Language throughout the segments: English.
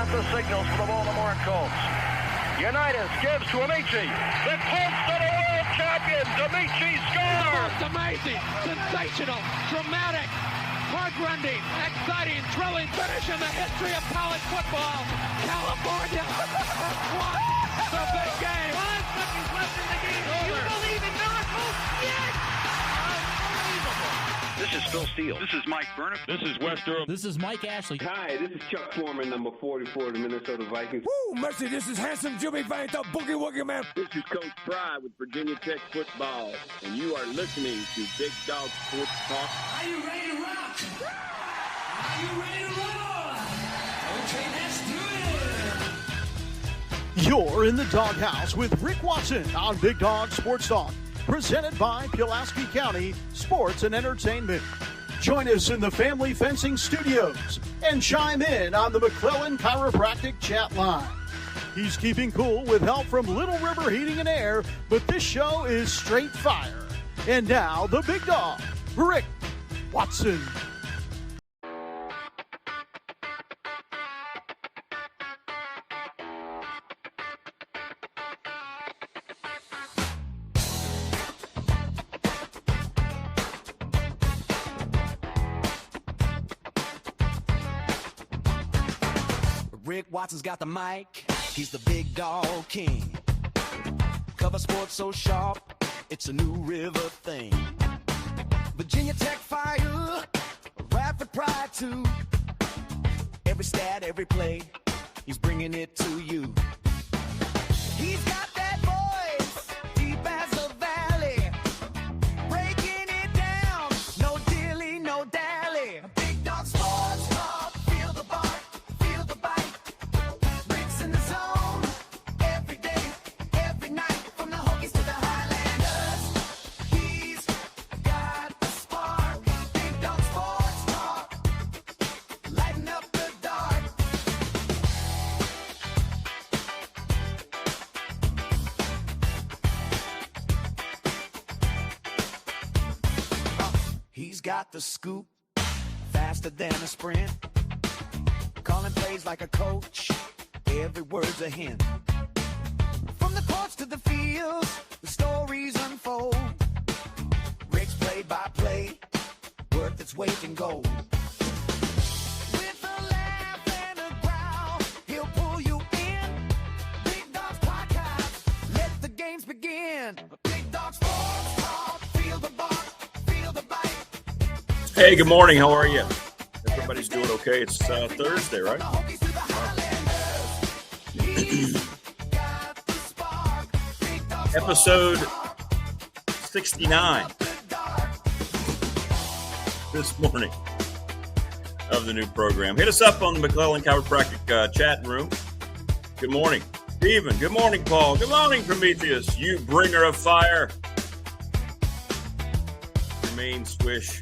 out the signals for the Baltimore Colts. Unitas gives to Amici. The Colts are the world champions. Amici scores. It's amazing, sensational, dramatic, heart-rending, exciting, thrilling finish in the history of college football. California won the big game. 5 seconds left in the game. Do you believe in miracles? Yes! Unbelievable. This is Phil Steele. This is Mike Burnett. This is Wes Durham. This is Mike Ashley. Hi, this is Chuck Foreman, number 44 of the Minnesota Vikings. Woo, mercy, this is handsome Jimmy Vane, the Boogie Woogie Man. This is Coach Fry with Virginia Tech Football, and you are listening to Big Dog Sports Talk. Are you ready to rock? Are you ready to roll? Okay, let's do it. You're in the doghouse with Rick Watson on Big Dog Sports Talk, presented by Pulaski County Sports and Entertainment. Join us in the Family Fencing Studios and chime in on the McClellan Chiropractic chat line. He's keeping cool with help from Little River Heating and Air, but this show is straight fire. And now, the big dog, Rick Watson. Rick Watson's got the mic, he's the big dog king. Cover sports so sharp, it's a new river thing. Virginia Tech fire, Radford pride too. Every stat, every play, he's bringing it to you. He's got that voice, deep as the valley, breaking it down, no dilly, no dally. Big dog sports talk, feel the bark. He's got the scoop, faster than a sprint. Calling plays like a coach, every word's a hint. From the courts to the fields, the stories unfold. Rick's play-by-play, worth its weight in gold. With a laugh and a growl, he'll pull you in. Big Dog's podcast, let the games begin. Big Dog Sports Talk, feel the bark. Hey, good morning. How are you? Everybody's doing okay. It's Thursday, right? Episode 69 this morning of the new program. Hit us up on the McClellan Chiropractic chat room. Good morning, Stephen. Good morning, Paul. Good morning, Prometheus. You bringer of fire. Jermaine Swish.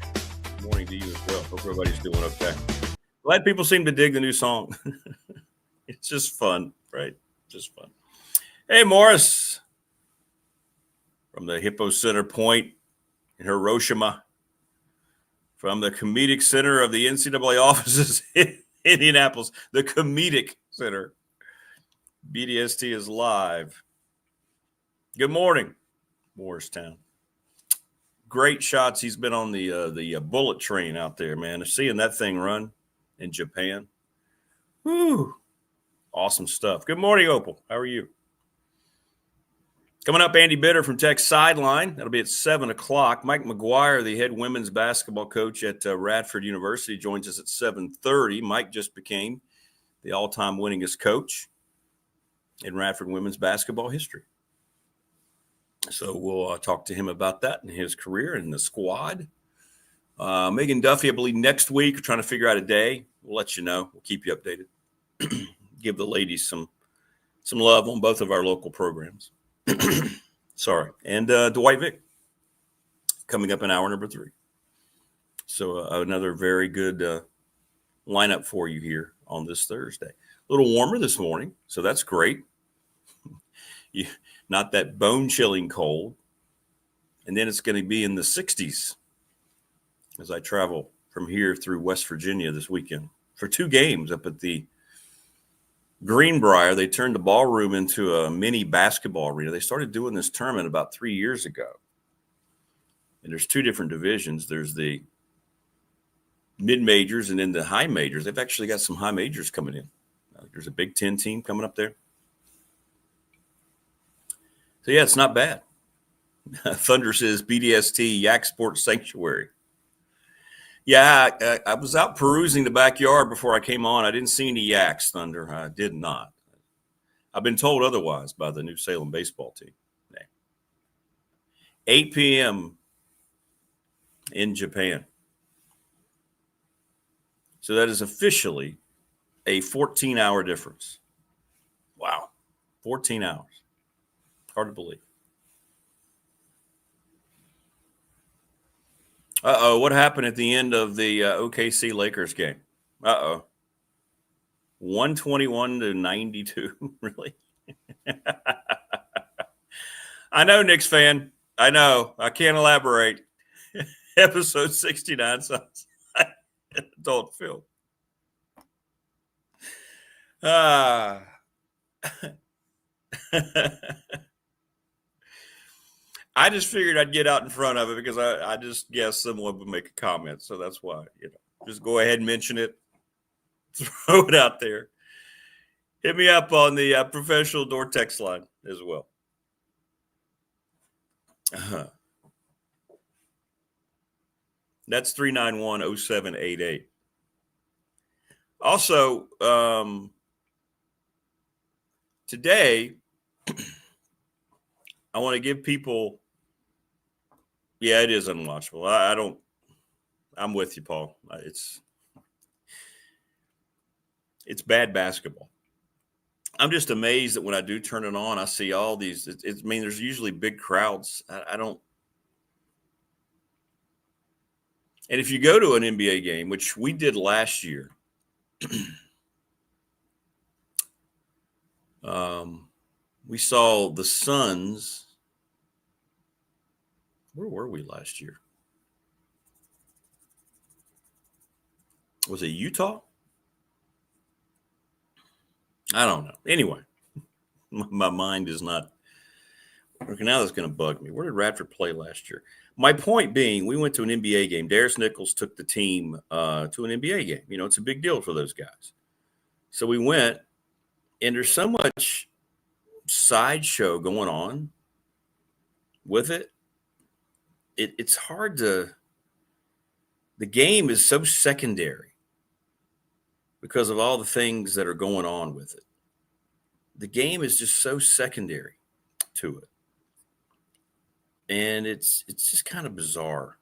Morning to you as well. Hope everybody's doing okay. Glad people seem to dig the new song. It's just fun, right? Just fun. Hey, Morris from the Hippo Center Point in Hiroshima, from the Comedic Center of the NCAA offices in Indianapolis, the Comedic Center. BDST is live. Good morning, Morristown. Great shots. He's been on the bullet train out there, man. Seeing that thing run in Japan. Woo. Awesome stuff. Good morning, Opal. How are you? Coming up, Andy Bitter from Tech Sideline. That'll be at 7 o'clock. Mike McGuire, the head women's basketball coach at Radford University, joins us at 7:30. Mike just became the all-time winningest coach in Radford women's basketball history. So we'll talk to him about that and his career and the squad. Megan Duffy, I believe, next week. We're trying to figure out a day. We'll let you know. We'll keep you updated. Give the ladies some love on both of our local programs. Sorry. And Dwight Vick coming up in hour number 3. So another very good lineup for you here on this Thursday. A little warmer this morning, so that's great. Not that bone-chilling cold. And then it's going to be in the 60s as I travel from here through West Virginia this weekend for 2 games up at the Greenbrier, they turned the ballroom into a mini basketball arena. They started doing this tournament about 3 years ago. And there's two different divisions. There's the mid-majors and then the high majors. They've actually got some high majors coming in. There's a Big Ten team coming up there. So, yeah, it's not bad. Thunder says BDST, Yak Sports Sanctuary. Yeah, I was out perusing the backyard before I came on. I didn't see any yaks, Thunder. I did not. I've been told otherwise by the New Salem baseball team. 8 p.m. in Japan. So that is officially a 14-hour difference. Wow, 14 hours. Hard to believe. Uh-oh, what happened at the end of the OKC Lakers game? 121-92, really? I know, Knicks fan. I know. I can't elaborate. Episode 69 sounds like an adult film. I just figured I'd get out in front of it because I just guessed someone would make a comment. So that's why, just go ahead and mention it. Throw it out there. Hit me up on the professional door text line as well. That's 391-0788. Also, today, I want to give people, it is unwatchable. I'm with you, Paul. It's bad basketball. I'm just amazed that when I do turn it on, I see all these. There's usually big crowds. I don't. And if you go to an NBA game, which we did last year, we saw the Suns. Where were we last year? Was it Utah? I don't know. Anyway, my mind is not working. Now that's going to bug me. Where did Radford play last year? My point being, we went to an NBA game. Darius Nichols took the team to an NBA game. It's a big deal for those guys. So we went, and there's so much sideshow going on with it. It's hard to – the game is so secondary because of all the things that are going on with it. The game is just so secondary to it. And it's just kind of bizarre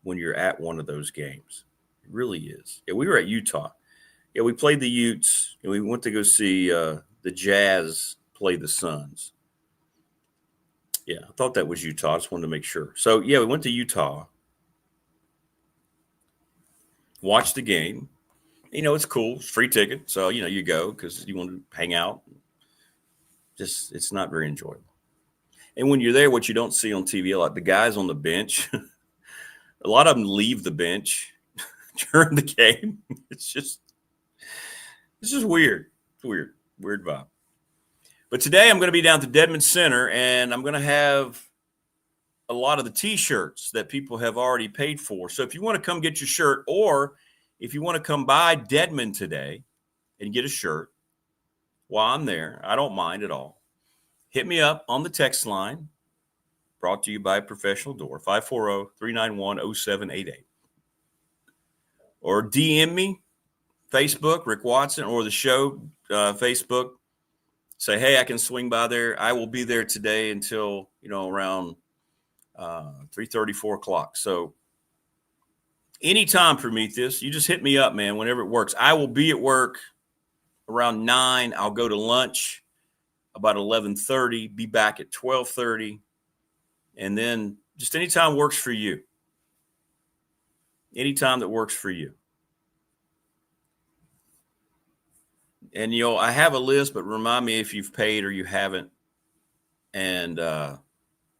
when you're at one of those games. It really is. Yeah, we were at Utah. Yeah, we played the Utes, and we went to go see the Jazz play the Suns. Yeah, I thought that was Utah. I just wanted to make sure. So, yeah, we went to Utah, watched the game. It's cool. It's free ticket. So, you go because you want to hang out. Just, it's not very enjoyable. And when you're there, what you don't see on TV a lot, the guys on the bench, a lot of them leave the bench during the game. It's just weird. It's weird vibe. But today I'm going to be down to Dedmon Center, and I'm going to have a lot of the T-shirts that people have already paid for. So if you want to come get your shirt, or if you want to come by Dedmon today and get a shirt while I'm there, I don't mind at all. Hit me up on the text line, brought to you by Professional Door, 540-391-0788. Or DM me, Facebook, Rick Watson, or the show, Facebook. Say, hey, I can swing by there. I will be there today until, around 3:30, 4 o'clock. So anytime, Prometheus, you just hit me up, man, whenever it works. I will be at work around 9. I'll go to lunch about 11:30, be back at 12:30, and then just anytime works for you. Anytime that works for you. And, I have a list, but remind me if you've paid or you haven't, and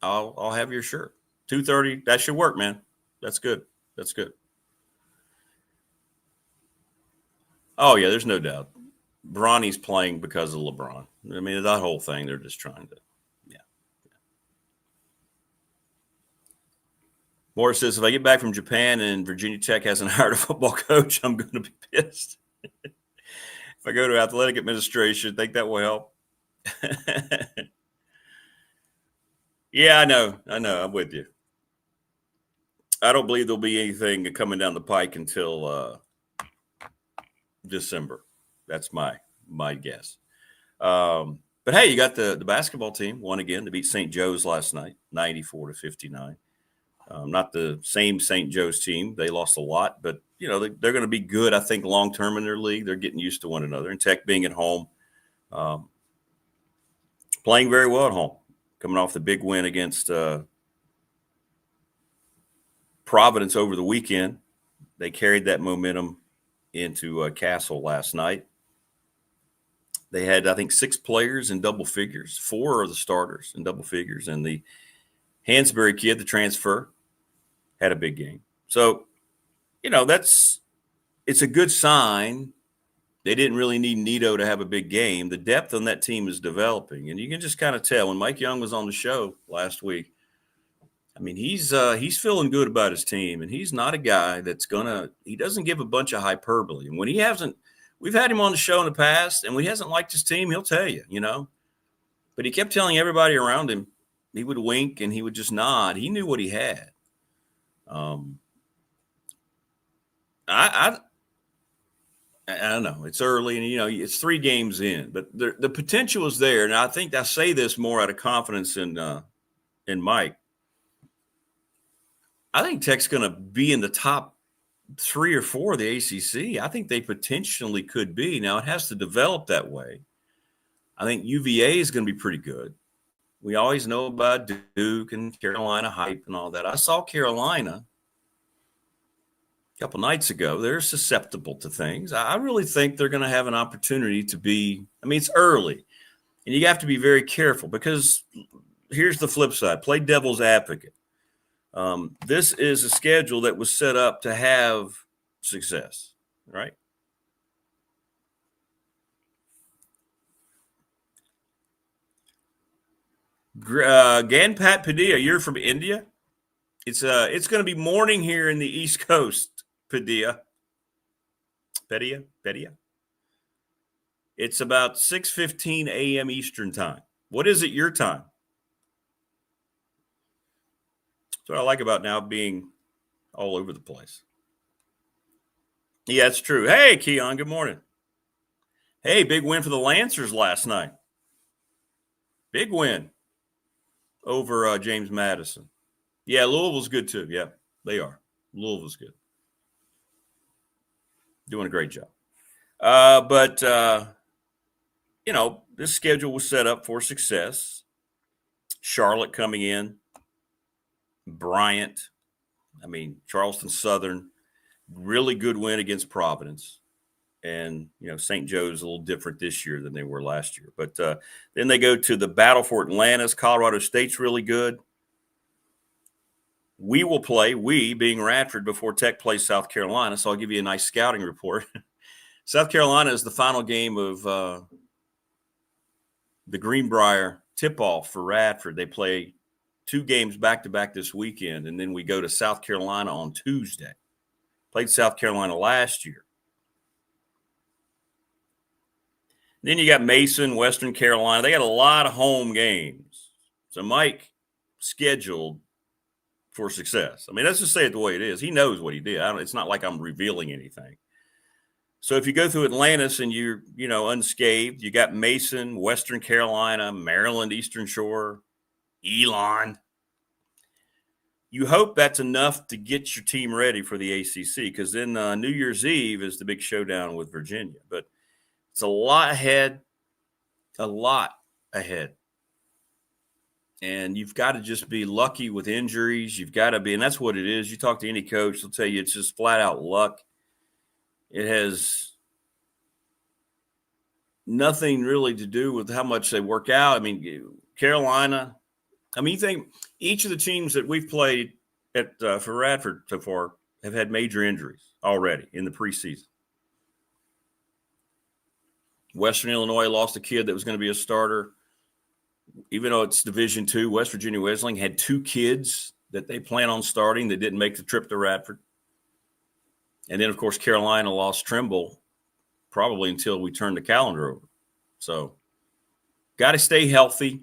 I'll have your shirt. 2:30, that should work, man. That's good. Oh, yeah, there's no doubt. Bronny's playing because of LeBron. I mean, that whole thing, they're just trying to, yeah. Morris says, if I get back from Japan and Virginia Tech hasn't hired a football coach, I'm going to be pissed. If I go to athletic administration, think that will help? Yeah, I know. I'm with you. I don't believe there'll be anything coming down the pike until December. That's my guess. But hey, you got the basketball team won again to beat St. Joe's last night, 94-59. Not the same St. Joe's team. They lost a lot, but they're going to be good, I think, long term in their league. They're getting used to one another. And Tech being at home, playing very well at home, coming off the big win against Providence over the weekend. They carried that momentum into Castle last night. They had, I think, 6 players in double figures. 4 are the starters in double figures. And the Hansberry kid, the transfer, had a big game. So, it's a good sign. They didn't really need Nito to have a big game. The depth on that team is developing. And you can just kind of tell when Mike Young was on the show last week. I mean, he's feeling good about his team, and he's not a guy that's he doesn't give a bunch of hyperbole. And when he hasn't, we've had him on the show in the past, and when he hasn't liked his team, he'll tell you, But he kept telling everybody around him, he would wink and he would just nod. He knew what he had. I don't know. It's early, and it's 3 games in, but the potential is there. And I think I say this more out of confidence in Mike. I think Tech's going to be in the top 3 or 4 of the ACC. I think they potentially could be. Now, it has to develop that way. I think UVA is going to be pretty good. We always know about Duke and Carolina hype and all that. I saw Carolina a couple nights ago. They're susceptible to things. I really think they're going to have an opportunity to be – it's early. And you have to be very careful because here's the flip side. Play devil's advocate. This is a schedule that was set up to have success, right? Ganpat Padilla, you're from India. It's going to be morning here in the East Coast, Padilla. It's about 6:15 a.m. Eastern time. What is it your time? That's what I like about now being all over the place. Yeah, it's true. Hey, Keon, good morning. Hey, big win for the Lancers last night. Big win over James Madison. Yeah, Louisville's good too. Yeah, they are. Louisville's good. Doing a great job. But this schedule was set up for success. Charlotte coming in. Bryant. Charleston Southern. Really good win against Providence. And, St. Joe's a little different this year than they were last year. But then they go to the Battle for Atlantis. Colorado State's really good. We will play, we being Radford, before Tech plays South Carolina. So I'll give you a nice scouting report. South Carolina is the final game of the Greenbrier tip-off for Radford. They play 2 games back-to-back this weekend, and then we go to South Carolina on Tuesday. Played South Carolina last year. Then you got Mason, Western Carolina. They got a lot of home games. So Mike scheduled for success. Let's just say it the way it is. He knows what he did. It's not like I'm revealing anything. So if you go through Atlantis and you're, unscathed, you got Mason, Western Carolina, Maryland, Eastern Shore, Elon. You hope that's enough to get your team ready for the ACC, because then New Year's Eve is the big showdown with Virginia. But it's a lot ahead. And you've got to just be lucky with injuries. You've got to be, and that's what it is. You talk to any coach, they'll tell you it's just flat out luck. It has nothing really to do with how much they work out. Carolina, you think each of the teams that we've played at for Radford so far have had major injuries already in the preseason. Western Illinois lost a kid that was going to be a starter. Even though it's Division II, West Virginia Wesleyan had 2 kids that they plan on starting that didn't make the trip to Radford. And then, of course, Carolina lost Trimble probably until we turn the calendar over. So got to stay healthy.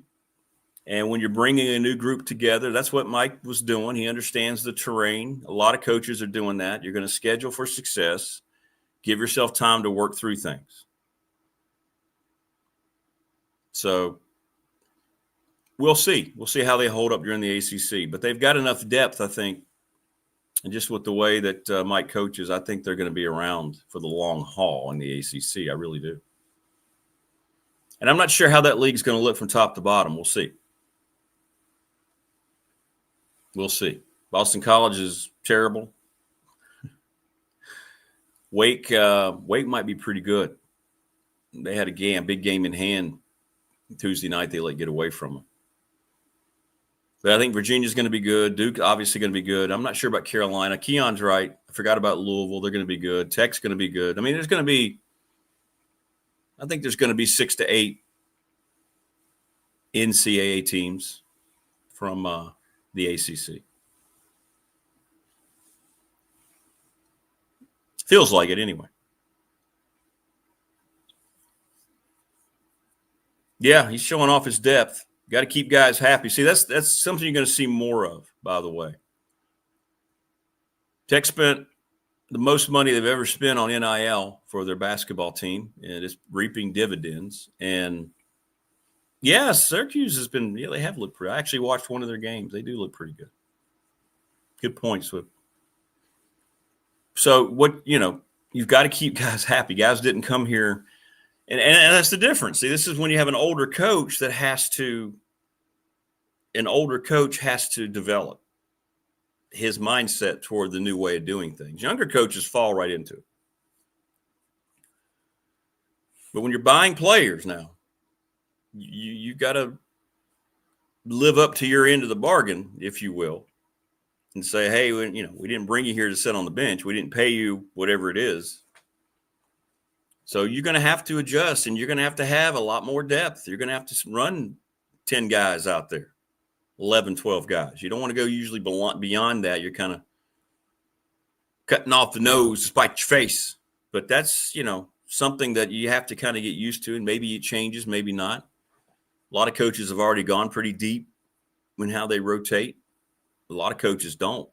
And when you're bringing a new group together, that's what Mike was doing. He understands the terrain. A lot of coaches are doing that. You're going to schedule for success. Give yourself time to work through things. So we'll see. We'll see how they hold up during the ACC. But they've got enough depth, I think. And just with the way that Mike coaches, I think they're going to be around for the long haul in the ACC. I really do. And I'm not sure how that league's going to look from top to bottom. We'll see. We'll see. Boston College is terrible. Wake might be pretty good. They had a big game in hand Tuesday night. They let get away from them. But I think Virginia's going to be good. Duke obviously going to be good. I'm not sure about Carolina. Keon's right. I forgot about Louisville. They're going to be good. Tech's going to be good. I mean, I think there's going to be 6 to 8 NCAA teams from the ACC. Feels like it anyway. Yeah, he's showing off his depth. Got to keep guys happy. See, that's something you're going to see more of, by the way. Tech spent the most money they've ever spent on NIL for their basketball team, and it's reaping dividends. And, yeah, Syracuse has been – they have looked pretty – I actually watched one of their games. They do look pretty good. Good points. So, you've got to keep guys happy. Guys didn't come here – and that's the difference. See, this is when you have an older coach that has to develop his mindset toward the new way of doing things. Younger coaches fall right into it. But when you're buying players now, you got to live up to your end of the bargain, if you will, and say, hey, we didn't bring you here to sit on the bench. We didn't pay you whatever it is. So you're going to have to adjust, and you're going to have a lot more depth. You're going to have to run 10 guys out there, 11, 12 guys. You don't want to go usually beyond that. You're kind of cutting off the nose to spite your face. But that's, something that you have to kind of get used to, and maybe it changes, maybe not. A lot of coaches have already gone pretty deep in how they rotate. A lot of coaches don't.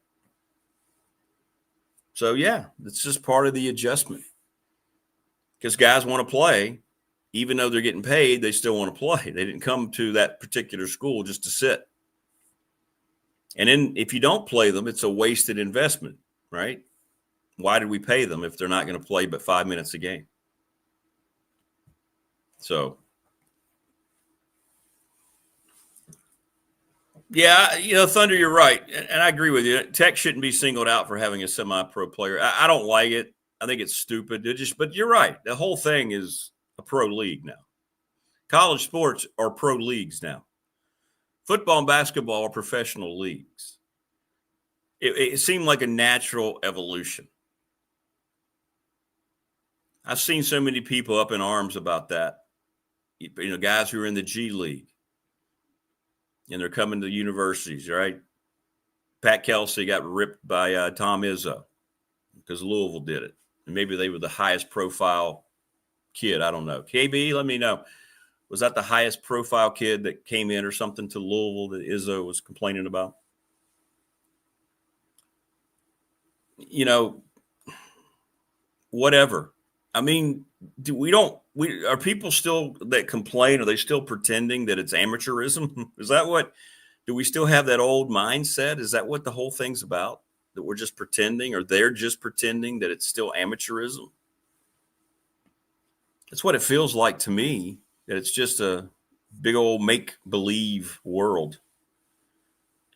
So, yeah, it's just part of the adjustment. Because guys want to play, even though they're getting paid, they still want to play. They didn't come to that particular school just to sit. And then if you don't play them, it's a wasted investment, right? Why did we pay them if they're not going to play but 5 minutes a game? So, yeah, Thunder, you're right. And I agree with you. Tech shouldn't be singled out for having a semi-pro player. I don't like it. I think it's stupid. But you're right. The whole thing is a pro league now. College sports are pro leagues now. Football and basketball are professional leagues. It seemed like a natural evolution. I've seen so many people up in arms about that. Guys who are in the G League. And they're coming to universities, right? Pat Kelsey got ripped by Tom Izzo because Louisville did it. And maybe they were the highest profile kid. I don't know. KB, let me know. Was that the highest profile kid that came in or something to Louisville that Izzo was complaining about? Whatever. I mean, are people still that complain? Are they still pretending that it's amateurism? Do we still have that old mindset? Is that what the whole thing's about? That we're just pretending, or they're just pretending that it's still amateurism? That's what it feels like to me, that it's just a big old make-believe world.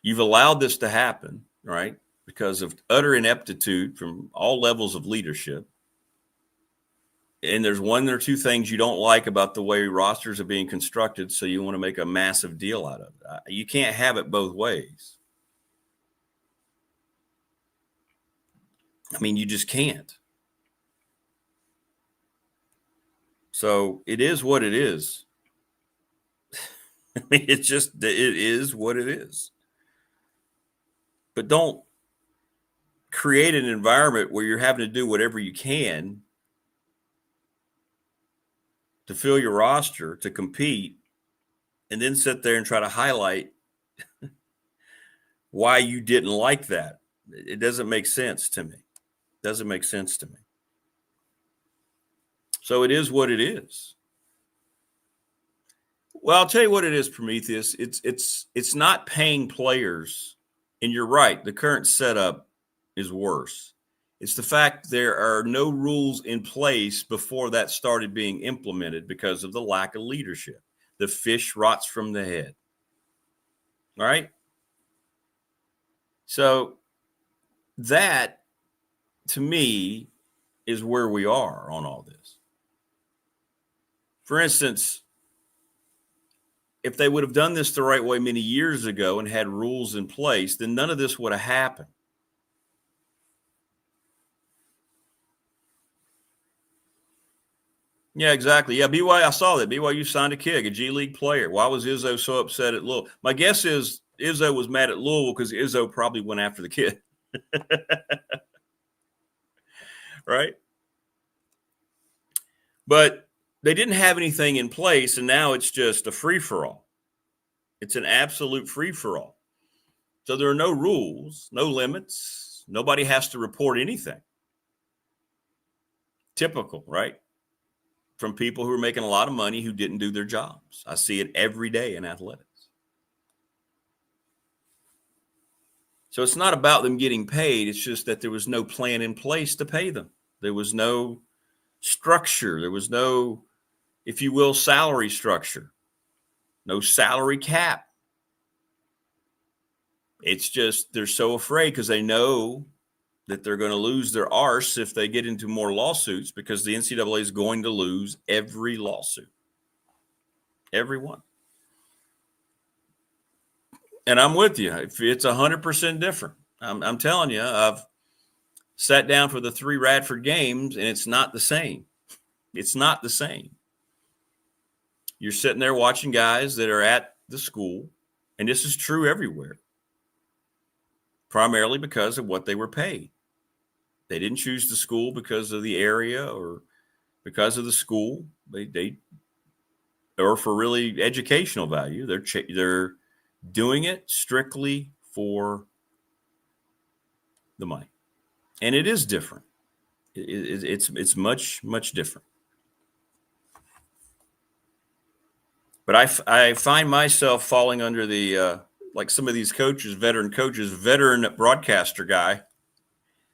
You've allowed this to happen, right? Because of utter ineptitude from all levels of leadership. And there's one or two things you don't like about the way rosters are being constructed, so you want to make a massive deal out of it. You can't have it both ways. I mean, you just can't. So it is what it is. I mean, it is what it is. But don't create an environment where you're having to do whatever you can to fill your roster, to compete, and then sit there and try to highlight why you didn't like that. It doesn't make sense to me. It doesn't make sense to me. So it is what it is. Well, I'll tell you what it is, Prometheus. It's not paying players, and you're right, the current setup is worse. It's the fact there are no rules in place before that started being implemented because of the lack of leadership. The fish rots from the head. All right? So that, to me, is where we are on all this. For instance, if they would have done this the right way many years ago and had rules in place, then none of this would have happened. Yeah, exactly. Yeah, BYU, I saw that. BYU signed a kid, a G League player. Why was Izzo so upset at Louisville? My guess is Izzo was mad at Louisville because Izzo probably went after the kid. Right? But they didn't have anything in place, and now it's just a free-for-all. It's an absolute free-for-all. So there are no rules, no limits. Nobody has to report anything. Typical, right? From people who are making a lot of money who didn't do their jobs. I see it every day in athletics. So it's not about them getting paid. It's just that there was no plan in place to pay them. There was no structure. There was no, if you will, salary structure. No salary cap. It's just they're so afraid because they know that they're going to lose their arse if they get into more lawsuits because the NCAA is going to lose every lawsuit. Every one. And I'm with you. If it's 100% different. I'm telling you, I've sat down for the 3 Radford games, and it's not the same. It's not the same. You're sitting there watching guys that are at the school, and this is true everywhere, primarily because of what they were paid. They didn't choose the school because of the area or because of the school. They or for really educational value. They're doing it strictly for the money, and it is different. It's much, much different. But I find myself falling under the like some of these coaches, veteran broadcaster guy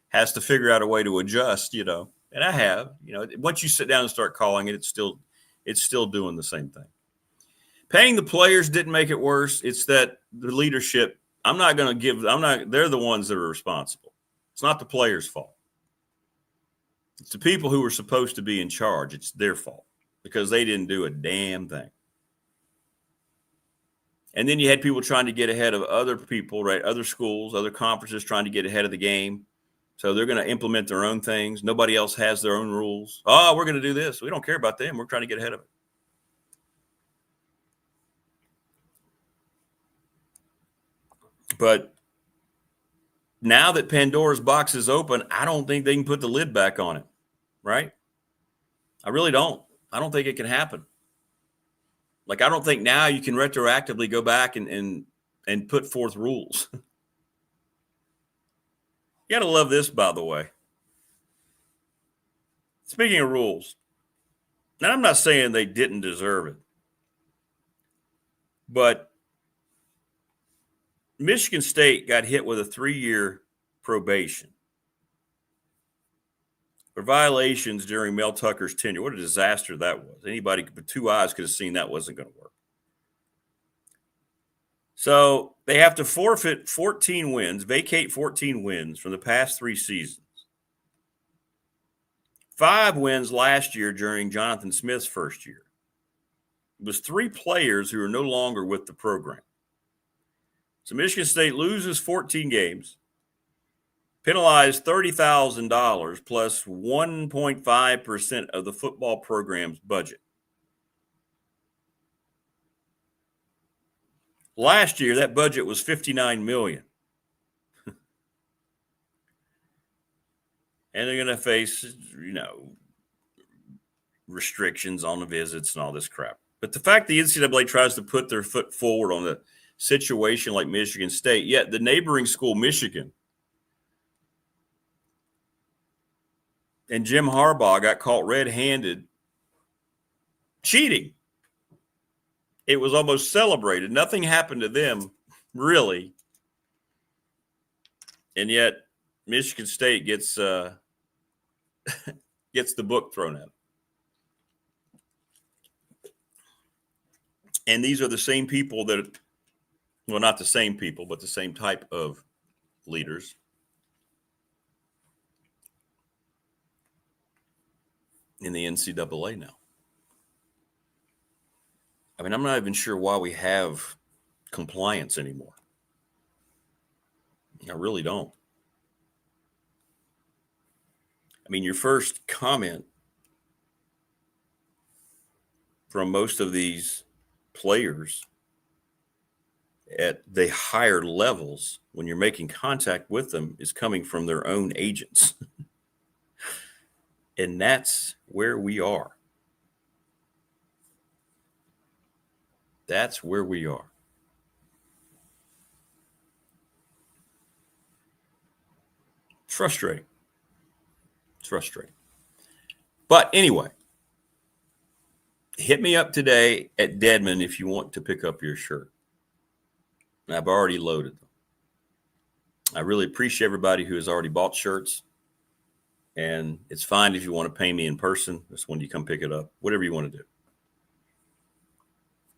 has to figure out a way to adjust, and I have, once you sit down and start calling it, it's still doing the same thing. Paying the players didn't make it worse. It's that the leadership, they're the ones that are responsible. It's not the players' fault. It's the people who were supposed to be in charge. It's their fault because they didn't do a damn thing. And then you had people trying to get ahead of other people, right? Other schools, other conferences trying to get ahead of the game. So they're going to implement their own things. Nobody else has their own rules. Oh, we're going to do this. We don't care about them. We're trying to get ahead of it. But now that Pandora's box is open, I don't think they can put the lid back on it, right? I really don't. I don't think it can happen. Like, I don't think now you can retroactively go back and put forth rules. You got to love this, by the way. Speaking of rules, and I'm not saying they didn't deserve it, but Michigan State got hit with a 3-year probation for violations during Mel Tucker's tenure. What a disaster that was. Anybody with 2 eyes could have seen that wasn't going to work. So they have to forfeit 14 wins, vacate 14 wins from the past 3 seasons. 5 wins last year during Jonathan Smith's first year. It was 3 players who are no longer with the program. So Michigan State loses 14 games. penalized $30,000 plus 1.5% of the football program's budget. Last year, that budget was $59 million. And they're going to face, restrictions on the visits and all this crap. But the fact the NCAA tries to put their foot forward on a situation like Michigan State, yet the neighboring school, Michigan, and Jim Harbaugh got caught red-handed cheating. It was almost celebrated. Nothing happened to them, really. And yet Michigan State gets the book thrown at them. And these are the same people that, well, not the same people, but the same type of leaders in the NCAA now. I mean, I'm not even sure why we have compliance anymore. I really don't. I mean, your first comment from most of these players at the higher levels when you're making contact with them is coming from their own agents. And that's where we are. That's where we are. It's frustrating. It's frustrating. But anyway, hit me up today at Deadman if you want to pick up your shirt. I've already loaded them. I really appreciate everybody who has already bought shirts. And it's fine if you want to pay me in person. That's when you come pick it up. Whatever you want to do.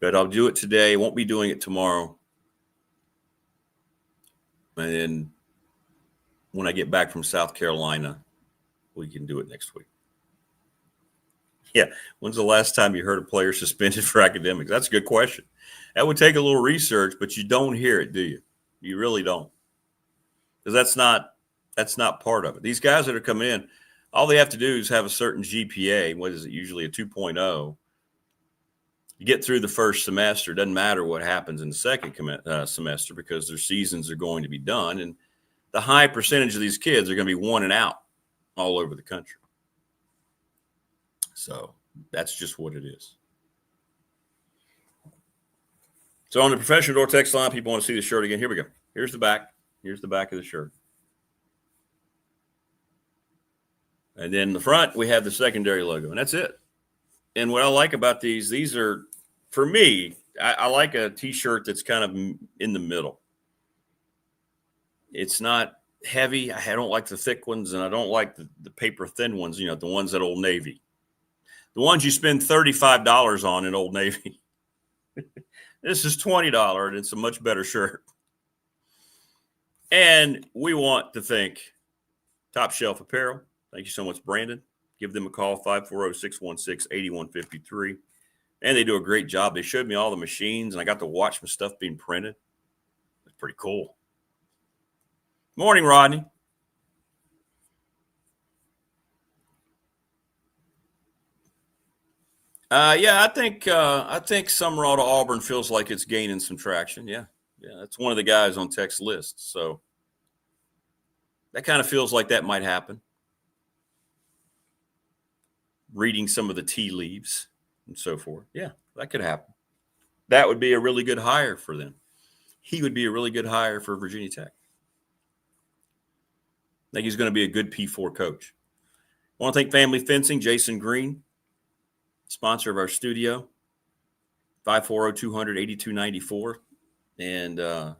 But I'll do it today. I won't be doing it tomorrow. And then when I get back from South Carolina, we can do it next week. Yeah. When's the last time you heard a player suspended for academics? That's a good question. That would take a little research, but you don't hear it, do you? You really don't. Because that's not part of it. These guys that are coming in, all they have to do is have a certain GPA. What is it? Usually a 2.0. You get through the first semester. It doesn't matter what happens in the second semester because their seasons are going to be done. And the high percentage of these kids are going to be one and out all over the country. So that's just what it is. So on the professional door text line, people want to see the shirt again. Here we go. Here's the back. Here's the back of the shirt. And then in the front, we have the secondary logo, and that's it. And what I like about these are, for me, I like a T-shirt that's kind of in the middle. It's not heavy. I don't like the thick ones, and I don't like the paper thin ones, the ones at Old Navy. The ones you spend $35 on in Old Navy. This is $20, and it's a much better shirt. And we want to thank Top Shelf Apparel. Thank you so much, Brandon. Give them a call, 540-616-8153. And they do a great job. They showed me all the machines, and I got to watch my stuff being printed. It's pretty cool. Morning, Rodney. I think Summerall to Auburn feels like it's gaining some traction. Yeah, that's one of the guys on Tech's list. So that kind of feels like that might happen. Reading some of the tea leaves and so forth. Yeah, that could happen. That would be a really good hire for them. He would be a really good hire for Virginia Tech. I think he's going to be a good P4 coach. I want to thank Family Fencing, Jason Green, sponsor of our studio, 540-200-8294. And they're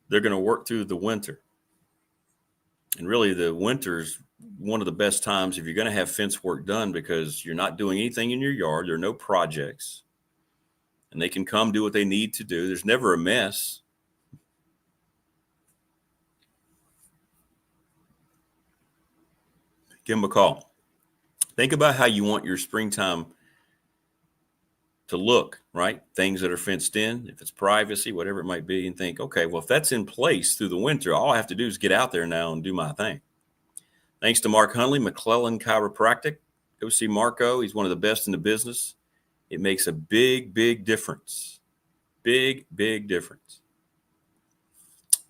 going to work through the winter. And really, the winter's one of the best times if you're going to have fence work done because you're not doing anything in your yard. There are no projects. And they can come do what they need to do. There's never a mess. Give them a call. Think about how you want your springtime look, right? Things that are fenced in, if it's privacy, whatever it might be, and think, okay, well, if that's in place through the winter, all I have to do is get out there now and do my thing. Thanks to Mark Hunley, McClellan Chiropractic. Go see Marco. He's one of the best in the business. It makes a big, big difference. Big, big difference.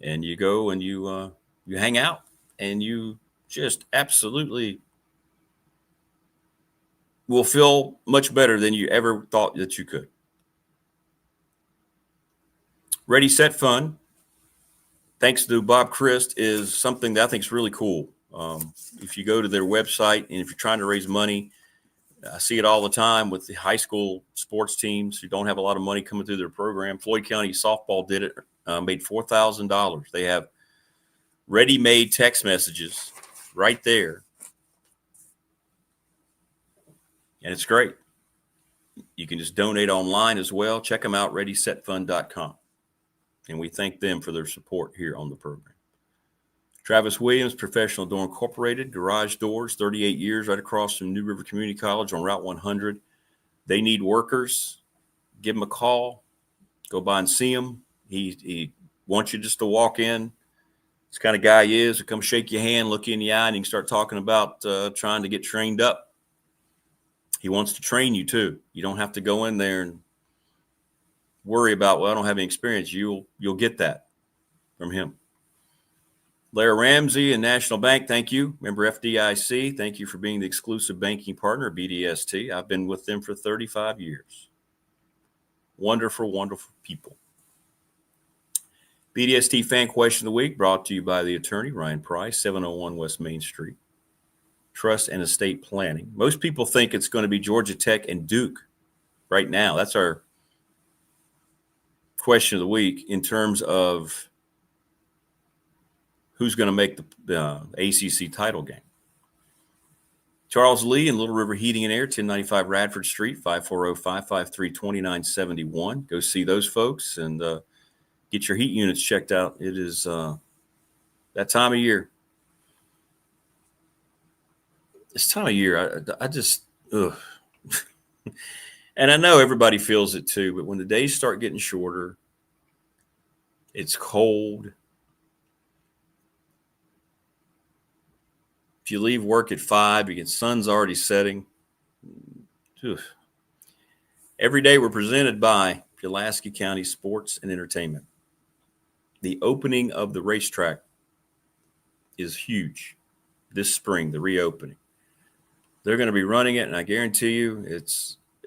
And you go and you hang out and you just absolutely will feel much better than you ever thought that you could. Ready, Set, Fun, thanks to Bob Christ, is something that I think is really cool. If you go to their website and if you're trying to raise money, I see it all the time with the high school sports teams who don't have a lot of money coming through their program. Floyd County softball did it, made $4,000. They have ready-made text messages right there. And it's great. You can just donate online as well. Check them out, readysetfund.com. And we thank them for their support here on the program. Travis Williams, Professional Door Incorporated, garage doors, 38 years, right across from New River Community College on Route 100. They need workers. Give them a call. Go by and see him. He wants you just to walk in. This kind of guy he is. He'll come shake your hand, look you in the eye, and you can start talking about trying to get trained up. He wants to train you too. You don't have to go in there and worry about, well, I don't have any experience. You'll get that from him. Larry Ramsey and National Bank, thank you. Member FDIC, thank you for being the exclusive banking partner of BDST. I've been with them for 35 years. Wonderful, wonderful people. BDST Fan Question of the Week brought to you by the attorney, Ryan Price, 701 West Main Street. Trust and estate planning. Most people think it's going to be Georgia Tech and Duke right now. That's our question of the week in terms of who's going to make the ACC title game. Charles Lee and Little River Heating and Air, 1095 Radford Street, 540-553-2971. Go see those folks and get your heat units checked out. It is that time of year. This time of year, I just, ugh. And I know everybody feels it too, but when the days start getting shorter, it's cold. If you leave work at 5, the sun's already setting. Ugh. Every day we're presented by Pulaski County Sports and Entertainment. The opening of the racetrack is huge this spring, the reopening. They're going to be running it, and I guarantee you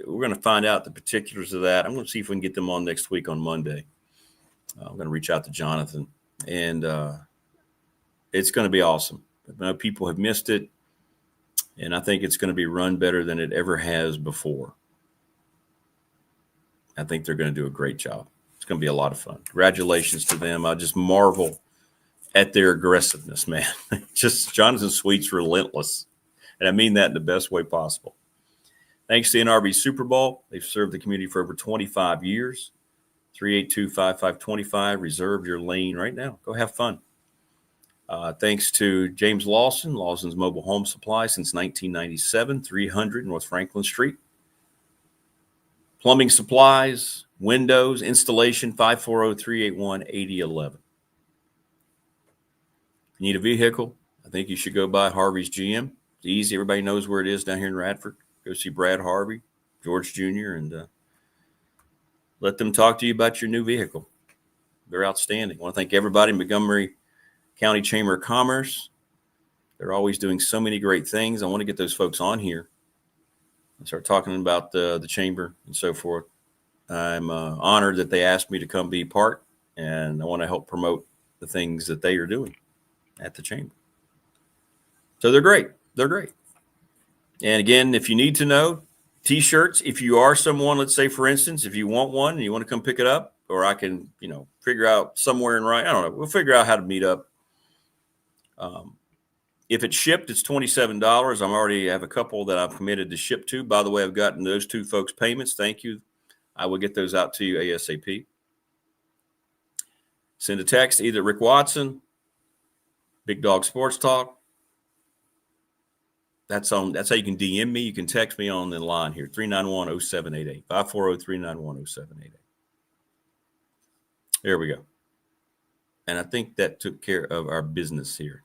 we're going to find out the particulars of that. I'm going to see if we can get them on next week on Monday. I'm going to reach out to Jonathan, and it's going to be awesome. I know people have missed it, and I think it's going to be run better than it ever has before. I think they're going to do a great job. It's going to be a lot of fun. Congratulations to them. I just marvel at their aggressiveness, man. Just Jonathan Sweet's relentless, and I mean that in the best way possible. Thanks to NRB Super Bowl. They've served the community for over 25 years. 382-5525. Reserve your lane right now. Go have fun. Thanks to James Lawson's Mobile Home Supply since 1997, 300 North Franklin Street. Plumbing supplies, windows, installation, 540-381-8011. If you need a vehicle, I think you should go by Harvey's GM. It's easy. Everybody knows where it is down here in Radford. Go see Brad Harvey, George Jr., and let them talk to you about your new vehicle. They're outstanding. I want to thank everybody in Montgomery County Chamber of Commerce. They're always doing so many great things. I want to get those folks on here and start talking about the chamber and so forth. I'm honored that they asked me to come be part, and I want to help promote the things that they are doing at the chamber. So they're great. They're great. And again, if you need to know, T-shirts, if you are someone, let's say, for instance, if you want one and you want to come pick it up, or I can, figure out somewhere in right, I don't know. We'll figure out how to meet up. If it's shipped, it's $27. I already have a couple that I've committed to ship to. By the way, I've gotten those two folks' payments. Thank you. I will get those out to you ASAP. Send a text either Rick Watson, Big Dog Sports Talk, That's how you can DM me. You can text me on the line here, 391-0788, 540-391-0788. There we go. And I think that took care of our business here.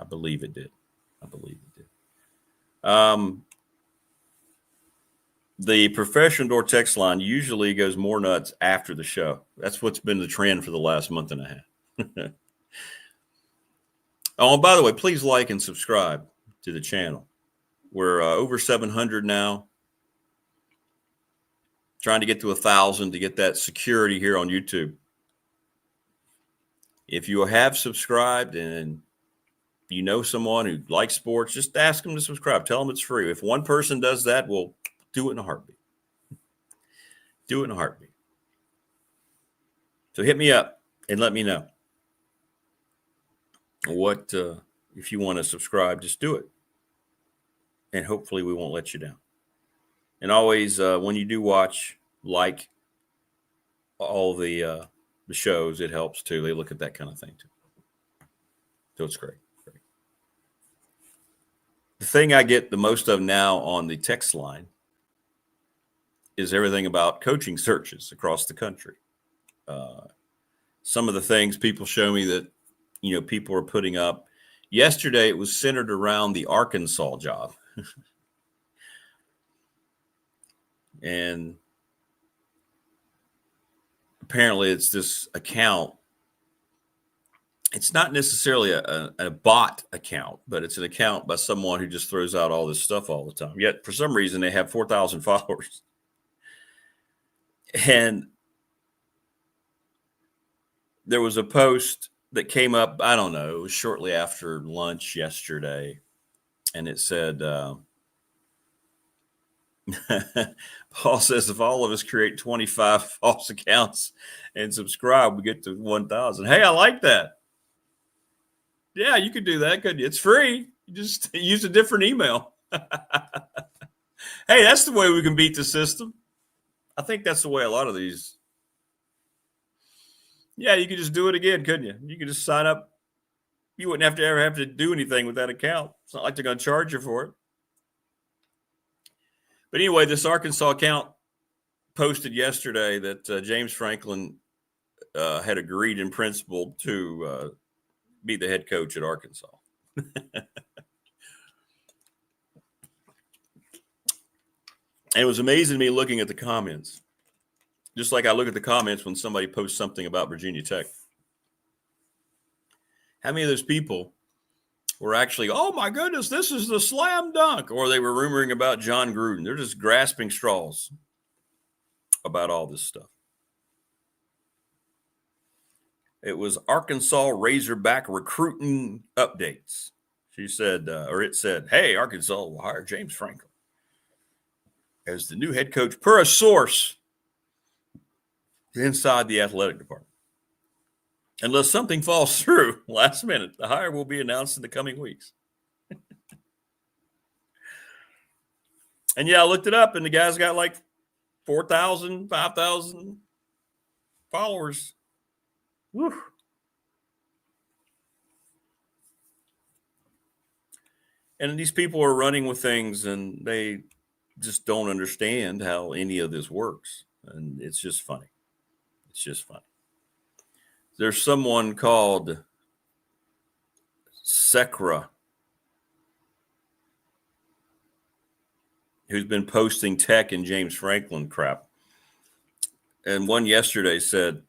I believe it did. The professional door text line usually goes more nuts after the show. That's what's been the trend for the last month and a half. Oh, by the way, please like and subscribe to the channel. We're over 700 now. Trying to get to 1,000 to get that security here on YouTube. If you have subscribed and you know someone who likes sports, just ask them to subscribe. Tell them it's free. If one person does that, we'll do it in a heartbeat. Do it in a heartbeat. So hit me up and let me know what if you want to subscribe. Just do it, and hopefully we won't let you down. And always, when you do watch, like all the shows, it helps too. They look at that kind of thing too. So it's great. The thing I get the most of now on the text line is everything about coaching searches across the country. Some of the things people show me that, people are putting up. Yesterday, it was centered around the Arkansas job. And apparently it's this account. It's not necessarily a bot account, but it's an account by someone who just throws out all this stuff all the time. Yet, for some reason, they have 4,000 followers. And there was a post that came up, I don't know, it was shortly after lunch yesterday. And it said, Paul says, if all of us create 25 false accounts and subscribe, we get to 1,000. Hey, I like that. Yeah, you could do that, couldn't you? It's free. You just use a different email. Hey, that's the way we can beat the system. I think that's the way a lot of these. Yeah, you could just do it again, couldn't you? You could just sign up. You wouldn't ever have to do anything with that account. It's not like they're going to charge you for it. But anyway, this Arkansas account posted yesterday that James Franklin had agreed in principle to be the head coach at Arkansas. And it was amazing to me looking at the comments, just like I look at the comments when somebody posts something about Virginia Tech. How many of those people were actually, oh my goodness, this is the slam dunk, or they were rumoring about John Gruden? They're just grasping straws about all this stuff. It was Arkansas Razorback recruiting updates. She said, or it said, hey, Arkansas will hire James Franklin as the new head coach per a source inside the athletic department. Unless something falls through last minute, the hire will be announced in the coming weeks. And yeah, I looked it up, and the guy's got like 4,000, 5,000 followers. Whew. And these people are running with things, and they just don't understand how any of this works. And it's just funny. It's just funny. There's someone called Sekra who's been posting Tech and James Franklin crap. And one yesterday said,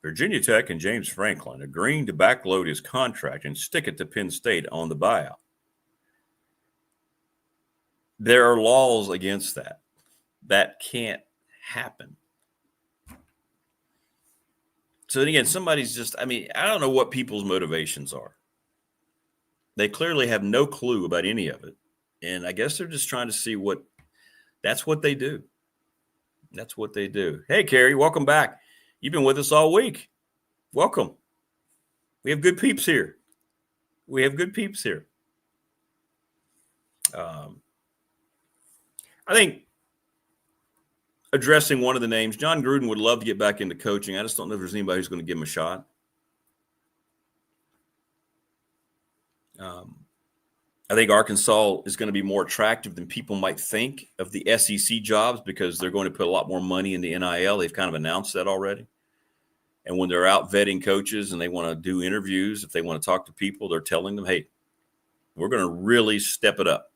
Virginia Tech and James Franklin agreeing to backload his contract and stick it to Penn State on the buyout. There are laws against that. That can't happen. So then again, somebody's just, I don't know what people's motivations are. They clearly have no clue about any of it. And I guess they're just trying to see that's what they do. That's what they do. Hey, Carrie, welcome back. You've been with us all week. Welcome. We have good peeps here. I think addressing one of the names, John Gruden would love to get back into coaching. I just don't know if there's anybody who's going to give him a shot. I think Arkansas is going to be more attractive than people might think of the SEC jobs because they're going to put a lot more money in the NIL. They've kind of announced that already. And when they're out vetting coaches and they want to do interviews, if they want to talk to people, they're telling them, hey, we're going to really step it up.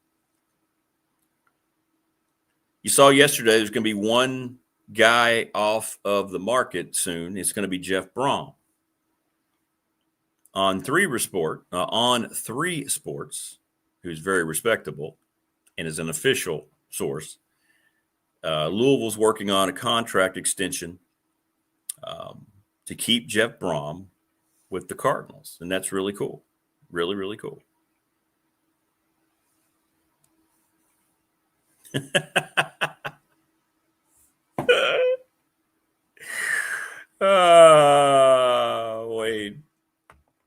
You saw yesterday there's going to be one guy off of the market soon. It's going to be Jeff Brom. On three Sports, who's very respectable and is an official source, Louisville's working on a contract extension to keep Jeff Brom with the Cardinals. And that's really cool. Really, really cool. Wait.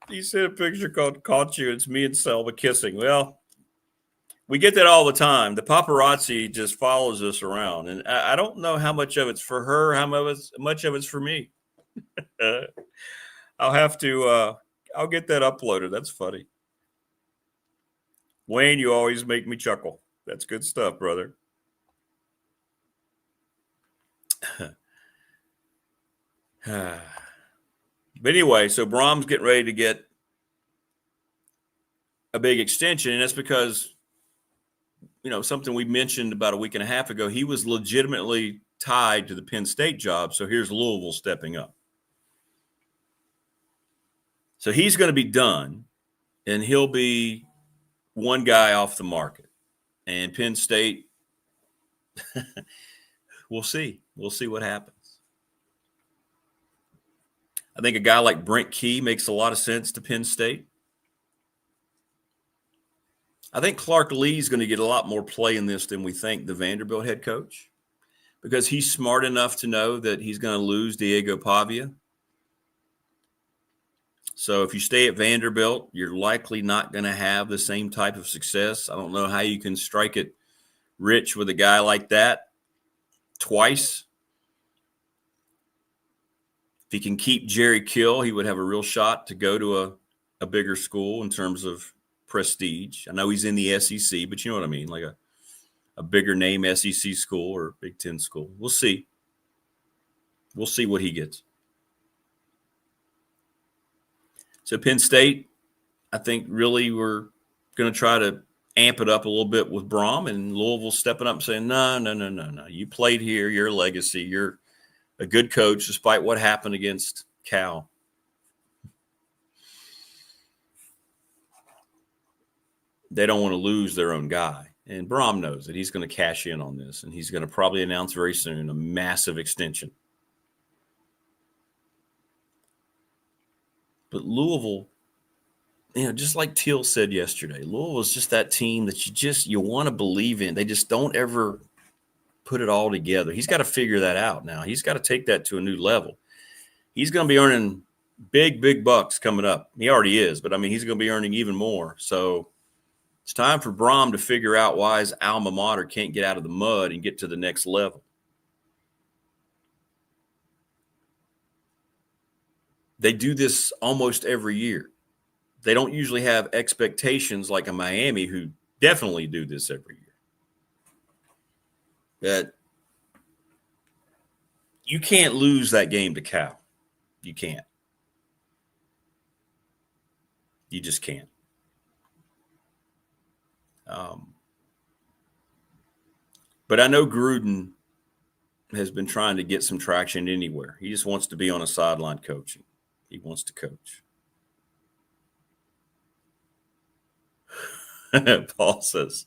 He sent a picture called Caught You. It's me and Selma kissing. Well, we get that all the time. The paparazzi just follows us around. And I don't know how much of it's for her, how much of it's for me. I'll have to, I'll get that uploaded. That's funny. Wayne, you always make me chuckle. That's good stuff, brother. But anyway, so Brom's getting ready to get a big extension, and that's because, something we mentioned about a week and a half ago, he was legitimately tied to the Penn State job, so here's Louisville stepping up. So he's going to be done, and he'll be one guy off the market. And Penn State, we'll see. We'll see what happens. I think a guy like Brent Key makes a lot of sense to Penn State. I think Clark Lee's going to get a lot more play in this than we think, the Vanderbilt head coach, because he's smart enough to know that he's going to lose Diego Pavia. So if you stay at Vanderbilt, you're likely not going to have the same type of success. I don't know how you can strike it rich with a guy like that twice. If he can keep Jerry Kill, he would have a real shot to go to a bigger school in terms of prestige. I know he's in the SEC, but you know what I mean, like a bigger name SEC school or Big Ten school. We'll see. We'll see what he gets. So Penn State, I think really we're going to try to amp it up a little bit with Brom, and Louisville stepping up and saying, no. You played here. You're a legacy. You're a good coach despite what happened against Cal. They don't want to lose their own guy. And Brom knows that he's going to cash in on this, and he's going to probably announce very soon a massive extension. But Louisville, just like Teal said yesterday, Louisville is just that team that you want to believe in. They just don't ever put it all together. He's got to figure that out now. He's got to take that to a new level. He's going to be earning big bucks coming up. He already is, but he's going to be earning even more. So it's time for Brom to figure out why his alma mater can't get out of the mud and get to the next level. They do this almost every year. They don't usually have expectations like a Miami, who definitely do this every year. That you can't lose that game to Cal. You can't. You just can't. But I know Gruden has been trying to get some traction anywhere. He just wants to be on a sideline coaching. He wants to coach. Paul says,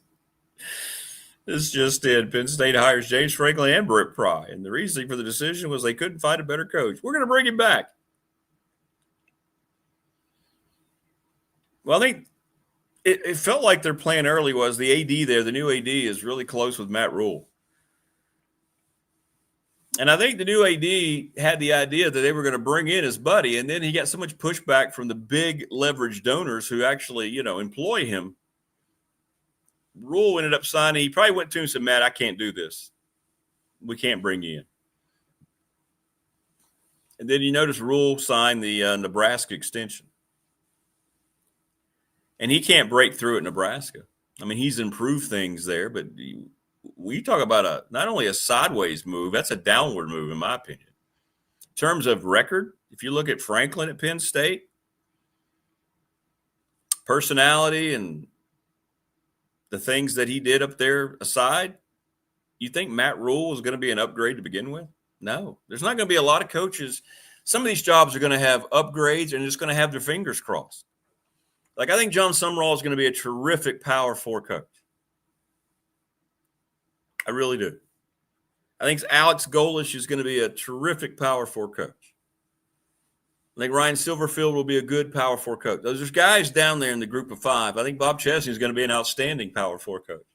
this just in. Penn State hires James Franklin and Brett Pry, and the reason for the decision was they couldn't find a better coach. We're going to bring him back. Well, I think it felt like their plan early was the AD there, the new AD, is really close with Matt Rule. And I think the new AD had the idea that they were going to bring in his buddy, and then he got so much pushback from the big leverage donors who actually, employ him. Rule ended up signing. He probably went to him and said, Matt, I can't do this. We can't bring you in. And then you notice Rule signed the Nebraska extension. And he can't break through at Nebraska. I mean, he's improved things there, but we talk about not only a sideways move, that's a downward move, in my opinion. In terms of record, if you look at Franklin at Penn State, personality and the things that he did up there aside, you think Matt Rule is going to be an upgrade to begin with? No, there's not going to be a lot of coaches. Some of these jobs are going to have upgrades and just going to have their fingers crossed. Like, I think John Sumrall is going to be a terrific Power 4 coach. I really do. I think Alex Golish is going to be a terrific Power 4 coach. I think Ryan Silverfield will be a good Power 4 coach. There's guys down there in the group of 5. I think Bob Chesney is going to be an outstanding Power 4 coach.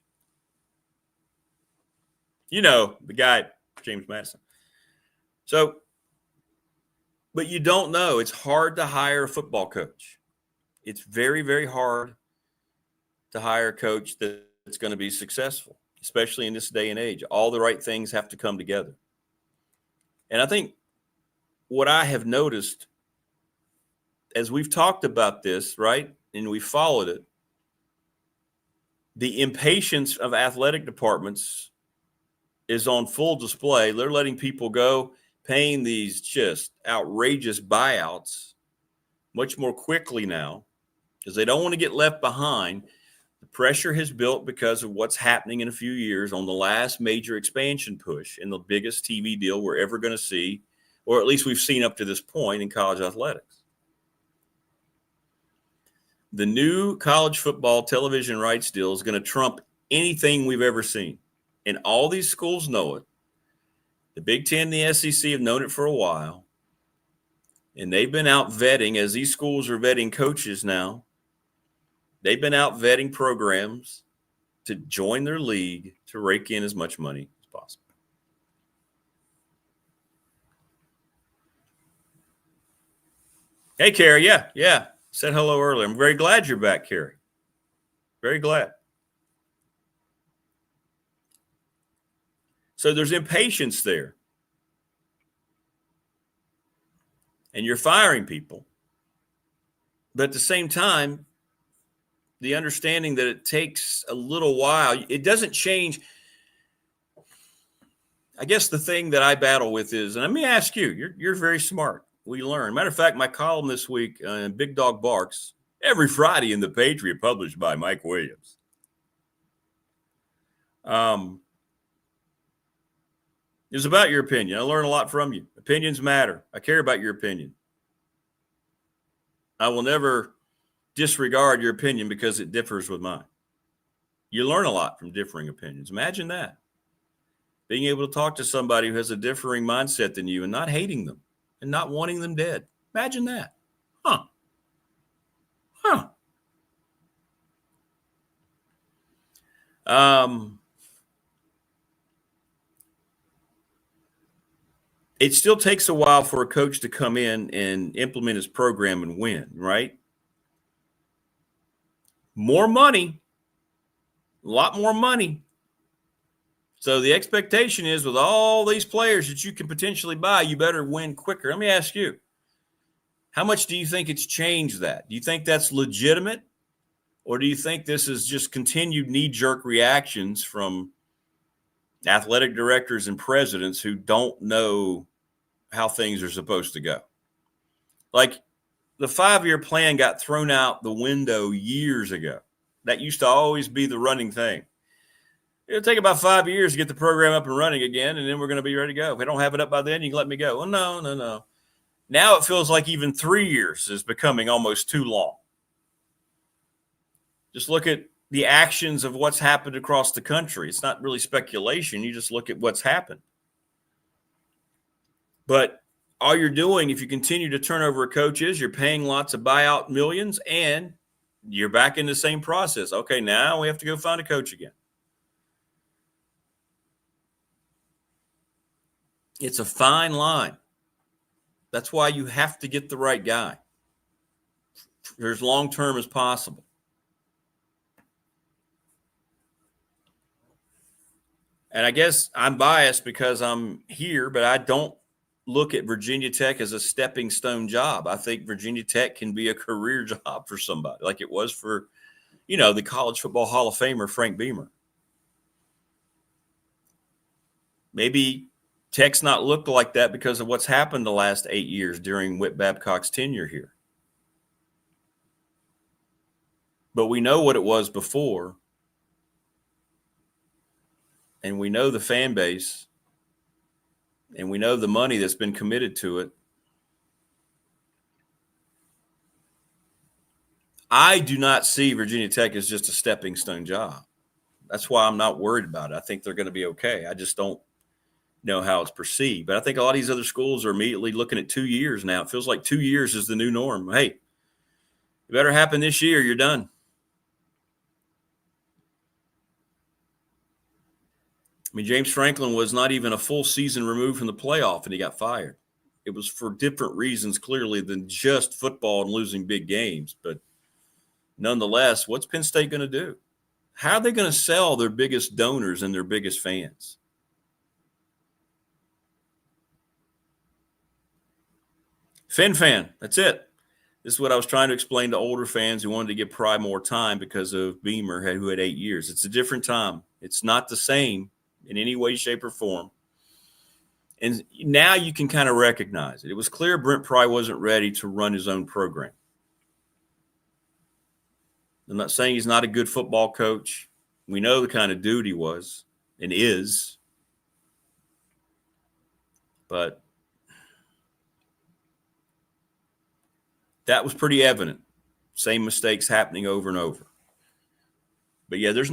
You know, the guy, James Madison. So, but you don't know. It's hard to hire a football coach. It's very, very hard to hire a coach that's going to be successful, especially in this day and age. All the right things have to come together. And I think what I have noticed as we've talked about this, right, and we followed it, the impatience of athletic departments is on full display. They're letting people go, paying these just outrageous buyouts much more quickly now because they don't want to get left behind. The pressure has built because of what's happening in a few years on the last major expansion push and the biggest TV deal we're ever going to see, or at least we've seen up to this point in college athletics. The new college football television rights deal is going to trump anything we've ever seen. And all these schools know it. The Big Ten and the SEC have known it for a while. And they've been out vetting, as these schools are vetting coaches now, they've been out vetting programs to join their league to rake in as much money as possible. Hey, Carrie. Yeah. Said hello earlier. I'm very glad you're back, Carrie. Very glad. So there's impatience there. And you're firing people. But at the same time, the understanding that it takes a little while, it doesn't change. I guess the thing that I battle with is, and let me ask you, you're very smart. We learn. Matter of fact, my column this week, Big Dog Barks, every Friday in the Patriot, published by Mike Williams. It's about your opinion. I learn a lot from you. Opinions matter. I care about your opinion. I will never disregard your opinion because it differs with mine. You learn a lot from differing opinions. Imagine that. Being able to talk to somebody who has a differing mindset than you and not hating them and not wanting them dead. Imagine that. Huh. It still takes a while for a coach to come in and implement his program and win, right? More money, a lot more money. So the expectation is with all these players that you can potentially buy, you better win quicker. Let me ask you, how much do you think it's changed that? Do you think that's legitimate? Or do you think this is just continued knee-jerk reactions from athletic directors and presidents who don't know how things are supposed to go? Like, the 5-year plan got thrown out the window years ago. That used to always be the running thing. It'll take about 5 years to get the program up and running again, and then we're going to be ready to go. If we don't have it up by then, you can let me go. Well, no. Now it feels like even 3 years is becoming almost too long. Just look at the actions of what's happened across the country. It's not really speculation. You just look at what's happened. But all you're doing, if you continue to turn over a coach, is you're paying lots of buyout millions, and you're back in the same process. Okay, now we have to go find a coach again. It's a fine line. That's why you have to get the right guy. As long-term as possible. And I guess I'm biased because I'm here, but I don't look at Virginia Tech as a stepping stone job. I think Virginia Tech can be a career job for somebody, like it was for the College Football Hall of Famer, Frank Beamer. Maybe Tech's not looked like that because of what's happened the last 8 years during Whit Babcock's tenure here. But we know what it was before. And we know the fan base. And we know the money that's been committed to it. I do not see Virginia Tech as just a stepping stone job. That's why I'm not worried about it. I think they're going to be okay. I just don't know how it's perceived. But I think a lot of these other schools are immediately looking at 2 years now. It feels like 2 years is the new norm. Hey, it better happen this year. You're done. I mean, James Franklin was not even a full season removed from the playoff, and he got fired. It was for different reasons, clearly, than just football and losing big games. But nonetheless, what's Penn State going to do? How are they going to sell their biggest donors and their biggest fans? Fan, that's it. This is what I was trying to explain to older fans who wanted to give Pry more time because of Beamer, who had 8 years. It's a different time. It's not the same in any way, shape, or form. And now you can kind of recognize it. It was clear Brent Pry wasn't ready to run his own program. I'm not saying he's not a good football coach. We know the kind of dude he was and is. But that was pretty evident. Same mistakes happening over and over. But yeah, there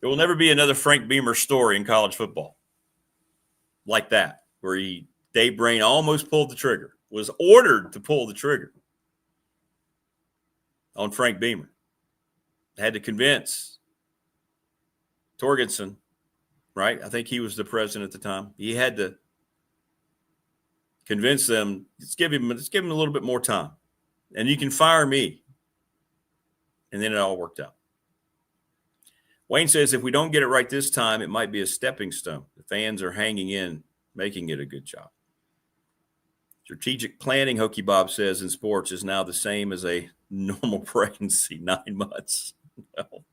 will never be another Frank Beamer story in college football like that, where Dave Brain almost pulled the trigger, was ordered to pull the trigger on Frank Beamer. Had to convince Torgensen, right? I think he was the president at the time. He had to convince them, let's give him a little bit more time. And you can fire me. And then it all worked out. Wayne says, if we don't get it right this time, it might be a stepping stone. The fans are hanging in, making it a good job. Strategic planning, Hokey Bob says, in sports is now the same as a normal pregnancy, 9 months. Well,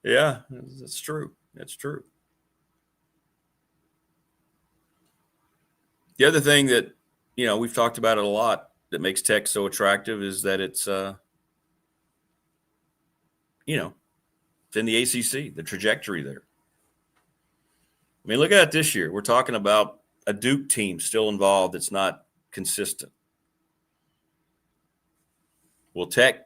yeah, that's true. That's true. The other thing that, we've talked about it a lot that makes Tech so attractive is that it's, it's in the ACC, the trajectory there. I mean, look at it this year. We're talking about a Duke team still involved that's not consistent. Will the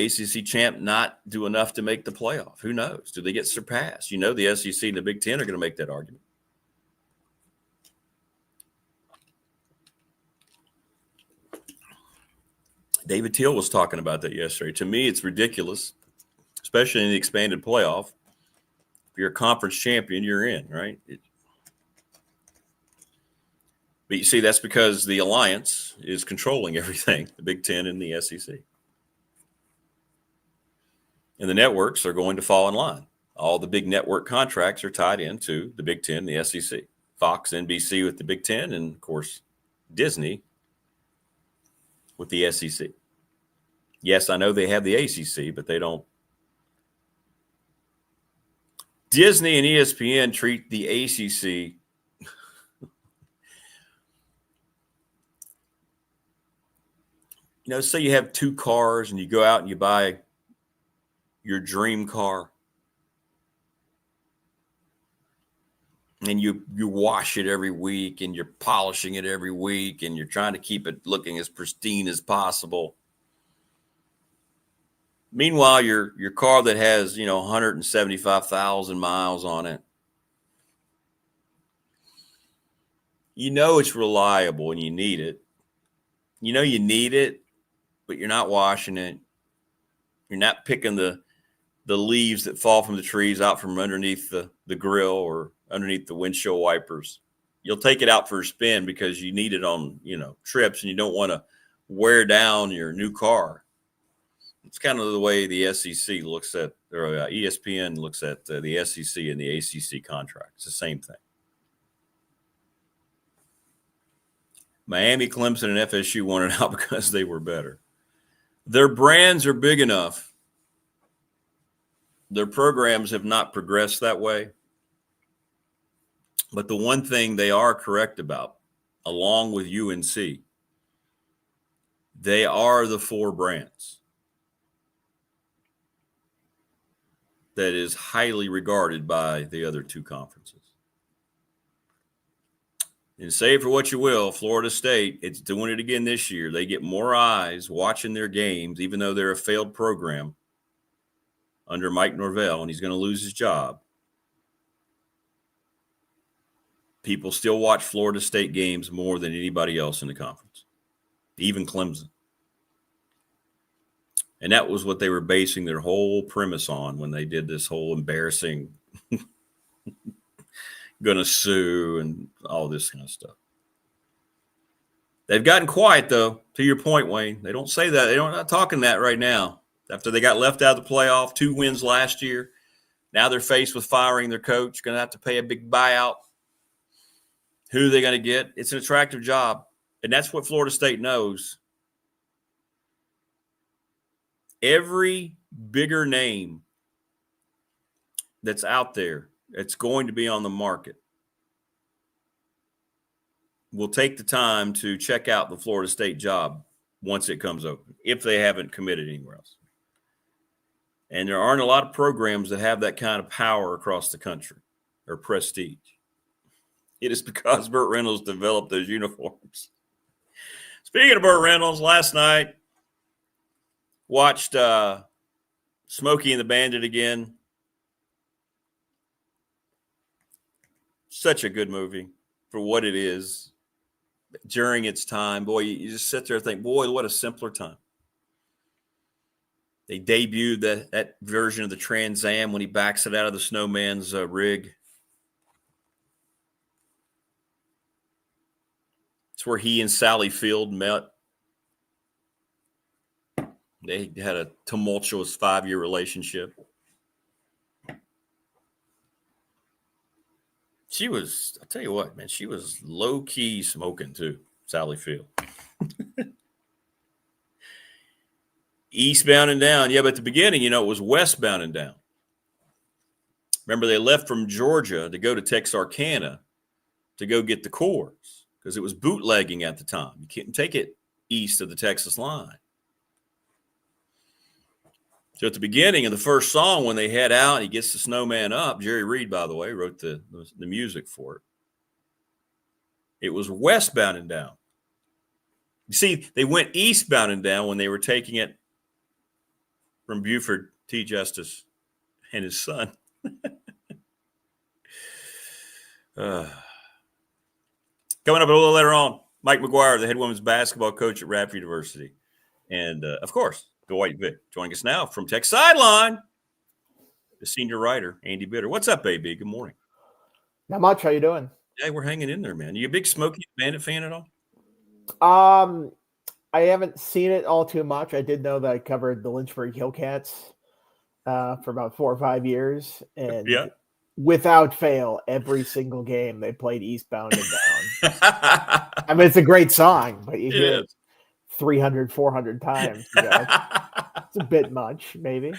ACC champ not do enough to make the playoff? Who knows? Do they get surpassed? The SEC and the Big Ten are going to make that argument. David Teal was talking about that yesterday. To me, it's ridiculous, especially in the expanded playoff. If you're a conference champion, you're in, right? But you see, that's because the alliance is controlling everything, the Big Ten and the SEC. And the networks are going to fall in line. All the big network contracts are tied into the Big Ten and the SEC. Fox, NBC with the Big Ten, and, of course, Disney with the SEC. Yes, I know they have the ACC, but they don't. Disney and ESPN treat the ACC say you have 2 cars and you go out and you buy your dream car and you wash it every week and you're polishing it every week and you're trying to keep it looking as pristine as possible. Meanwhile, your car that has, 175,000 miles on it, it's reliable and you need it. You need it, but you're not washing it. You're not picking the leaves that fall from the trees out from underneath the grill or underneath the windshield wipers. You'll take it out for a spin because you need it on, trips, and you don't want to wear down your new car. It's kind of the way the SEC looks at, or ESPN looks at the SEC and the ACC contract. It's the same thing. Miami, Clemson, and FSU wanted out because they were better. Their brands are big enough. Their programs have not progressed that way. But the one thing they are correct about, along with UNC, they are the 4 brands that is highly regarded by the other 2 conferences. And say it for what you will, Florida State, it's doing it again this year. They get more eyes watching their games, even though they're a failed program under Mike Norvell, and he's going to lose his job. People still watch Florida State games more than anybody else in the conference, even Clemson. And that was what they were basing their whole premise on when they did this whole embarrassing going to sue and all this kind of stuff. They've gotten quiet, though, to your point, Wayne. They don't say that. They're not talking that right now. After they got left out of the playoff, 2 wins last year, now they're faced with firing their coach, going to have to pay a big buyout. Who are they going to get? It's an attractive job, and that's what Florida State knows. Every bigger name that's out there, it's going to be on the market, will take the time to check out the Florida State job once it comes open, if they haven't committed anywhere else. And there aren't a lot of programs that have that kind of power across the country or prestige. It is because Burt Reynolds developed those uniforms. Speaking of Burt Reynolds, last night, watched Smokey and the Bandit again. Such a good movie for what it is during its time. Boy, you just sit there and think, boy, what a simpler time. They debuted that version of the Trans Am when he backs it out of the snowman's rig. It's where he and Sally Field met. They had a tumultuous 5-year relationship. She was, I tell you what, man, she was low-key smoking too, Sally Field. Eastbound and down. Yeah, but at the beginning, it was westbound and down. Remember, they left from Georgia to go to Texarkana to go get the cores because it was bootlegging at the time. You couldn't take it east of the Texas line. So at the beginning of the first song, when they head out, he gets the snowman up. Jerry Reed, by the way, wrote the music for it. It was westbound and down. You see, they went eastbound and down when they were taking it from Buford T. Justice and his son. Coming up a little later on, Mike McGuire, the head women's basketball coach at Radford University. And, of course, Dwight Vick joining us now from Tech Sideline, the senior writer, Andy Bitter. What's up, AB? Good morning. Not much. How you doing? Hey, we're hanging in there, man. You a big Smokey Bandit fan at all? I haven't seen it all too much. I did know that I covered the Lynchburg Hillcats for about 4 or 5 years. And without fail, every single game they played Eastbound and Down. I mean, it's a great song, but you hear it 300, 400 times. It's a bit much, maybe.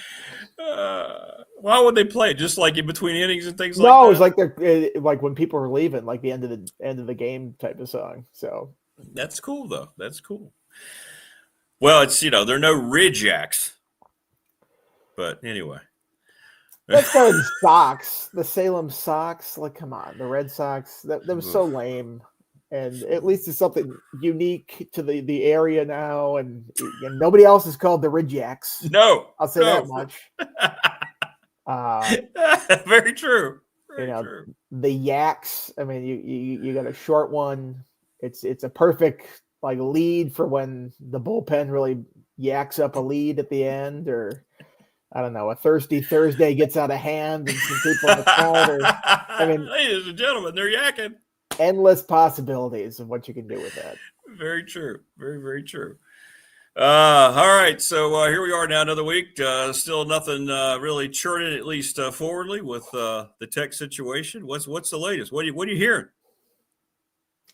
Why would they play? Just like in between innings and things like that? No, it was like they're like when people were leaving, like the end of the game type of song. So that's cool, though. That's cool. Well, it's they're no Ridgeacks, but anyway. Let's go to the Sox, the Salem Sox. Like, come on, the Red Sox. That was so lame. And at least it's something unique to the area now, and nobody else is called the Ridgeacks. No, I'll say that much. Very true. Very true. The Yaks. I mean, you got a short one. It's a perfect lead for when the bullpen really yaks up a lead at the end, or I don't know, a thirsty Thursday gets out of hand and some people in the crowd. Ladies and gentlemen, they're yakking. Endless possibilities of what you can do with that. Very true. Very, very true. All right. So here we are now, another week. Still nothing really churning, at least forwardly, with the Tech situation. What's the latest? What are you hearing?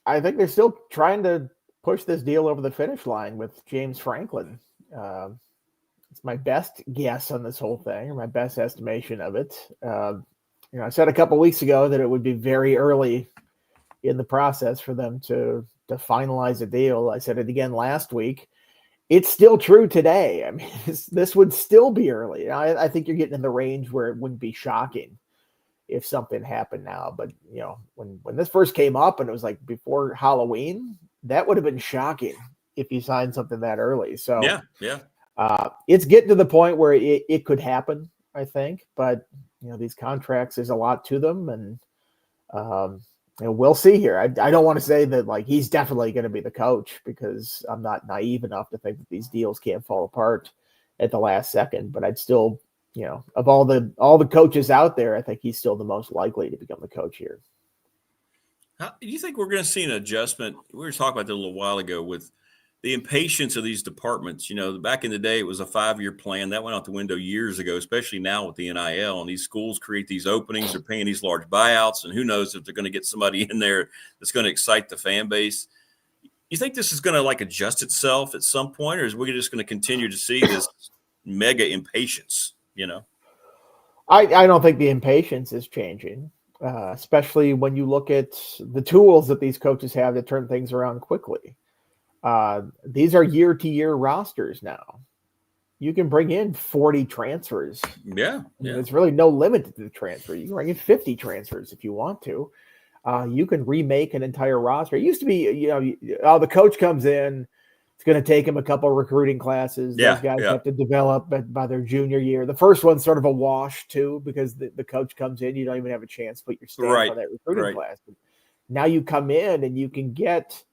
I think they're still trying to push this deal over the finish line with James Franklin. It's my best guess on this whole thing, or my best estimation of it. I said a couple weeks ago that it would be very early in the process for them to finalize a deal. I said it again last week. It's still true today. I mean, this would still be early. I think you're getting in the range where it wouldn't be shocking if something happened now. But, when this first came up and it was like before Halloween, that would have been shocking if you signed something that early. So yeah. It's getting to the point where it could happen, I think. But, these contracts, there's a lot to them. And we'll see here. I don't want to say that like he's definitely going to be the coach, because I'm not naive enough to think that these deals can't fall apart at the last second. But I'd still, of all the coaches out there, I think he's still the most likely to become the coach here. Do you think we're going to see an adjustment? We were talking about that a little while ago with the impatience of these departments. Back in the day, it was a 5-year plan that went out the window years ago, especially now with the NIL, and these schools create these openings. They're paying these large buyouts, and who knows if they're going to get somebody in there that's going to excite the fan base. You think this is going to like adjust itself at some point, or is we just going to continue to see this mega impatience? I don't think the impatience is changing, especially when you look at the tools that these coaches have to turn things around quickly. These are year-to-year rosters now. You can bring in 40 transfers. Yeah. There's really no limit to the transfer. You can bring in 50 transfers if you want to. You can remake an entire roster. It used to be, the coach comes in, it's going to take him a couple of recruiting classes. Those guys have to develop by their junior year. The first one's sort of a wash too, because the coach comes in, you don't even have a chance to put your stamp on that recruiting class. But now you come in and you can get,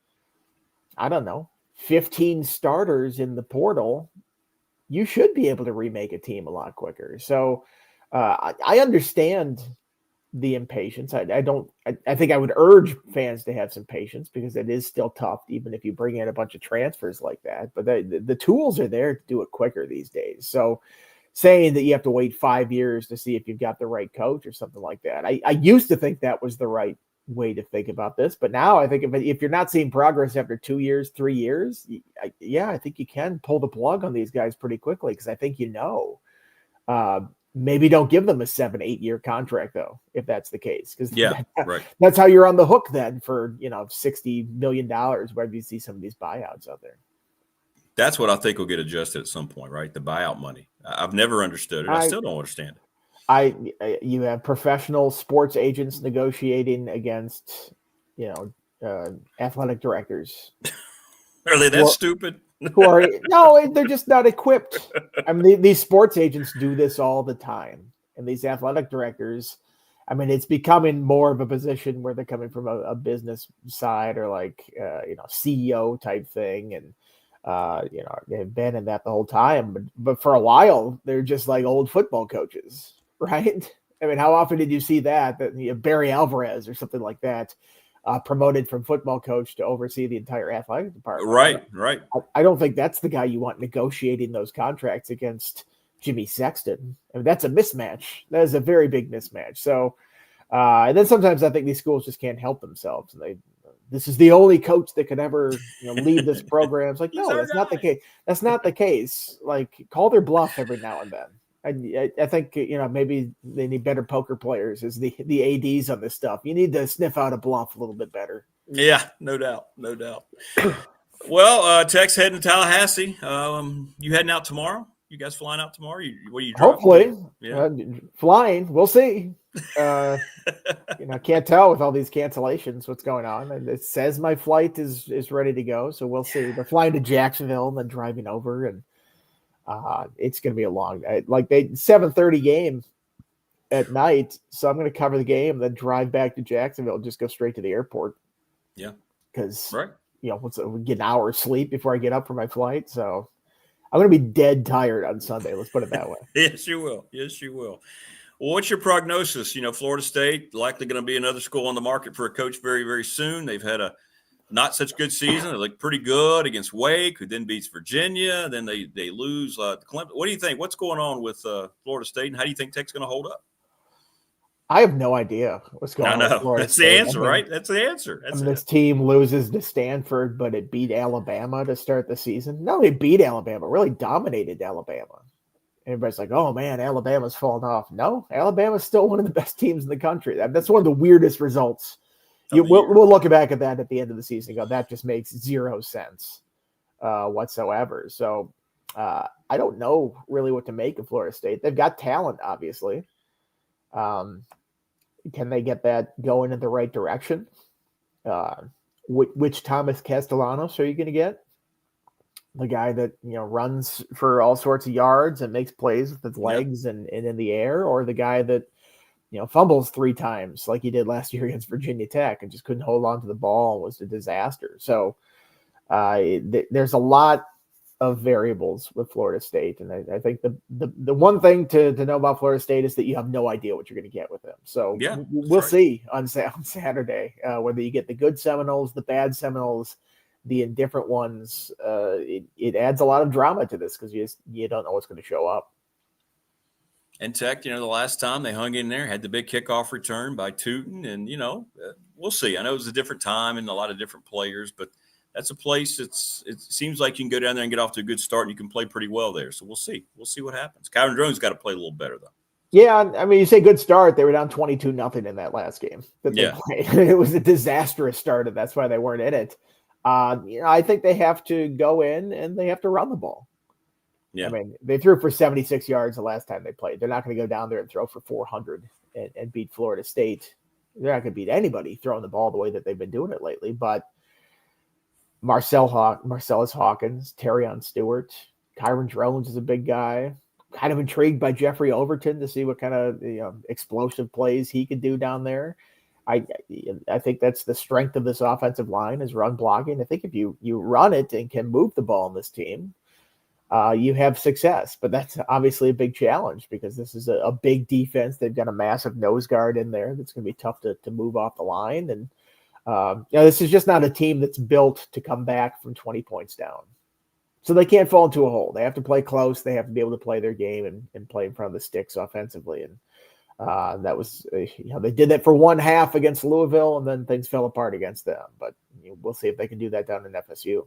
15 starters in the portal. You should be able to remake a team a lot quicker. So I understand the impatience. I think I would urge fans to have some patience, because it is still tough, even if you bring in a bunch of transfers like that. But the tools are there to do it quicker these days. So saying that you have to wait 5 years to see if you've got the right coach or something like that, I used to think that was the right way to think about this, but now I think if you're not seeing progress after 2 years, 3 years, I think you can pull the plug on these guys pretty quickly, because I think maybe don't give them a 7-8 year contract though, if that's the case, because that's how you're on the hook then for $60 million, wherever you see some of these buyouts out there. That's what I think will get adjusted at some point, right? The buyout money. I've never understood it. I still don't understand it. You have professional sports agents negotiating against, athletic directors. Are they that stupid? They're just not equipped. I mean, these sports agents do this all the time, and these athletic directors, I mean, it's becoming more of a position where they're coming from a business side, or like, CEO type thing. And, they've been in that the whole time, but for a while, they're just like old football coaches. Right. I mean, how often did you see that Barry Alvarez or something like that promoted from football coach to oversee the entire athletic department? Right. I don't think that's the guy you want negotiating those contracts against Jimmy Sexton. I mean, that's a mismatch. That is a very big mismatch. So, and then sometimes I think these schools just can't help themselves. And this is the only coach that could ever lead this program. It's like, no, that's not the case. That's not the case. Like, call their bluff every now and then. I think, maybe they need better poker players as the ADs on this stuff. You need to sniff out a bluff a little bit better. Yeah, no doubt. Well, Tech's heading to Tallahassee. You heading out tomorrow? You guys flying out tomorrow? Hopefully. Flying. We'll see. I can't tell with all these cancellations what's going on. And it says my flight is ready to go, so we'll see. They're flying to Jacksonville and then driving over, and it's going to be a long night. Like 7:30 game at night. So I'm going to cover the game, then drive back to Jacksonville and just go straight to the airport. Yeah. Because, we get an hour of sleep before I get up for my flight. So I'm going to be dead tired on Sunday. Let's put it that way. Yes, you will. Well, what's your prognosis? Florida State likely going to be another school on the market for a coach very, very soon. They've had a not such good season. They look pretty good against Wake, who then beats Virginia. Then they lose Clemson. What do you think? What's going on with Florida State, and how do you think Tech's going to hold up? I have no idea what's going on with Florida That's State. the answer, right? That's the answer. This team loses to Stanford, but it beat Alabama to start the season. Not only beat Alabama, really dominated Alabama. Everybody's like, oh, man, Alabama's fallen off. No, Alabama's still one of the best teams in the country. That's one of the weirdest results. We'll look back at that at the end of the season and go, that just makes zero sense whatsoever. So I don't know really what to make of Florida State. They've got talent, obviously. Can they get that going in the right direction? Which Thomas Castellanos are you going to get? The guy that runs for all sorts of yards and makes plays with his legs and in the air, or the guy that fumbles 3 times like he did last year against Virginia Tech and just couldn't hold on to the ball and was a disaster. So there's a lot of variables with Florida State, and I think the one thing to know about Florida State is that you have no idea what you're going to get with them. So we'll see on Saturday whether you get the good Seminoles, the bad Seminoles, the indifferent ones. It adds a lot of drama to this because you don't know what's going to show up. And Tech, the last time they hung in there, had the big kickoff return by Tootin, and we'll see. I know it was a different time and a lot of different players, but that's a place. It seems like you can go down there and get off to a good start, and you can play pretty well there. So we'll see. We'll see what happens. Kyron Drones got to play a little better though. Yeah, I mean, you say good start. They were down 22-0 in that last game that they played. It was a disastrous start, and that's why they weren't in it. I think they have to go in and they have to run the ball. Yeah. I mean, they threw for 76 yards the last time they played. They're not going to go down there and throw for 400 and beat Florida State. They're not going to beat anybody throwing the ball the way that they've been doing it lately. But Marcellus Hawkins, Terrion Stewart, Kyron Drones is a big guy. Kind of intrigued by Jeffrey Overton to see what kind of explosive plays he could do down there. I think that's the strength of this offensive line is run blocking. I think if you run it and can move the ball in this team, you have success. But that's obviously a big challenge because this is a big defense. They've got a massive nose guard in there that's going to be tough to move off the line. And this is just not a team that's built to come back from 20 points down. So they can't fall into a hole. They have to play close. They have to be able to play their game and play in front of the sticks offensively. And that was, they did that for one half against Louisville, and then things fell apart against them. But we'll see if they can do that down in FSU.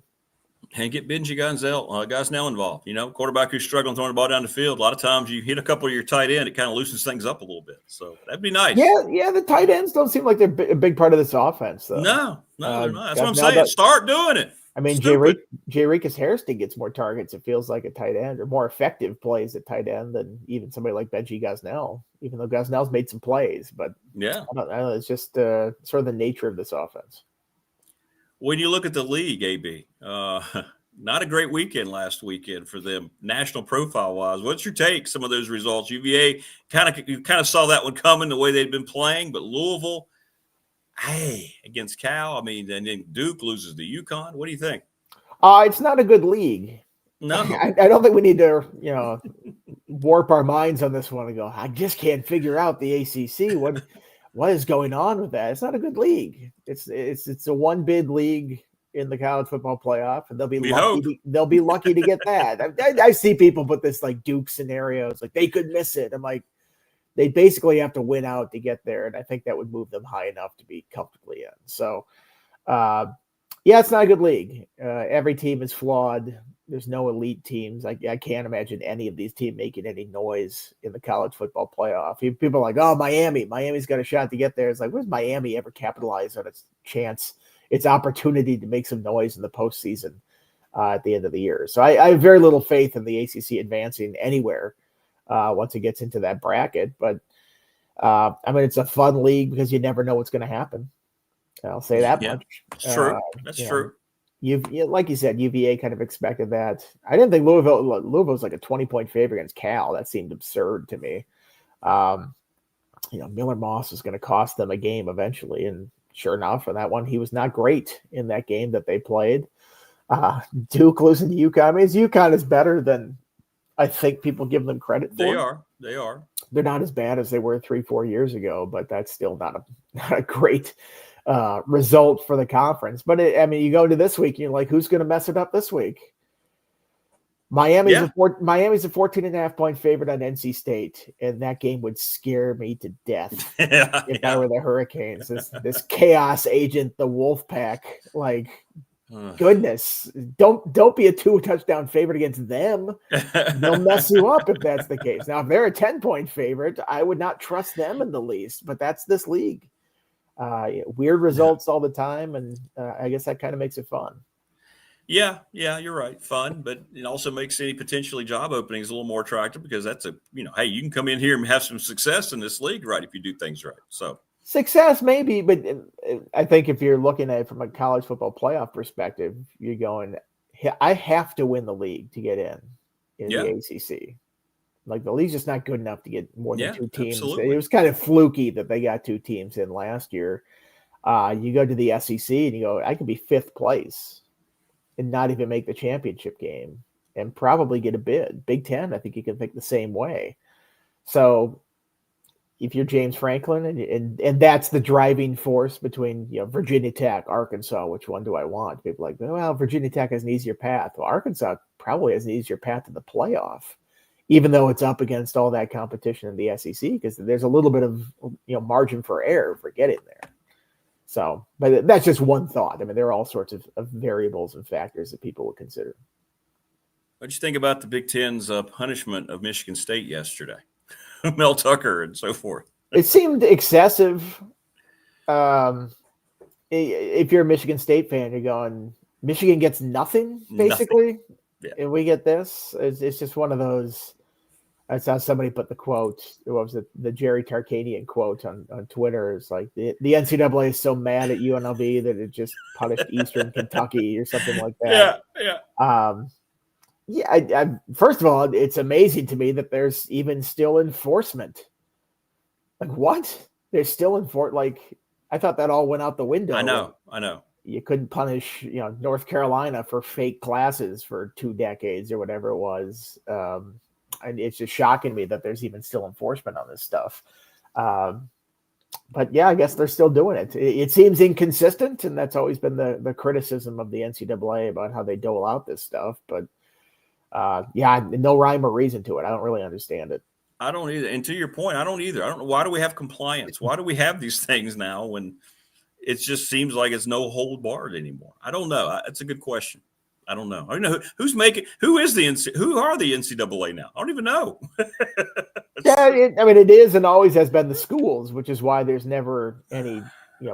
And get Benji Gosnell involved. Quarterback who's struggling throwing the ball down the field. A lot of times you hit a couple of your tight end, it kind of loosens things up a little bit. So that'd be nice. Yeah. The tight ends don't seem like they're a big part of this offense, though. No, they're not. That's what I'm saying. Start doing it. I mean, Jarikus Hairston gets more targets, it feels like, at tight end, or more effective plays at tight end than even somebody like Benji Gosnell, even though Gosnell's made some plays. But I don't know. It's just sort of the nature of this offense. When you look at the league, AB, not a great weekend last weekend for them, national profile-wise. What's your take? Some of those results, UVA you kind of saw that one coming the way they'd been playing, but Louisville, against Cal. I mean, and then Duke loses to UConn. What do you think? It's not a good league. No, I don't think we need to, warp our minds on this one and go, I just can't figure out the ACC. What is going on with that? It's not a good league. It's a one bid league in the college football playoff, and they'll be lucky to get that. I see people put this like Duke scenarios, like they could miss it. I'm like, they basically have to win out to get there, and I think that would move them high enough to be comfortably in. So, it's not a good league. Every team is flawed. There's no elite teams. I can't imagine any of these teams making any noise in the college football playoff. People are like, oh, Miami's got a shot to get there. It's like, where's Miami ever capitalized on its chance, its opportunity to make some noise in the postseason at the end of the year? So I have very little faith in the ACC advancing anywhere once it gets into that bracket. But, it's a fun league because you never know what's going to happen. I'll say that much. It's true. That's true. Like you said, UVA kind of expected that. I didn't think Louisville was like a 20-point favorite against Cal. That seemed absurd to me. Miller Moss was going to cost them a game eventually. And sure enough, for that one, he was not great in that game that they played. Duke losing to UConn. I mean, UConn is better than I think people give them credit for. They are. They're not as bad as they were 3-4 years ago, but that's still not a great result for the conference. But you go into this week, you're like, who's going to mess it up this week? Miami's a 14.5 point favorite on NC State, and that game would scare me to death if I were the Hurricanes. This chaos agent, the Wolfpack, like goodness, don't be a 2-touchdown favorite against them. They'll mess you up if that's the case. Now, if they're a 10-point favorite, I would not trust them in the least, but that's this league. Weird results all the time, and I guess that kind of makes it fun. Yeah, you're right. Fun, but it also makes any potentially job openings a little more attractive because that's hey, you can come in here and have some success in this league, right, if you do things right. So success maybe, but I think if you're looking at it from a college football playoff perspective, you're going, I have to win the league to get in the ACC. Like the league's just not good enough to get more than 2 teams. Absolutely. It was kind of fluky that they got 2 teams in last year. You go to the SEC and you go, I could be 5th place and not even make the championship game and probably get a bid. Big Ten, I think you can think the same way. So if you're James Franklin and that's the driving force between Virginia Tech, Arkansas, which one do I want? People are like, well, Virginia Tech has an easier path. Well, Arkansas probably has an easier path to the playoff, even though it's up against all that competition in the SEC, because there's a little bit of margin for error for getting there. So, but that's just one thought. I mean, there are all sorts of variables and factors that people would consider. What'd you think about the Big Ten's punishment of Michigan State yesterday? Mel Tucker and so forth. It seemed excessive. If you're a Michigan State fan, you're going, Michigan gets nothing, basically. Nothing. Yeah. And we get this. It's just one of those. I saw somebody put the quote. What was it? The Jerry Tarkanian quote on Twitter. It's like the NCAA is so mad at UNLV that it just punished Eastern Kentucky or something like that. I first of all, it's amazing to me that there's even still enforcement. Like what? There's still Like I thought that all went out the window. I know. You couldn't punish, North Carolina for fake classes for 2 decades or whatever it was. And it's just shocking me that there's even still enforcement on this stuff. But yeah, I guess they're still doing it. It seems inconsistent, and that's always been the criticism of the NCAA about how they dole out this stuff. But no rhyme or reason to it. I don't really understand it. I don't either. And to your point, I don't either. I don't know. Why do we have compliance? Why do we have these things now when it just seems like it's no hold barred anymore? I don't know. That's a good question. I don't know. I don't know who are the NCAA now? I don't even know. It is and always has been the schools, which is why there's never any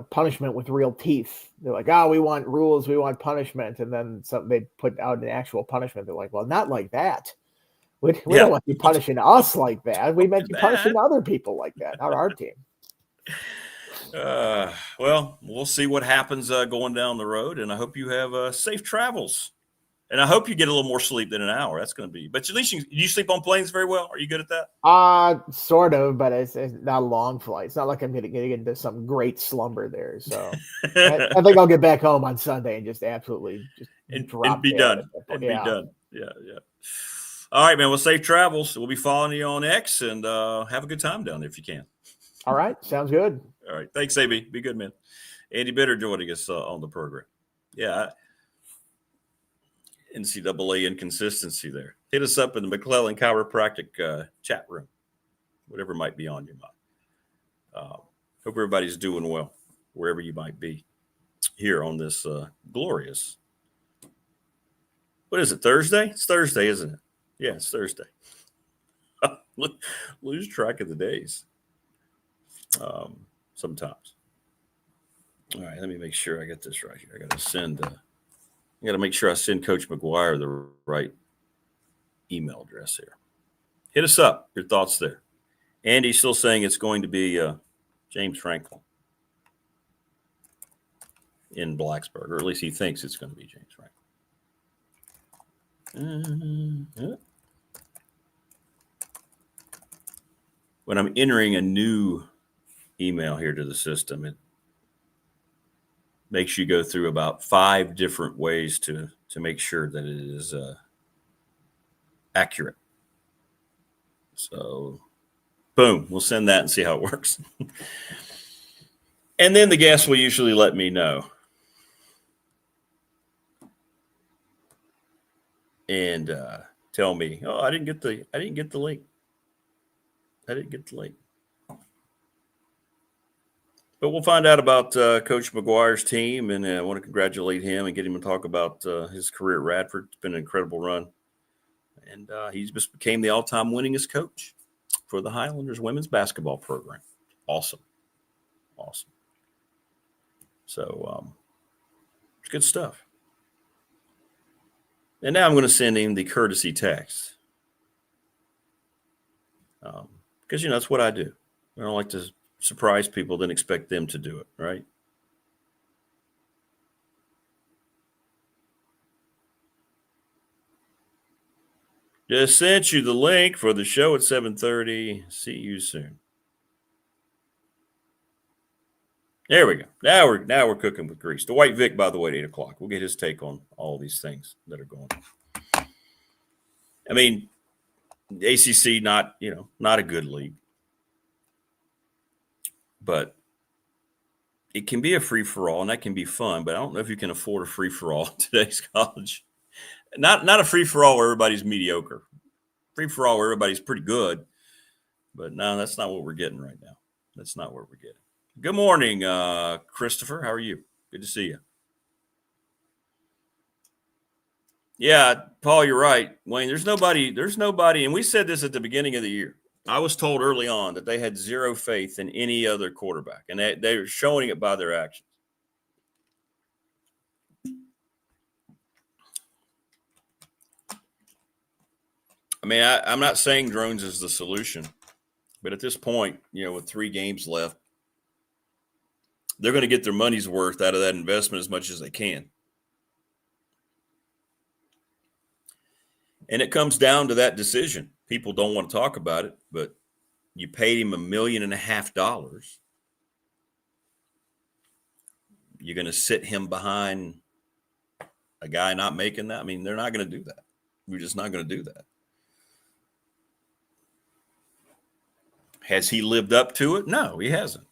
punishment with real teeth. They're like, we want rules, we want punishment, and then they put out an actual punishment. They're like, well, not like that. We don't want you punishing us like that. We meant you punishing other people like that, not our team. Well, we'll see what happens going down the road, and I hope you have safe travels. And I hope you get a little more sleep than an hour. That's going to be. But at least you sleep on planes very well. Are you good at that? Sort of, but it's not a long flight. It's not like I'm going to get into some great slumber there. So I think I'll get back home on Sunday and just absolutely drop and be done. And be done. Yeah. All right, man. Well, safe travels. We'll be following you on X, and have a good time down there if you can. All right. Sounds good. All right. Thanks, AB. Be good, man. Andy Bitter joining us on the program. Yeah. NCAA inconsistency there. Hit us up in the McClellan Chiropractic chat room, whatever might be on your mind. Hope everybody's doing well, wherever you might be here on this glorious. What is it, Thursday? It's Thursday, isn't it? Yeah, it's Thursday. Lose track of the days sometimes. All right, let me make sure I get this right here. I got to make sure I send Coach McGuire the right email address here. Hit us up. Your thoughts there. Andy's still saying it's going to be James Franklin in Blacksburg, or at least he thinks it's going to be James Franklin. When I'm entering a new email here to the system, it makes you go through about 5 different ways to make sure that it is accurate. So, boom, we'll send that and see how it works. And then the guest will usually let me know. And tell me, "Oh, I didn't get the link. I didn't get the link." But we'll find out about Coach McGuire's team, and I want to congratulate him and get him to talk about his career at Radford. It's been an incredible run, and he just became the all-time winningest coach for the Highlanders women's basketball program. Awesome. So it's good stuff. And now I'm going to send him the courtesy text because, that's what I do. I don't like to surprise people, then expect them to do it, right? Just sent you the link for the show at 7:30. See you soon. There we go. Now we're cooking with grease. Dwight Vick, by the way, at 8 o'clock. We'll get his take on all these things that are going on. I mean, the ACC, not a good league. But it can be a free-for-all, and that can be fun. But I don't know if you can afford a free-for-all in today's college. Not a free-for-all where everybody's mediocre. Free-for-all where everybody's pretty good. But no, that's not what we're getting right now. That's not what we're getting. Good morning, Christopher. How are you? Good to see you. Yeah, Paul, you're right. Wayne, there's nobody, and we said this at the beginning of the year. I was told early on that they had zero faith in any other quarterback, and they were showing it by their actions. I mean, I'm not saying drones is the solution, but at this point, with 3 games left, they're going to get their money's worth out of that investment as much as they can. And it comes down to that decision. People don't want to talk about it, but you paid him $1.5 million. You're going to sit him behind a guy not making that? I mean, they're not going to do that. We're just not going to do that. Has he lived up to it? No, he hasn't.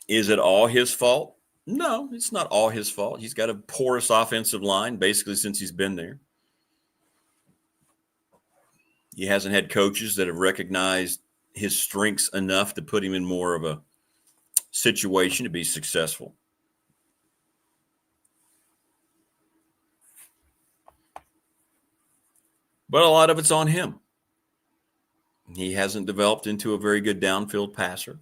Is it all his fault? No, it's not all his fault. He's got a porous offensive line basically since he's been there. He hasn't had coaches that have recognized his strengths enough to put him in more of a situation to be successful. But a lot of it's on him. He hasn't developed into a very good downfield passer.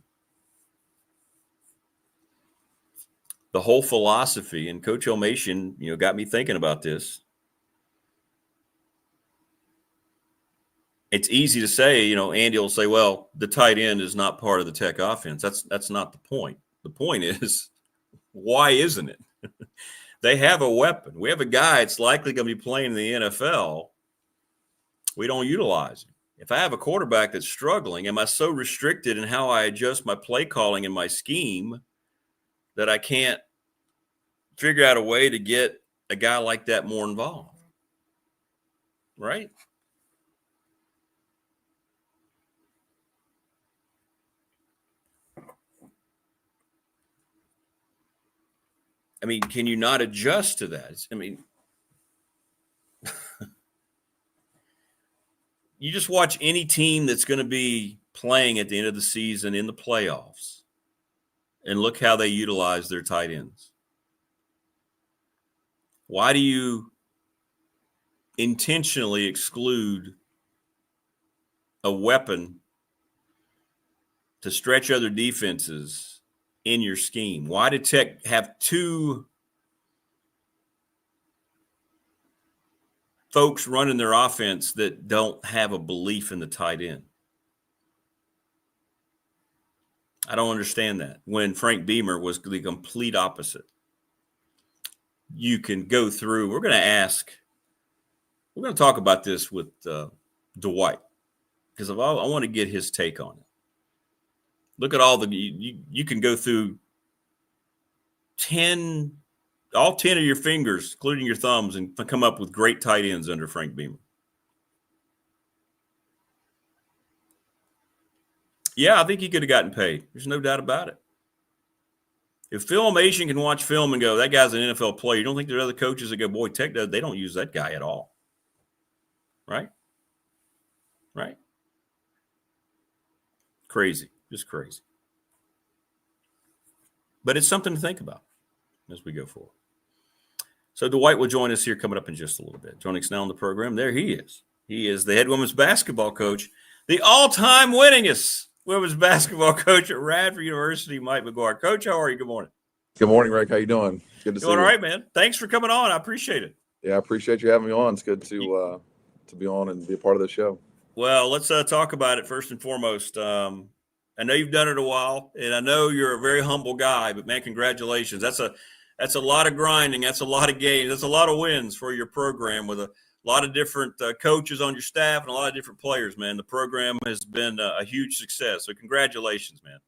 The whole philosophy, and Coach Elmation, got me thinking about this. It's easy to say, Andy will say, well, the tight end is not part of the Tech offense. That's not the point. The point is, why isn't it? They have a weapon. We have a guy that's likely going to be playing in the NFL. We don't utilize him. If I have a quarterback that's struggling, am I so restricted in how I adjust my play calling and my scheme that I can't figure out a way to get a guy like that more involved? Right? I mean, can you not adjust to that? I mean, you just watch any team that's going to be playing at the end of the season in the playoffs and look how they utilize their tight ends. Why do you intentionally exclude a weapon to stretch other defenses in your scheme? Why did Tech have 2 folks running their offense that don't have a belief in the tight end? I don't understand that. When Frank Beamer was the complete opposite. You can go through. We're going to talk about this with Dwight because I want to get his take on it. Look at all you can go through all 10 of your fingers, including your thumbs, and come up with great tight ends under Frank Beamer. Yeah, I think he could have gotten paid. There's no doubt about it. If Filmation can watch film and go, that guy's an NFL player, you don't think there are other coaches that go, boy, Tech does, they don't use that guy at all. Right? Right? Crazy. Just crazy. But it's something to think about as we go forward. So Dwight will join us here coming up in just a little bit. Joining us now on the program, there he is. He is the head women's basketball coach, the all-time winningest women's basketball coach at Radford University, Mike McGuire. Coach, how are you? Good morning. Good morning, Rick. How you doing? Good to see you. Doing all right, man. Thanks for coming on. I appreciate it. Yeah, I appreciate you having me on. It's good to be on and be a part of the show. Well, let's talk about it first and foremost. I know you've done it a while, and I know you're a very humble guy, but, man, congratulations. That's a lot of grinding. That's a lot of games. That's a lot of wins for your program with a lot of different coaches on your staff and a lot of different players, man. The program has been a huge success. So congratulations, man.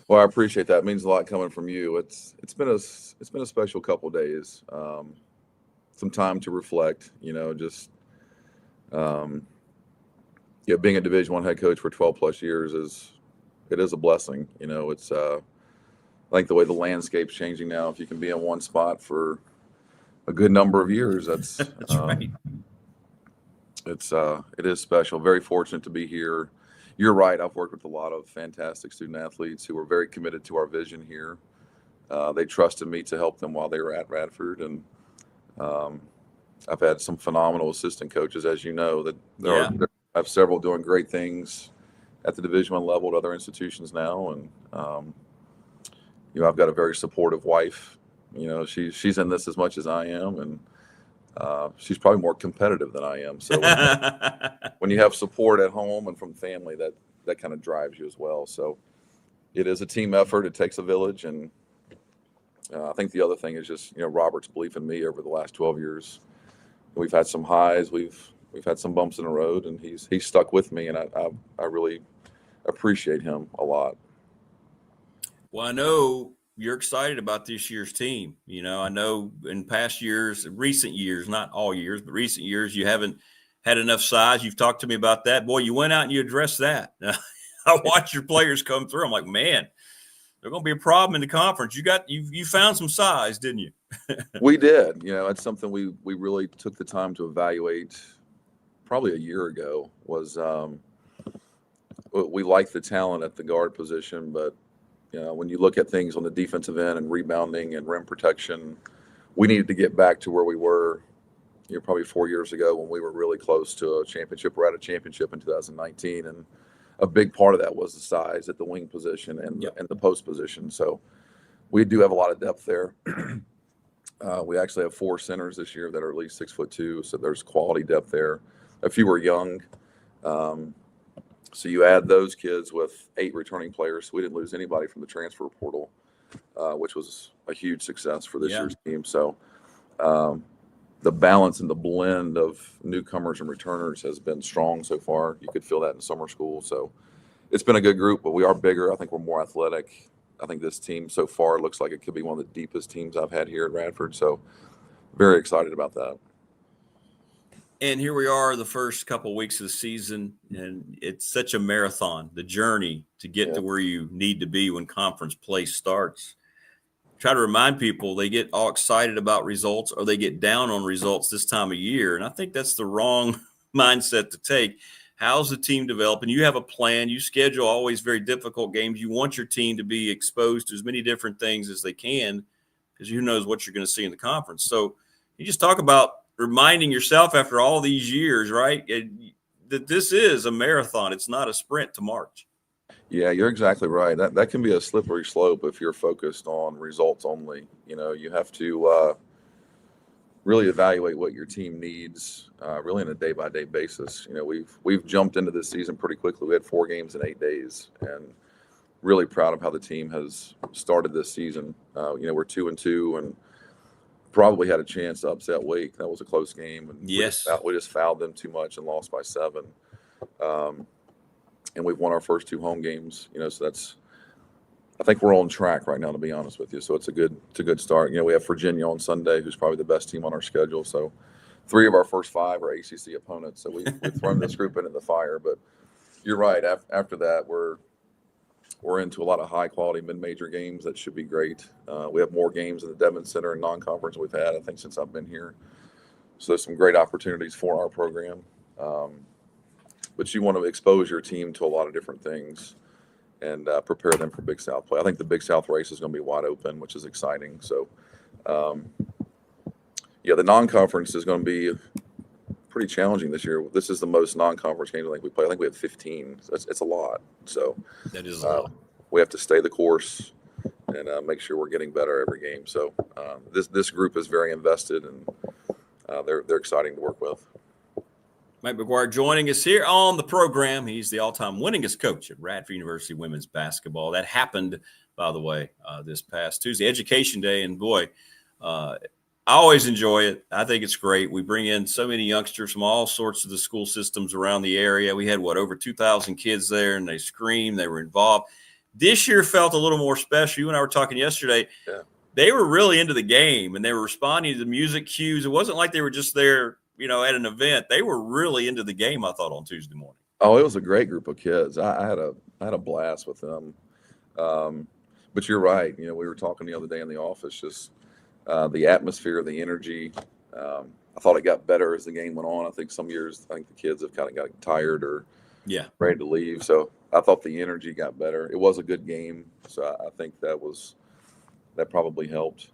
Well, I appreciate that. It means a lot coming from you. It's been a special couple of days. Some time to reflect, just being a Division I head coach for 12 plus years is a blessing. It's I think the way the landscape's changing now, if you can be in one spot for a good number of years, that's right. It is special. Very fortunate to be here. You're right. I've worked with a lot of fantastic student athletes who were very committed to our vision here. They trusted me to help them while they were at Radford, and I've had some phenomenal assistant coaches, as you know, that I have several doing great things at the Division I level at other institutions now, and I've got a very supportive wife. She's in this as much as I am, and she's probably more competitive than I am. So when you have support at home and from family, that kind of drives you as well. So it is a team effort. It takes a village. And I think the other thing is just, Robert's belief in me over the last 12 years. We've had some highs. We've had some bumps in the road, and he's stuck with me. And I really appreciate him a lot. Well, I know you're excited about this year's team. I know in past years, recent years, not all years, but recent years, you haven't had enough size. You've talked to me about that. Boy, you went out and you addressed that. I watched your players come through. I'm like, man, they're going to be a problem in the conference. You found some size, didn't you? We did. It's something we really took the time to evaluate probably a year ago. Was we like the talent at the guard position, but when you look at things on the defensive end and rebounding and rim protection, we needed to get back to where we were, probably 4 years ago when we were really close to a championship. We're at a championship in 2019, and a big part of that was the size at the wing position and the post position. So we do have a lot of depth there. We actually have 4 centers this year that are at least 6'2", so there's quality depth there. A few are young. So you add those kids with 8 returning players. So we didn't lose anybody from the transfer portal, which was a huge success for this year's team. So the balance and the blend of newcomers and returners has been strong so far. You could feel that in summer school. So it's been a good group, but we are bigger. I think we're more athletic. I think this team so far looks like it could be one of the deepest teams I've had here at Radford. So very excited about that. And here we are, the first couple of weeks of the season, and it's such a marathon, the journey to get to where you need to be when conference play starts. Try to remind people they get all excited about results or they get down on results this time of year, and I think that's the wrong mindset to take. How's the team developing? You have a plan. You schedule always very difficult games. You want your team to be exposed to as many different things as they can because who knows what you're going to see in the conference. So you just talk about reminding yourself after all these years, right, that this is a marathon. It's not a sprint to March. Yeah, you're exactly right. That can be a slippery slope if you're focused on results only. You have to really evaluate what your team needs, really on a day-by-day basis. We've jumped into this season pretty quickly. We had 4 games in 8 days, and really proud of how the team has started this season. We're 2-2 and probably had a chance to upset Wake. That was a close game. And we just fouled them too much and lost by 7. And we've won our first 2 home games, so I think we're on track right now, to be honest with you. So it's a good start. We have Virginia on Sunday, who's probably the best team on our schedule. So 3 of our first 5 are ACC opponents. So we've thrown this group into the fire. But you're right. After that, we're we're into a lot of high-quality mid-major games. That should be great. We have more games in the Devon Center and non-conference we've had, I think, since I've been here. So there's some great opportunities for our program. But you want to expose your team to a lot of different things and prepare them for Big South play. I think the Big South race is going to be wide open, which is exciting. So, the non-conference is going to be pretty challenging this year. This is the most non-conference games I think we play. I think we have 15. So it's a lot. So that is a lot. We have to stay the course and make sure we're getting better every game. So this group is very invested, and they're exciting to work with. Mike McGuire joining us here on the program. He's the all-time winningest coach at Radford University women's basketball. That happened, by the way, this past Tuesday, Education Day, and boy, I always enjoy it. I think it's great. We bring in so many youngsters from all sorts of the school systems around the area. We had, over 2,000 kids there, and they screamed. They were involved. This year felt a little more special. You and I were talking yesterday. Yeah. They were really into the game, and they were responding to the music cues. It wasn't like they were just there, at an event. They were really into the game, I thought, on Tuesday morning. Oh, it was a great group of kids. I had a blast with them. But you're right. We were talking the other day in the office, just the atmosphere, the energy. I thought it got better as the game went on. I think some years, the kids have kind of got tired or ready to leave. So I thought the energy got better. It was a good game. So I think that probably helped.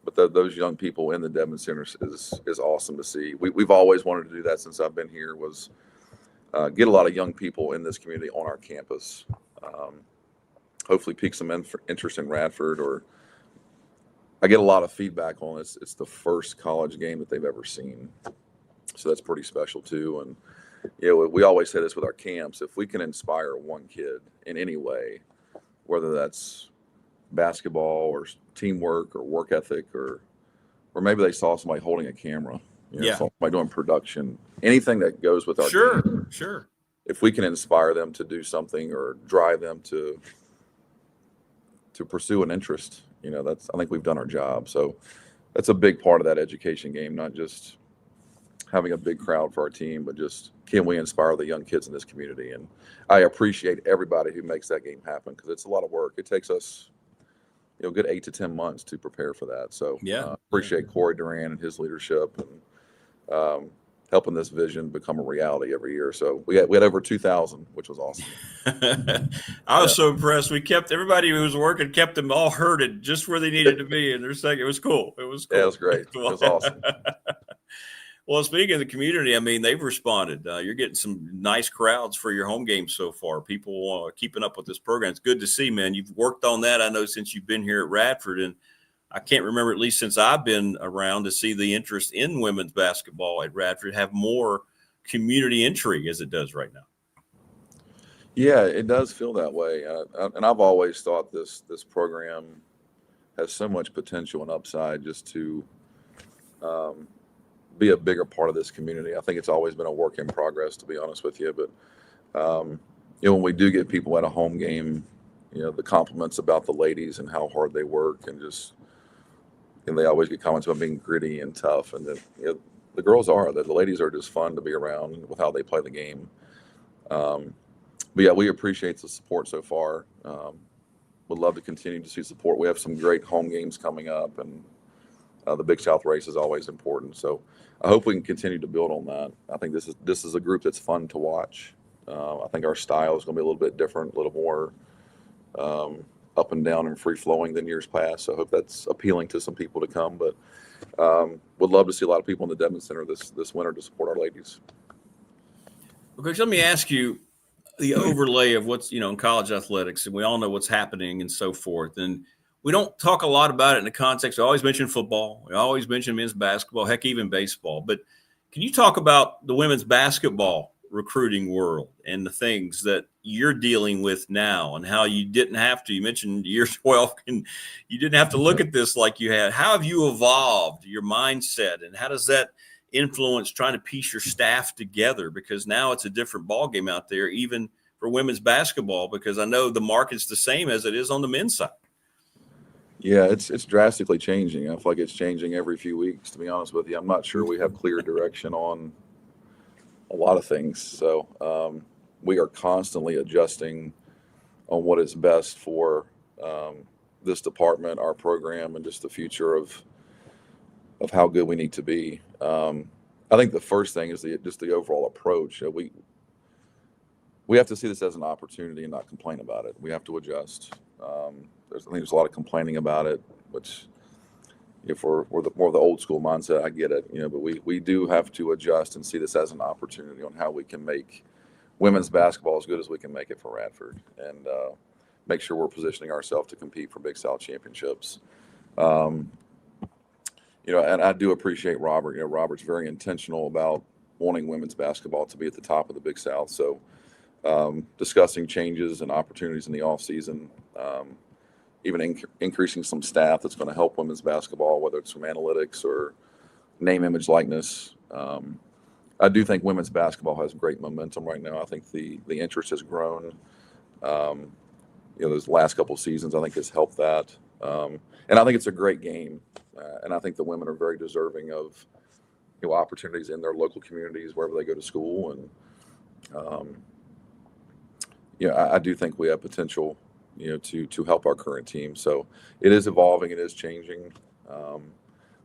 But those young people in the Devon Center is awesome to see. We've always wanted to do that since I've been here, was get a lot of young people in this community on our campus. Hopefully pique some interest in Radford. Or I get a lot of feedback on it. It's the first college game that they've ever seen. So that's pretty special too. And we always say this with our camps: if we can inspire one kid in any way, whether that's basketball or teamwork or work ethic, or maybe they saw somebody holding a camera, saw somebody doing production, anything that goes with our game. Sure. If we can inspire them to do something or drive them to pursue an interest, I think we've done our job. So that's a big part of that education game, not just having a big crowd for our team, but just can we inspire the young kids in this community? And I appreciate everybody who makes that game happen, because it's a lot of work. It takes us a good 8 to 10 months to prepare for that. So appreciate Corey Duran and his leadership, and helping this vision become a reality every year. So we had over 2,000, which was awesome. I was so impressed. We kept everybody who was working, kept them all herded just where they needed to be. And it was cool. It was cool. Yeah, it was great. It was awesome. Well, speaking of the community, they've responded. You're getting some nice crowds for your home games so far. People keeping up with this program. It's good to see, man. You've worked on that, I know, since you've been here at Radford. And I can't remember, at least since I've been around, to see the interest in women's basketball at Radford have more community intrigue as it does right now. Yeah, it does feel that way. And I've always thought this program has so much potential and upside just to be a bigger part of this community. I think it's always been a work in progress, to be honest with you. But, when we do get people at a home game, the compliments about the ladies and how hard they work, and they always get comments about being gritty and tough. And the girls the ladies are just fun to be around with how they play the game. But yeah, we appreciate the support so far. Would love to continue to see support. We have some great home games coming up, and the Big South race is always important. So I hope we can continue to build on that. I think this is a group that's fun to watch. I think our style is going to be a little bit different, a little more up and down and free flowing than years past. So I hope that's appealing to some people to come. But would love to see a lot of people in the Devon Center this winter to support our ladies. Okay, so let me ask you the overlay of what's in college athletics, and we all know what's happening and so forth. And we don't talk a lot about it in the context. We always mention football. We always mention men's basketball, heck, even baseball. But can you talk about the women's basketball recruiting world and the things that you're dealing with now, and how you didn't have to? You mentioned year 12, and you didn't have to look at this like you had. How have you evolved your mindset, and how does that influence trying to piece your staff together? Because now it's a different ballgame out there, even for women's basketball, because I know the market's the same as it is on the men's side. Yeah, it's drastically changing. I feel like it's changing every few weeks, to be honest with you. I'm not sure we have clear direction on a lot of things. So we are constantly adjusting what is best for this department, our program, and just the future of how good we need to be. I think the first thing is just the overall approach. We have to see this as an opportunity and not complain about it. We have to adjust. I think there's a lot of complaining about it, which if we're more of the old school mindset, I get it, but we do have to adjust and see this as an opportunity on how we can make women's basketball as good as we can make it for Radford, and make sure we're positioning ourselves to compete for Big South championships. And I do appreciate Robert. Robert's very intentional about wanting women's basketball to be at the top of the Big South. So discussing changes and opportunities in the off season, even increasing some staff that's going to help women's basketball, whether it's from analytics or name, image, likeness. I do think women's basketball has great momentum right now. I think the interest has grown. Those last couple of seasons, I think, has helped that. And I think it's a great game. And I think the women are very deserving of opportunities in their local communities, wherever they go to school. And I do think we have potential, to help our current team. So it is evolving, it is changing.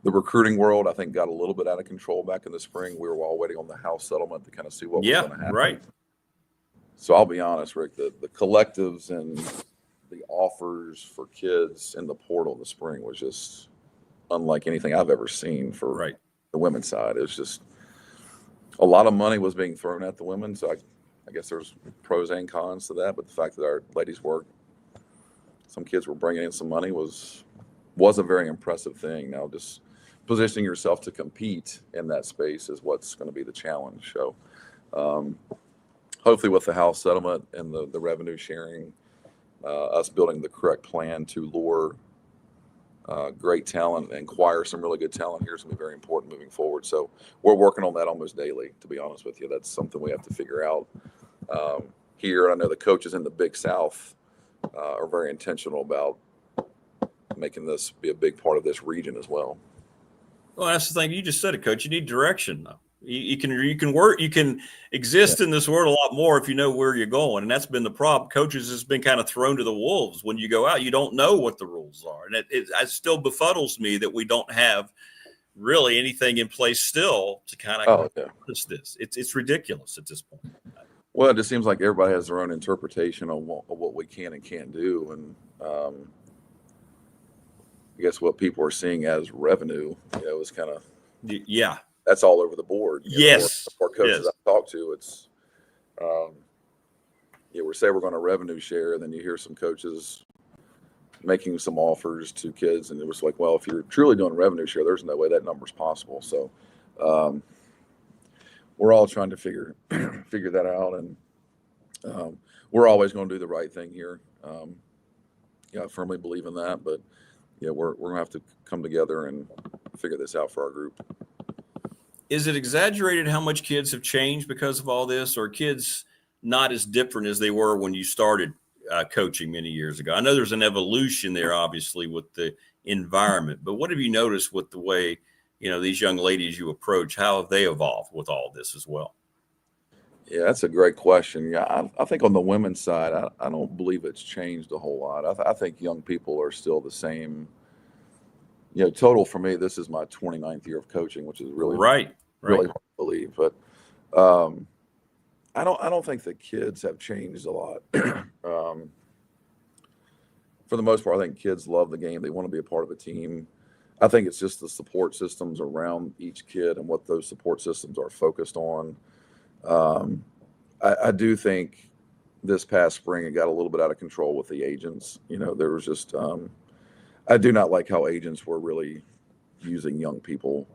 The recruiting world, I think, got a little bit out of control back in the spring. We were all waiting on the House settlement to kind of see what was going to happen. Right. So I'll be honest, Rick, the collectives and the offers for kids in the portal in the spring was just unlike anything I've ever seen for the women's side. It was just a lot of money was being thrown at the women. So I guess there's pros and cons to that. But the fact that our ladies some kids were bringing in some money was a very impressive thing. Now, just positioning yourself to compete in that space is what's going to be the challenge. So hopefully with the House settlement and the revenue sharing, us building the correct plan to lure great talent and acquire some really good talent here is going to be very important moving forward. So we're working on that almost daily, to be honest with you. That's something we have to figure out here. I know the coaches in the Big South are very intentional about making this be a big part of this region as well. Well, that's the thing. You just said it, Coach. You need direction, though. You can work. You can exist in this world a lot more if you know where you're going, and that's been the problem. Coaches has been kind of thrown to the wolves. When you go out, you don't know what the rules are, and it still befuddles me that we don't have really anything in place still to kind of this. It's ridiculous at this point. Well, it just seems like everybody has their own interpretation of what we can and can't do, and I guess what people are seeing as revenue, is kind of that's all over the board. Yes. For coaches I talk to, it's we say we're going to revenue share, and then you hear some coaches making some offers to kids, and it was like, well, if you're truly doing revenue share, there's no way that number's possible. So we're all trying to figure that out, and we're always going to do the right thing here. I firmly believe in that, but we're going to have to come together and figure this out for our group. Is it exaggerated how much kids have changed because of all this, or kids not as different as they were when you started coaching many years ago? I know there's an evolution there, obviously, with the environment, but what have you noticed with the way, these young ladies you approach? How have they evolved with all this as well? Yeah, that's a great question. Yeah, I think on the women's side, I don't believe it's changed a whole lot. I think young people are still the same. Total for me, this is my 29th year of coaching, which is really really hard to believe. But I don't think the kids have changed a lot. For the most part, I think kids love the game. They want to be a part of a team. I think it's just the support systems around each kid and what those support systems are focused on. I do think this past spring it got a little bit out of control with the agents. There was just I do not like how agents were really using young people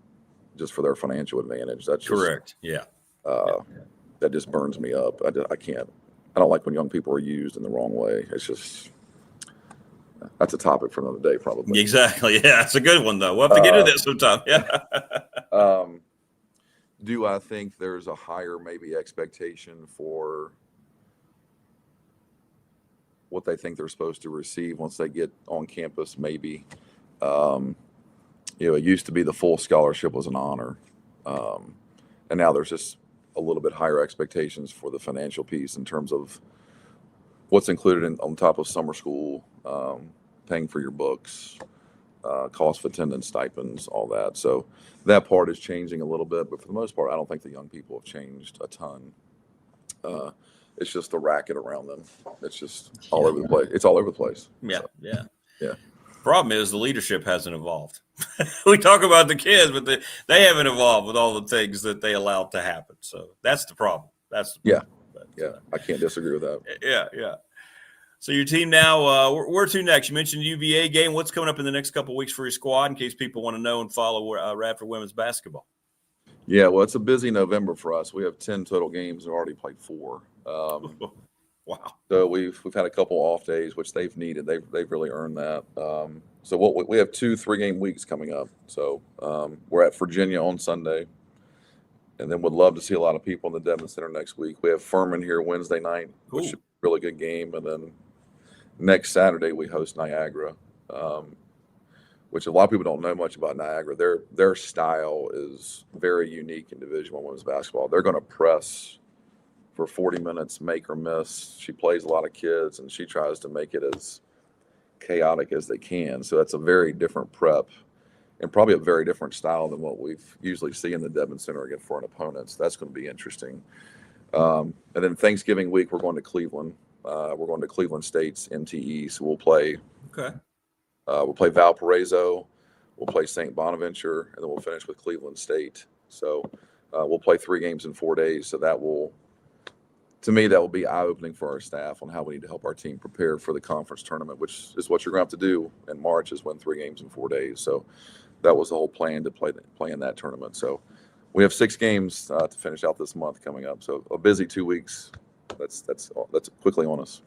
just for their financial advantage. That's just, correct. Yeah. That just burns me up. I can't. I don't like when young people are used in the wrong way. It's just that's a topic for another day, probably. Exactly. Yeah, it's a good one though. We'll have to get into that sometime. Yeah. Do I think there's a higher maybe expectation for what they think they're supposed to receive once they get on campus? Maybe. It used to be the full scholarship was an honor. And now there's just a little bit higher expectations for the financial piece in terms of what's included on top of summer school, paying for your books, cost of attendance, stipends, all that. So that part is changing a little bit, but for the most part, I don't think the young people have changed a ton. It's just the racket around them. It's just all over the place. It's all over the place. Yeah, so, yeah. Problem is the leadership hasn't evolved. We talk about the kids, but they haven't evolved with all the things that they allowed to happen. So that's the problem. That's the problem. But, I can't disagree with that. Yeah. So your team now, where to next? You mentioned UVA game. What's coming up in the next couple of weeks for your squad in case people want to know and follow Radford women's basketball? Yeah, well, it's a busy November for us. We have 10 total games. We've already played 4. Wow. So we've had a couple off days, which they've needed. They've really earned that. So we have 2 3-game weeks coming up. So we're at Virginia on Sunday, and then would love to see a lot of people in the Devon Center next week. We have Furman here Wednesday night, which should be a really good game, and then next Saturday we host Niagara, which a lot of people don't know much about Niagara. Their style is very unique in Division I women's basketball. They're going to press for 40 minutes, make or miss. She plays a lot of kids, and she tries to make it as chaotic as they can. So that's a very different prep and probably a very different style than what we usually see in the Devon Center against foreign opponents. That's going to be interesting. And then Thanksgiving week, we're going to Cleveland. We're going to Cleveland State's MTE, so we'll play. Okay. We'll play Valparaiso. We'll play St. Bonaventure, and then we'll finish with Cleveland State. So we'll play 3 games in 4 days. So that will be eye-opening for our staff on how we need to help our team prepare for the conference tournament, which is what you're going to have to do in March, is win 3 games in 4 days. So that was the whole plan to play in that tournament. So we have 6 games to finish out this month coming up. So a busy 2 weeks. That's quickly on us.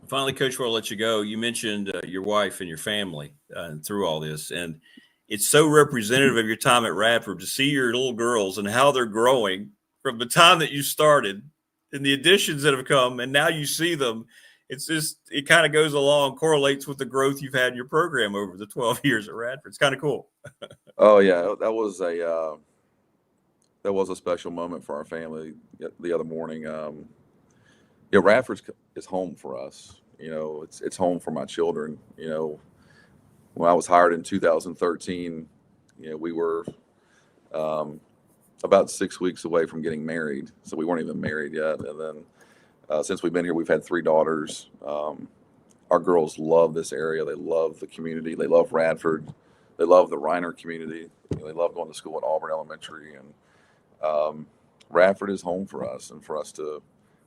Finally, Coach, before I let you go, you mentioned your wife and your family through all this, and it's so representative of your time at Radford to see your little girls and how they're growing from the time that you started and the additions that have come, and now you see them. It's just, it kind of goes along, correlates with the growth you've had in your program over the 12 years at Radford. It's kind of cool. Oh yeah, that was a special moment for our family the other morning. Radford is home for us. It's home for my children. When I was hired in 2013, we were about 6 weeks away from getting married. So we weren't even married yet. And then since we've been here, we've had 3 daughters. Our girls love this area. They love the community. They love Radford. They love the Reiner community. They love going to school at Auburn Elementary. And Radford is home for us, and for us to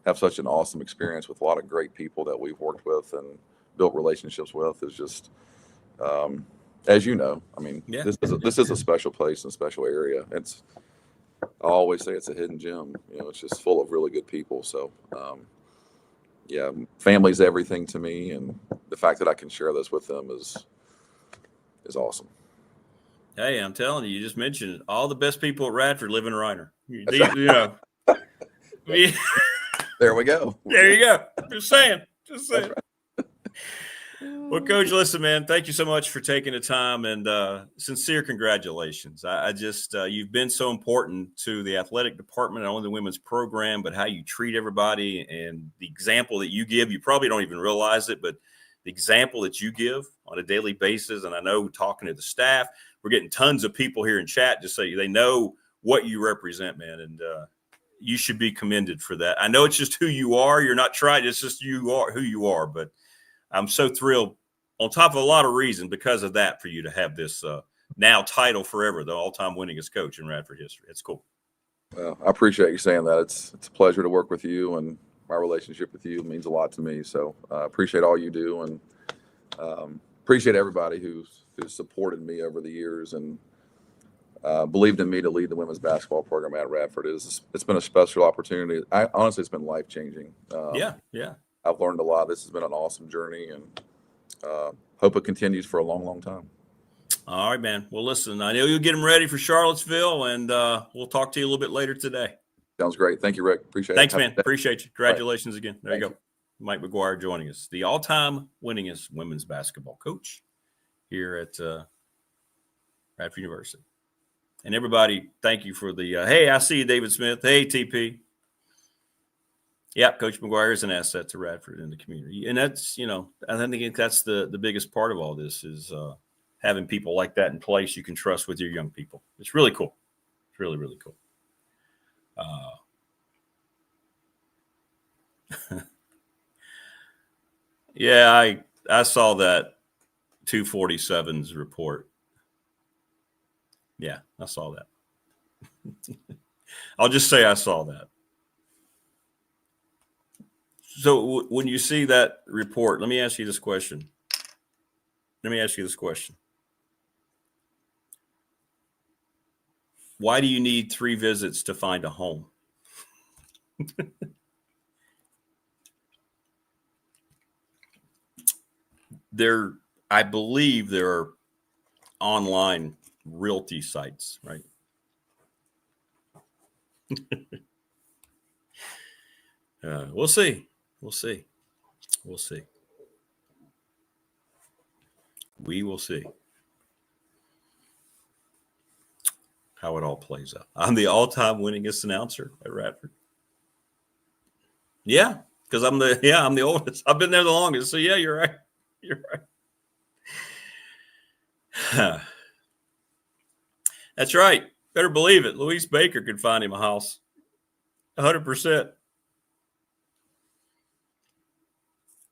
have such an awesome experience with a lot of great people that we've worked with and built relationships with is just, as you know, I mean, this is a special place and a special area. I always say it's a hidden gem. It's just full of really good people. So, family's everything to me, and the fact that I can share this with them is awesome. Hey, I'm telling you, you just mentioned all the best people at Radford live in Reiner. There we go. There you go. Just saying. Right. Well, Coach, listen, man, thank you so much for taking the time, and sincere congratulations. I just you've been so important to the athletic department, not only the women's program, but how you treat everybody and the example that you give. You probably don't even realize it, but the example that you give on a daily basis. And I know talking to the staff, we're getting tons of people here in chat just so they know what you represent, man. And you should be commended for that. I know it's just who you are. You're not trying. It's just you are who you are. But I'm so thrilled, on top of a lot of reasons, because of that, for you to have this now title forever, the all-time winningest coach in Radford history. It's cool. Well, I appreciate you saying that. It's a pleasure to work with you, and my relationship with you means a lot to me. So I appreciate all you do, and appreciate everybody who's supported me over the years and believed in me to lead the women's basketball program at Radford. It's been a special opportunity. Honestly, it's been life-changing. Yeah. I've learned a lot. This has been an awesome journey, and hope it continues for a long, long time. All right, man. Well, listen, I know you'll get them ready for Charlottesville, and we'll talk to you a little bit later today. Sounds great. Thank you, Rick. Appreciate it. Thanks, man. Appreciate you. Congratulations again. There Thank you go. Mike McGuire joining us, the all-time winningest women's basketball coach here at Radford University. And everybody, thank you for the hey, I see you, David Smith. Hey, TP. Yeah, Coach McGuire is an asset to Radford and the community. And that's, I think that's the biggest part of all this is having people like that in place you can trust with your young people. It's really cool. It's really, really cool. Yeah, I saw that 247's report. Yeah, I saw that. I'll just say I saw that. So when you see that report, let me ask you this question. Why do you need 3 visits to find a home? I believe there are online realty sites, right? We'll see. We will see how it all plays out. I'm the all-time winningest announcer at Radford. Yeah, because I'm the oldest. I've been there the longest. So yeah, you're right. That's right. Better believe it. Louise Baker could find him a house. 100%.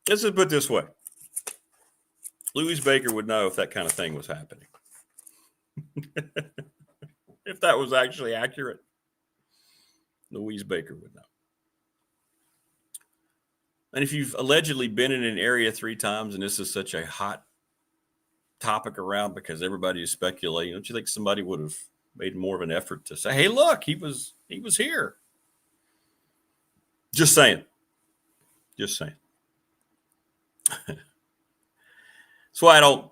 Let's just put it this way. Louise Baker would know if that kind of thing was happening. If that was actually accurate, Louise Baker would know. And if you've allegedly been in an area 3 times and this is such a hot topic around because everybody is speculating, don't you think somebody would have made more of an effort to say, hey, look, he was here? Just saying. That's why I don't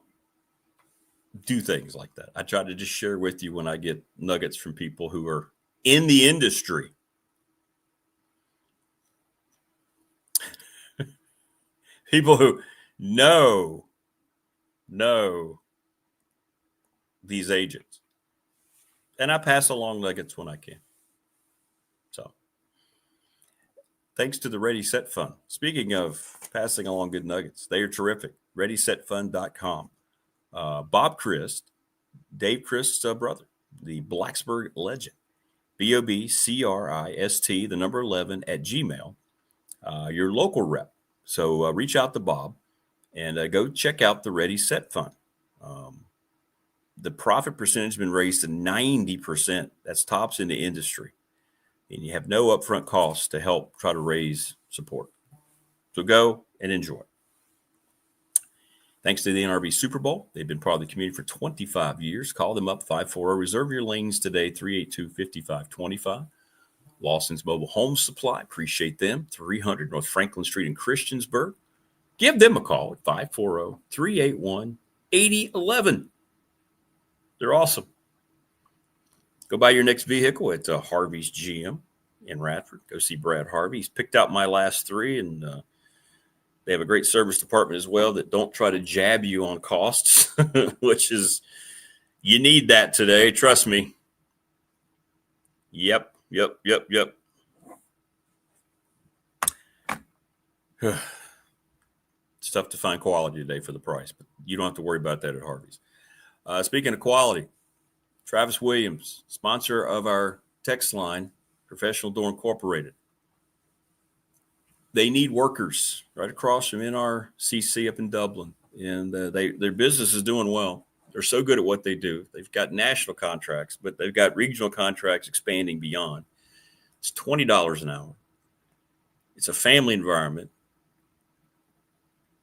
do things like that. I try to just share with you when I get nuggets from people who are in the industry. People who know these agents. And I pass along nuggets when I can. So thanks to the Ready Set Fund. Speaking of passing along good nuggets, they are terrific. ReadySetFund.com. Bob Christ, Dave Christ's brother, the Blacksburg legend. BOBCRIST, the number 11 at Gmail. Your local rep. So reach out to Bob and go check out the Ready Set Fund. The profit percentage has been raised to 90%. That's tops in the industry. And you have no upfront costs to help try to raise support. So go and enjoy. Thanks to the NRB Super Bowl. They've been part of the community for 25 years. Call them up, 540. Reserve your lanes today, 382-5525. Lawson's Mobile Home Supply. Appreciate them. 300 North Franklin Street in Christiansburg. Give them a call at 540-381-8011. They're awesome. Go buy your next vehicle at Harvey's GM in Radford. Go see Brad Harvey. He's picked out my last 3, and they have a great service department as well that don't try to jab you on costs, which is, you need that today. Trust me. Yep. It's tough to find quality today for the price, but you don't have to worry about that at Harvey's. Speaking of quality, Travis Williams, sponsor of our Tech Sideline, Professional Door Incorporated. They need workers right across from NRCC up in Dublin, and their business is doing well. They're so good at what they do. They've got national contracts, but they've got regional contracts expanding beyond. It's $20 an hour. It's a family environment.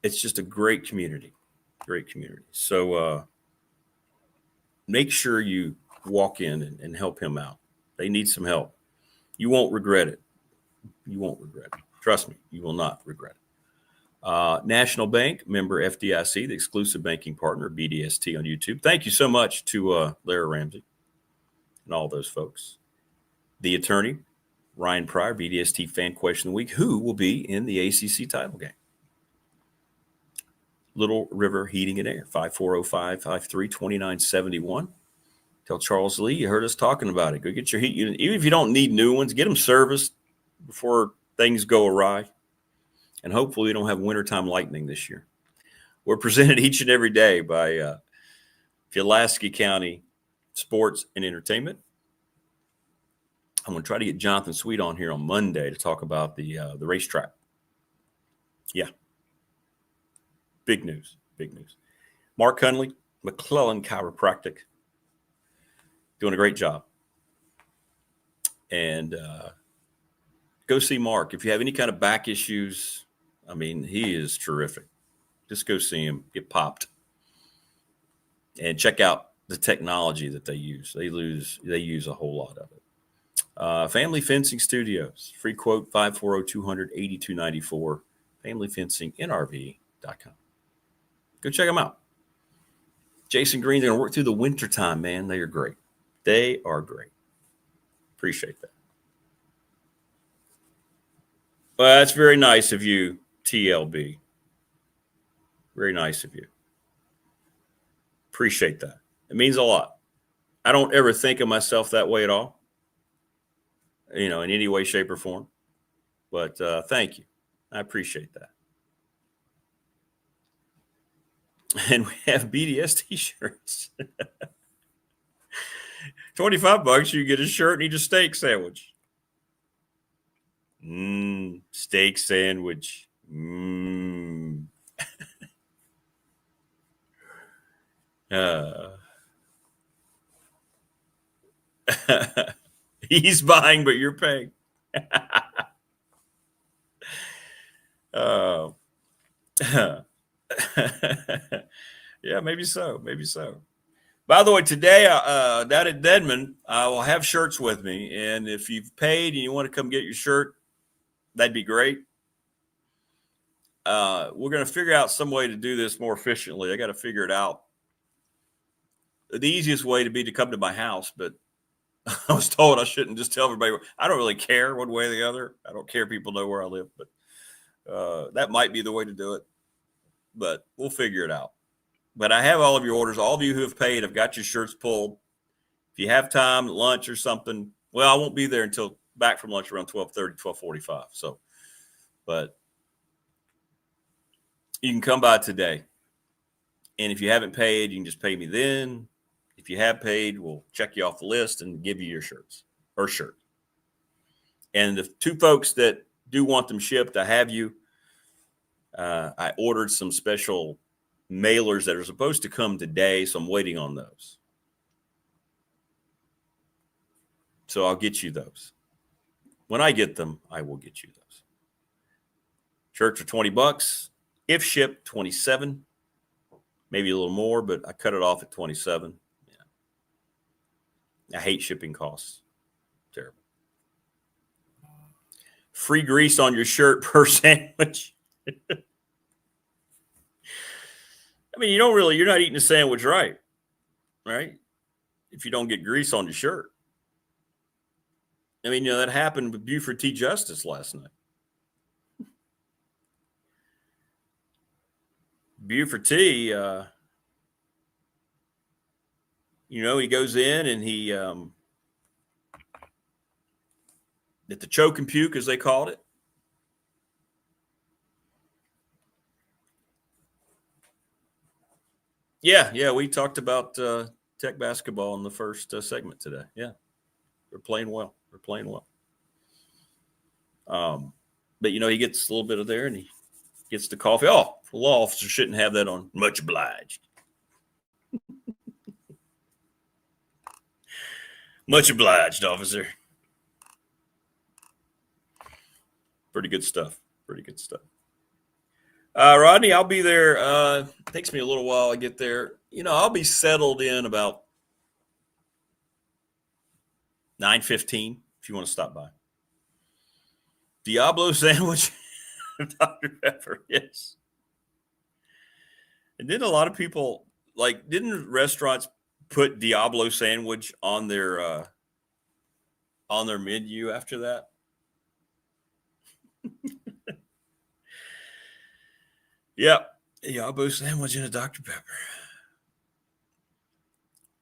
It's just a great community. So make sure you walk in and help him out. They need some help. You won't regret it. Trust me, you will not regret it. National Bank, member FDIC, the exclusive banking partner of BDST on YouTube. Thank you so much to Larry Ramsey and all those folks. The attorney, Ryan Pryor, BDST Fan Question of the Week, who will be in the ACC title game. Little River Heating and Air, 540-553-2971. Tell Charles Lee you heard us talking about it. Go get your heat unit. Even if you don't need new ones, get them serviced before things go awry. And hopefully we don't have wintertime lightning this year. We're presented each and every day by Pulaski County Sports and Entertainment. I'm going to try to get Jonathan Sweet on here on Monday to talk about the racetrack. Yeah. Big news. Big news. Mark Hunley, McClellan Chiropractic, doing a great job. And go see Mark. If you have any kind of back issues, I mean, he is terrific. Just go see him, get popped. And check out the technology that they use. They use a whole lot of it. Family Fencing Studios. Free quote 540-200-8294. FamilyFencingNRV.com. Go check them out. Jason Green, they're going to work through the wintertime, man. They are great. They are great. Appreciate that. Well, that's very nice of you, TLB. Very nice of you. Appreciate that. It means a lot. I don't ever think of myself that way at all, in any way, shape, or form. But thank you. I appreciate that. And we have BDST shirts. $25, you get a shirt and eat a steak sandwich. Steak sandwich. He's buying, but you're paying. Yeah, maybe so. Maybe so. By the way, today, down at Dedman, I will have shirts with me. And if you've paid and you want to come get your shirt, that'd be great. We're going to figure out some way to do this more efficiently. I got to figure it out. The easiest way to be to come to my house, but I was told I shouldn't just tell everybody. I don't really care one way or the other. I don't care if people know where I live, but that might be the way to do it. But we'll figure it out. But I have all of your orders. All of you who have paid, I've got your shirts pulled. If you have time, lunch or something, well, I won't be there until back from lunch around 12:30, 12:45. So, but you can come by today. And if you haven't paid, you can just pay me then. If you have paid, we'll check you off the list and give you your shirts or shirt. And the two folks that do want them shipped, I have you. I ordered some special mailers that are supposed to come today, so I'm waiting on those. So I'll get you those. When I get them, I will get you those. Shirts are $20. If shipped, $27. Maybe a little more, but I cut it off at $27. Yeah. I hate shipping costs. Terrible. Free grease on your shirt per sandwich. I mean, you're not eating a sandwich right? If you don't get grease on your shirt. I mean, that happened with Buford T. Justice last night. Buford T., he goes in and he, at the choke and puke, as they called it. Yeah, we talked about Tech basketball in the first segment today. Yeah, they're playing well. But, he gets a little bit of there and he gets the coffee. Oh, the law officer shouldn't have that on. Much obliged. Much obliged, officer. Pretty good stuff. Rodney, I'll be there. Takes me a little while to get there. I'll be settled in about 9:15 if you want to stop by. Diablo sandwich, Dr. Pepper, yes. And then a lot of people, didn't restaurants put Diablo sandwich on their menu after that? Yep. Diablo sandwich and a Dr. Pepper.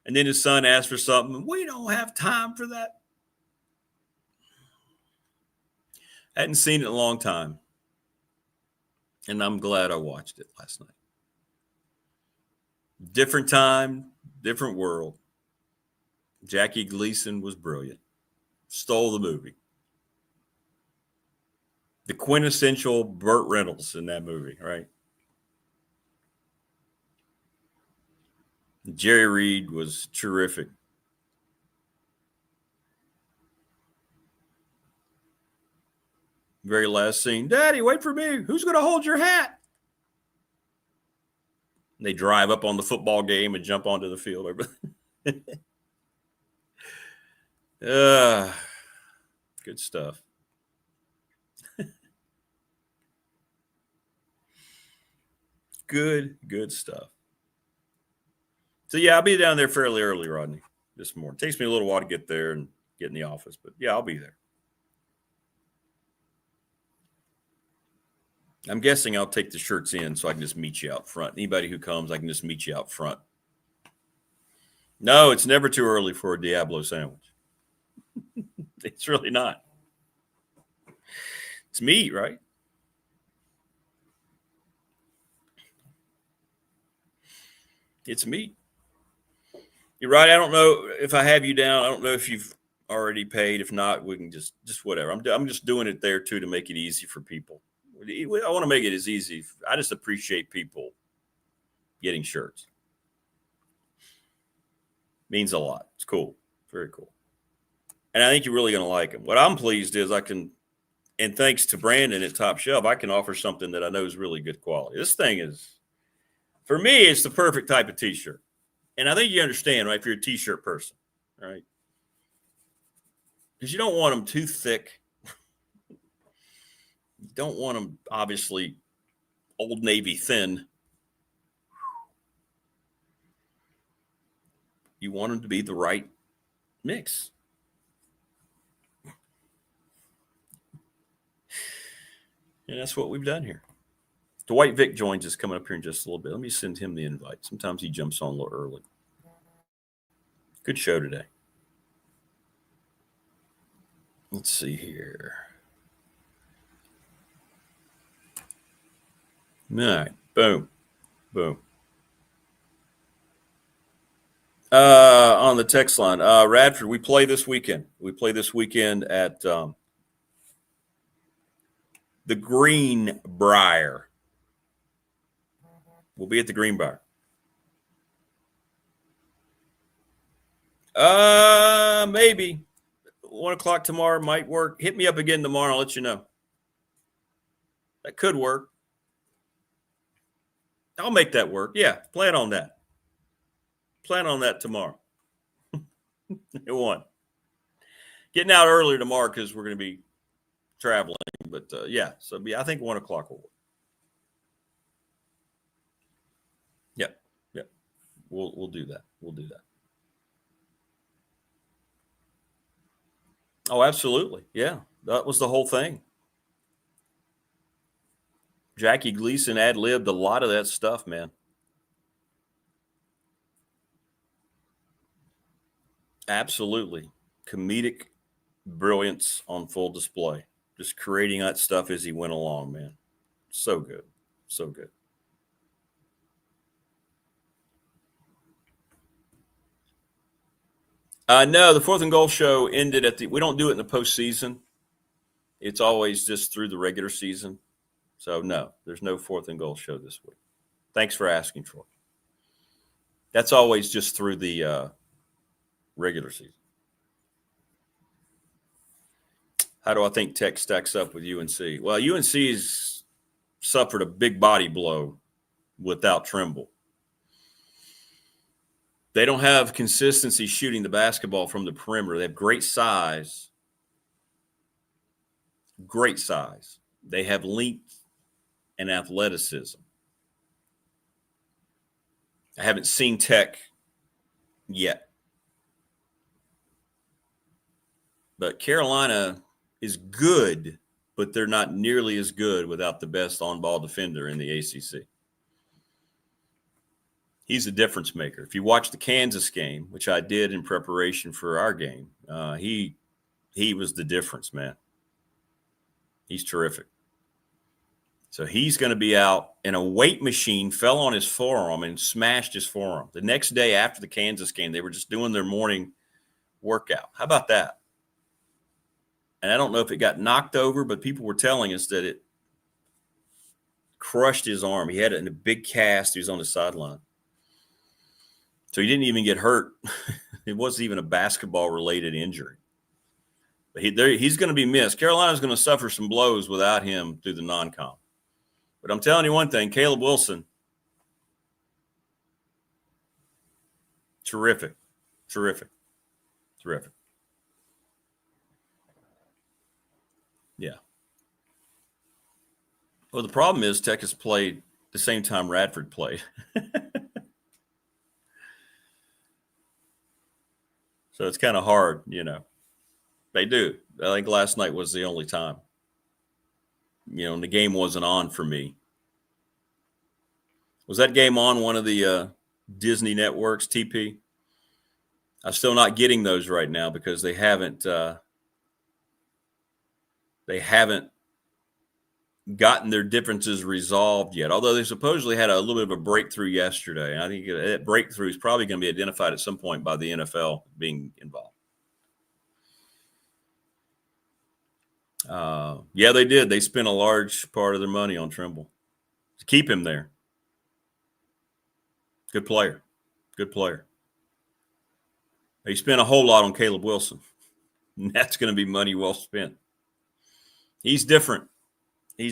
And then his son asked for something. We don't have time for that. Hadn't seen it in a long time. And I'm glad I watched it last night. Different time, different world. Jackie Gleason was brilliant. Stole the movie. The quintessential Burt Reynolds in that movie, right? Jerry Reed was terrific. Very last scene. Daddy, wait for me. Who's going to hold your hat? And they drive up on the football game and jump onto the field. Good stuff. Good stuff. So, yeah, I'll be down there fairly early, Rodney, this morning. It takes me a little while to get there and get in the office. But, yeah, I'll be there. I'm guessing I'll take the shirts in so I can just meet you out front. Anybody who comes, I can just meet you out front. No, it's never too early for a Diablo sandwich. It's really not. It's meat, right? It's meat. You're right. I don't know if I have you down. I don't know if you've already paid. If not, we can just whatever. I'm just doing it there, too, to make it easy for people. I want to make it as easy. I just appreciate people getting shirts. Means a lot. It's cool. Very cool. And I think you're really going to like them. What I'm pleased is I can, and thanks to Brandon at Top Shelf, I can offer something that I know is really good quality. This thing is, for me, it's the perfect type of T-shirt. And I think you understand, right, if you're a T-shirt person, right? Because you don't want them too thick. You don't want them, obviously, Old Navy thin. You want them to be the right mix. And that's what we've done here. Dwight Vick joins us coming up here in just a little bit. Let me send him the invite. Sometimes he jumps on a little early. Good show today. Let's see here. All right. Boom. On the text line, Radford, we play this weekend. We play this weekend at the Greenbrier. We'll be at the Greenbrier. Maybe 1:00 tomorrow might work. Hit me up again tomorrow. I'll let you know. That could work. I'll make that work. Yeah, plan on that. Plan on that tomorrow. It won. Getting out earlier tomorrow because we're going to be traveling. But, yeah, so I think 1:00 will work. Yeah. We'll do that. Oh, absolutely. Yeah, that was the whole thing. Jackie Gleason ad-libbed a lot of that stuff, man. Absolutely. Comedic brilliance on full display. Just creating that stuff as he went along, man. So good. So good. No, the 4th and Goal show ended we don't do it in the postseason. It's always just through the regular season. So, no, there's no 4th and Goal show this week. Thanks for asking, Troy. That's always just through the regular season. How do I think Tech stacks up with UNC? Well, UNC's suffered a big body blow without Trimble. They don't have consistency shooting the basketball from the perimeter. They have great size. Great size. They have length and athleticism. I haven't seen Tech yet. But Carolina is good, but they're not nearly as good without the best on-ball defender in the ACC. He's a difference maker. If you watch the Kansas game, which I did in preparation for our game, he was the difference, man. He's terrific. So he's going to be out, and a weight machine fell on his forearm and smashed his forearm. The next day after the Kansas game, they were just doing their morning workout. How about that? And I don't know if it got knocked over, but people were telling us that it crushed his arm. He had it in a big cast. He was on the sideline. So he didn't even get hurt. It wasn't even a basketball-related injury. But he's going to be missed. Carolina's going to suffer some blows without him through the non-com. But I'm telling you one thing, Caleb Wilson, terrific. Yeah. Well, the problem is Tech has played the same time Radford played. So it's kind of hard, They do. I think last night was the only time. And the game wasn't on for me. Was that game on one of the Disney networks, TP? I'm still not getting those right now because they haven't gotten their differences resolved yet, although they supposedly had a little bit of a breakthrough yesterday. And I think that breakthrough is probably going to be identified at some point by the NFL being involved. Yeah, they did. They spent a large part of their money on Trimble to keep him there. Good player. They spent a whole lot on Caleb Wilson. And that's going to be money well spent. He's different. I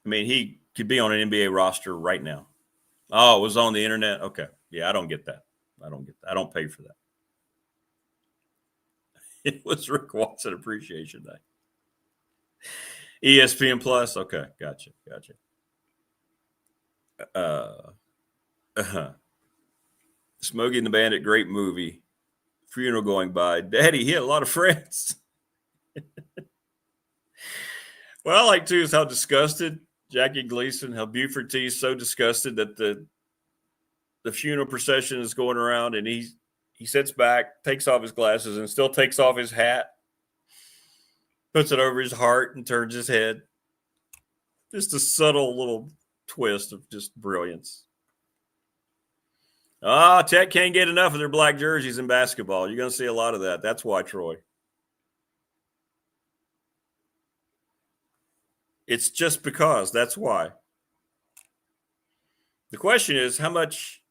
mean, he could be on an NBA roster right now. Oh, it was on the internet? Okay. Yeah, I don't get that. I don't pay for that. It was Rick Watson Appreciation Day. ESPN Plus? Okay, gotcha. Smokey and the Bandit, great movie. Funeral going by. Daddy, he had a lot of friends. What I like, too, is how disgusted Jackie Gleason, how Buford T is so disgusted that the funeral procession is going around, and he sits back, takes off his glasses, and still takes off his hat, puts it over his heart, and turns his head. Just a subtle little twist of just brilliance. Tech can't get enough of their black jerseys in basketball. You're going to see a lot of that. That's why, Troy. It's just because. That's why. The question is, how much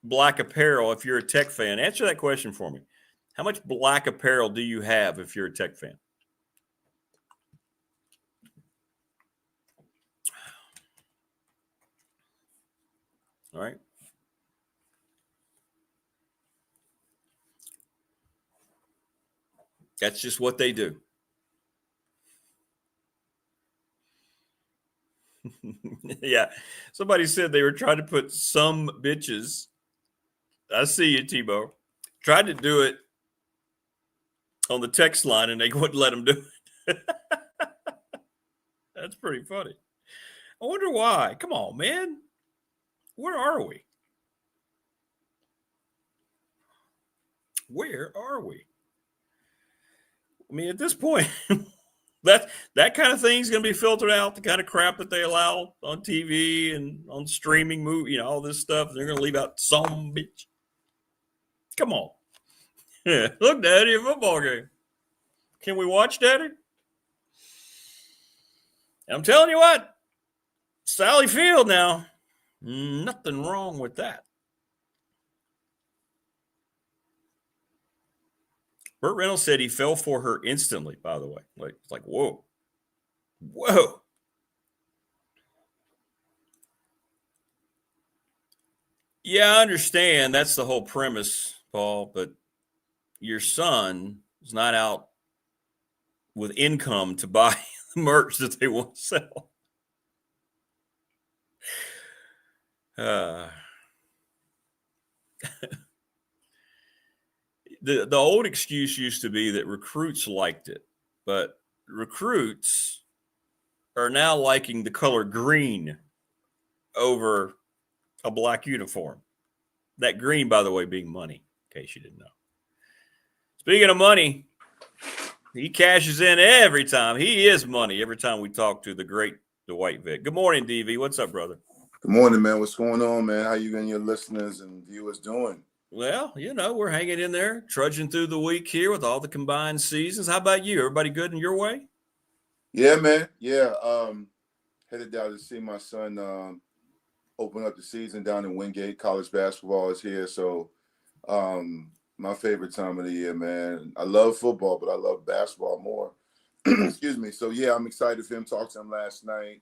black apparel, if you're a Tech fan? Answer that question for me. How much black apparel do you have if you're a Tech fan? All right. That's just what they do. Yeah. Somebody said they were trying to put some bitches. I see you, Tebow. Tried to do it on the text line, and they wouldn't let them do it. That's pretty funny. I wonder why. Come on, man. Where are we? I mean, at this point, that kind of thing is going to be filtered out, the kind of crap that they allow on TV and on streaming movie, all this stuff. They're going to leave out some bitch. Come on. Yeah, look, Daddy, a football game. Can we watch, Daddy? I'm telling you what, Sally Field now, nothing wrong with that. Burt Reynolds said he fell for her instantly, by the way. Like, whoa. Yeah, I understand. That's the whole premise, Paul, but your son is not out with income to buy the merch that they want to sell. The old excuse used to be that recruits liked it, but recruits are now liking the color green over a black uniform. That green, by the way, being money, in case you didn't know. Speaking of money, He cashes in every time. He is money every time we talk to the great Dwight Vick. Good morning, DV. What's up, brother? Good morning, man. What's going on, man? How you and your listeners and viewers doing? Well, we're hanging in there, trudging through the week here with all the combined seasons. How about you? Everybody good in your way? Yeah, man. Yeah. Headed down to see my son open up the season down in Wingate. College basketball is here. So my favorite time of the year, man. I love football, but I love basketball more. Excuse me. So, yeah, I'm excited for him. Talked to him last night.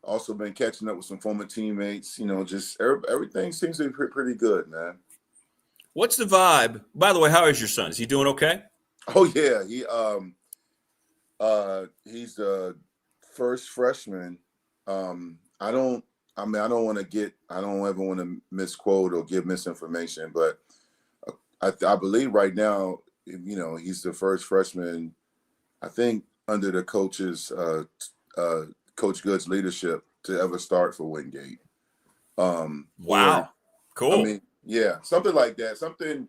Also been catching up with some former teammates. Just everything seems to be pretty good, man. What's the vibe? By the way, how is your son? Is he doing okay? Oh, yeah. He's the first freshman. I don't ever want to misquote or give misinformation, but I believe right now, he's the first freshman, I think, under the coach's Coach Good's leadership to ever start for Wingate. Wow. Cool. Yeah, something like that. Something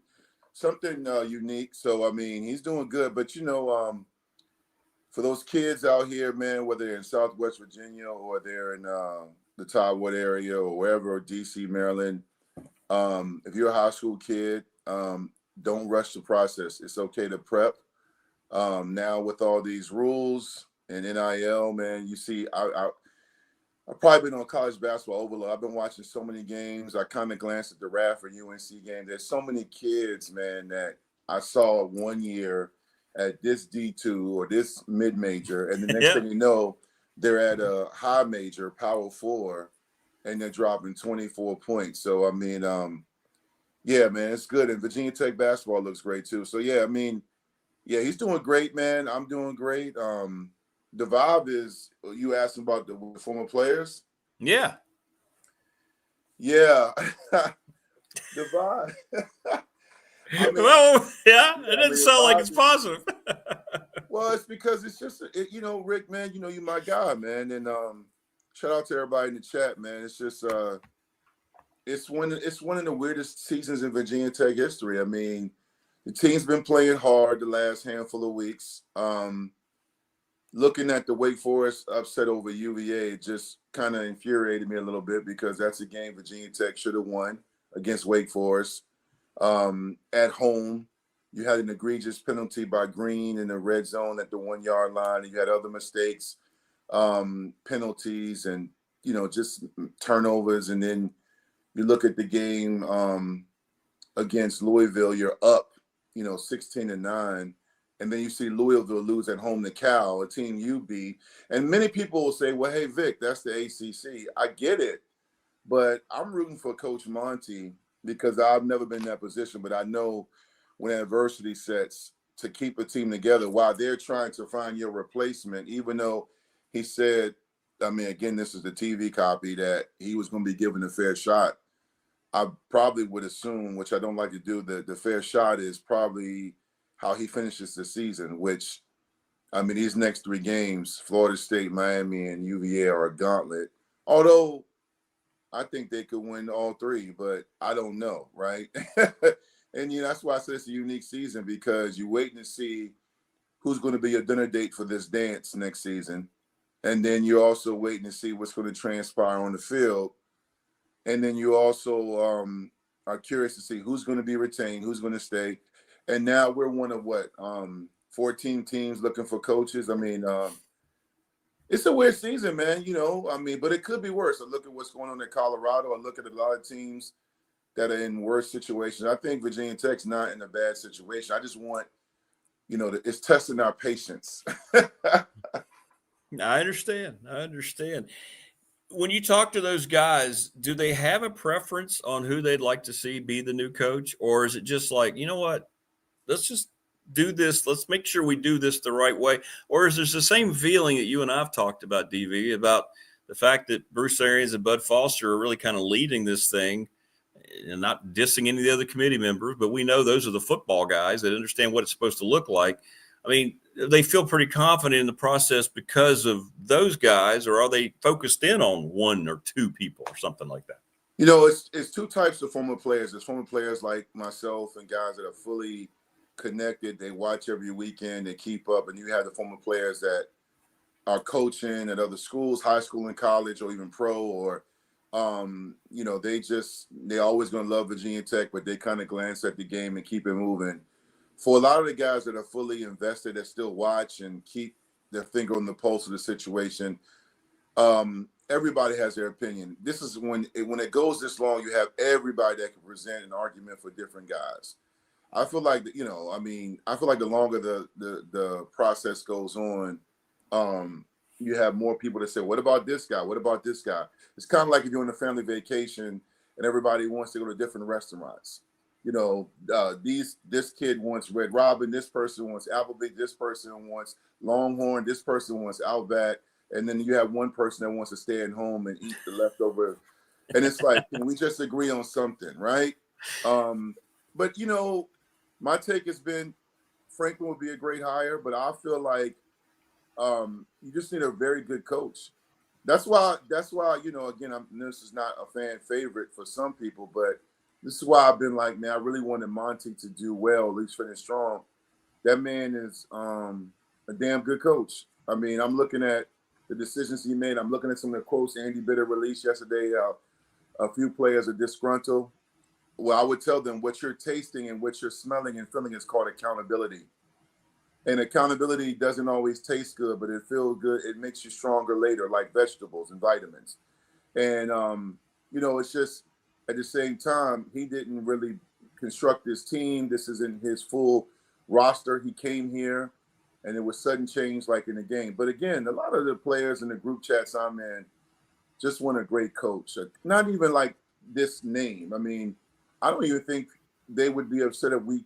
unique. So, he's doing good. But, for those kids out here, man, whether they're in Southwest Virginia or they're in the Toddwood area or wherever, or D.C., Maryland, if you're a high school kid, don't rush the process. It's okay to prep. Now with all these rules and NIL, man, you see, I've probably been on college basketball overload. I've been watching so many games. I kind of glanced at the Radford UNC game. There's so many kids, man, that I saw 1 year at this D2 or this mid-major, and the next thing you know, they're at a high major, Power 4, and they're dropping 24 points. So, yeah, man, it's good. And Virginia Tech basketball looks great, too. So, yeah, he's doing great, man. I'm doing great. The vibe is, you asking about the former players? Yeah. Yeah. The vibe. It doesn't sound like it's positive. Well, it's because it's just, Rick, man, you're my guy, man. And shout out to everybody in the chat, man. It's just, it's one of the weirdest seasons in Virginia Tech history. The team's been playing hard the last handful of weeks. Looking at the Wake Forest upset over UVA just kind of infuriated me a little bit, because that's a game Virginia Tech should have won against Wake Forest. At home, you had an egregious penalty by Green in the red zone at the 1 yard line. And you had other mistakes, penalties, and, just turnovers. And then you look at the game against Louisville, you're up, 16-9. And then you see Louisville lose at home to Cal, a team you beat. And many people will say, well, hey, Vic, that's the ACC. I get it. But I'm rooting for Coach Monty, because I've never been in that position. But I know when adversity sets, to keep a team together while they're trying to find your replacement, even though he said, again, this is the TV copy, that he was going to be given a fair shot. I probably would assume, which I don't like to do, the fair shot is probably how he finishes the season, which, these next 3 games, Florida State, Miami, and UVA are a gauntlet. Although I think they could win all 3, but I don't know, right? And, that's why I said it's a unique season, because you're waiting to see who's going to be a dinner date for this dance next season. And then you're also waiting to see what's going to transpire on the field. And then you also are curious to see who's going to be retained, who's going to stay. And now we're one of 14 teams looking for coaches. It's a weird season, man, but it could be worse. I look at what's going on in Colorado. I look at a lot of teams that are in worse situations. I think Virginia Tech's not in a bad situation. I just want, it's testing our patience. I understand. When you talk to those guys, do they have a preference on who they'd like to see be the new coach? Or is it just like, you know what? Let's just do this. Let's make sure we do this the right way. Or is there the same feeling that you and I've talked about, DV, about the fact that Bruce Arians and Bud Foster are really kind of leading this thing, and not dissing any of the other committee members, but we know those are the football guys that understand what it's supposed to look like. They feel pretty confident in the process because of those guys, or are they focused in on 1 or 2 people or something like that? It's 2 types of former players. There's former players like myself and guys that are fully connected. They watch every weekend. They keep up. And you have the former players that are coaching at other schools, high school and college, or even pro, or, you know, they always going to love Virginia Tech, but they kind of glance at the game and keep it moving. For a lot of the guys that are fully invested, that still watch and keep their finger on the pulse of the situation, everybody has their opinion. This is when it goes this long, you have everybody that can present an argument for different guys. I feel like, you know, I feel like the longer the process goes on, you have more people that say, what about this guy? What about this guy? It's kind of like if you're on a family vacation and everybody wants to go to different restaurants. You know, this kid wants Red Robin, this person wants Applebee's, this person wants Longhorn, this person wants Outback, and then you have one person that wants to stay at home and eat the leftover. And it's like, can we just agree on something, right? But, you know, my take has been Franklin would be a great hire, but I feel like you just need a very good coach. That's why, you know, again, this is not a fan favorite for some people, but this is why I've been like, man, I really wanted Monty to do well, at least finish strong. That man is a damn good coach. I mean, I'm looking at the decisions he made. I'm looking at some of the quotes Andy Bitter released yesterday. A few players are disgruntled. Well, I would tell them what you're tasting and what you're smelling and feeling is called accountability. And accountability doesn't always taste good, but it feels good. It makes you stronger later, like vegetables and vitamins. And, you know, it's just, at the same time, he didn't really construct his team. This isn't his full roster. He came here, and it was sudden change like in the game. But again, a lot of the players in the group chats I'm in just want a great coach. Not even like this name. I mean, I don't even think they would be upset if we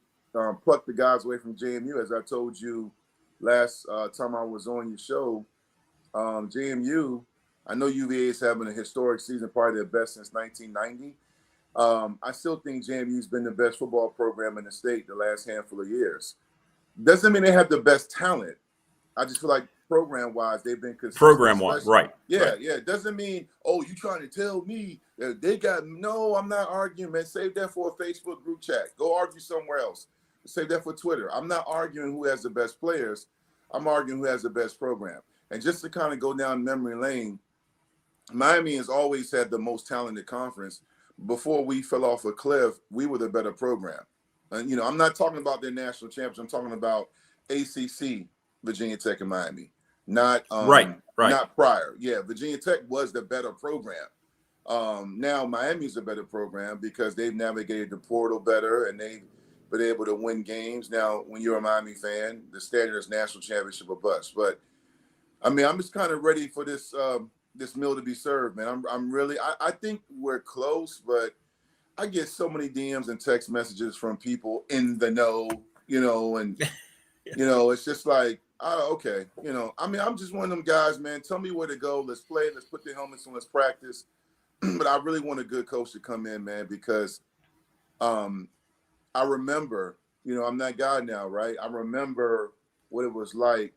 plucked the guys away from JMU. As I told you last time I was on your show, JMU, I know UVA is having a historic season, probably their best since 1990. I still think JMU's been the best football program in the state the last handful of years. Doesn't mean they have the best talent. I just feel like program-wise, they've been consistent. Program-wise, right. Yeah, right. yeah. It doesn't mean, oh, you trying to tell me that they got – no, I'm not arguing, man. Save that for a Facebook group chat. Go argue somewhere else. Save that for Twitter. I'm not arguing who has the best players. I'm arguing who has the best program. And just to kind of go down memory lane, Miami has always had the most talented conference. Before we fell off a cliff, we were the better program. And, you know, I'm not talking about their national champions. I'm talking about ACC, Virginia Tech and Miami. Not right. Not prior. Yeah, Virginia Tech was the better program. Now Miami's a better program because they've navigated the portal better and they've been able to win games. Now, when you're a Miami fan, the standard is national championship or bust. But I mean, I'm just kind of ready for this this meal to be served, man. I'm really I think we're close, but I get so many DMs and text messages from people in the know, you know, and you know, it's just like, okay, you know, I mean, I'm just one of them guys, man. Tell me where to go. Let's play. Let's put the helmets on. Let's practice. But I really want a good coach to come in, man, because I remember, you know, I'm that guy now, right? I remember what it was like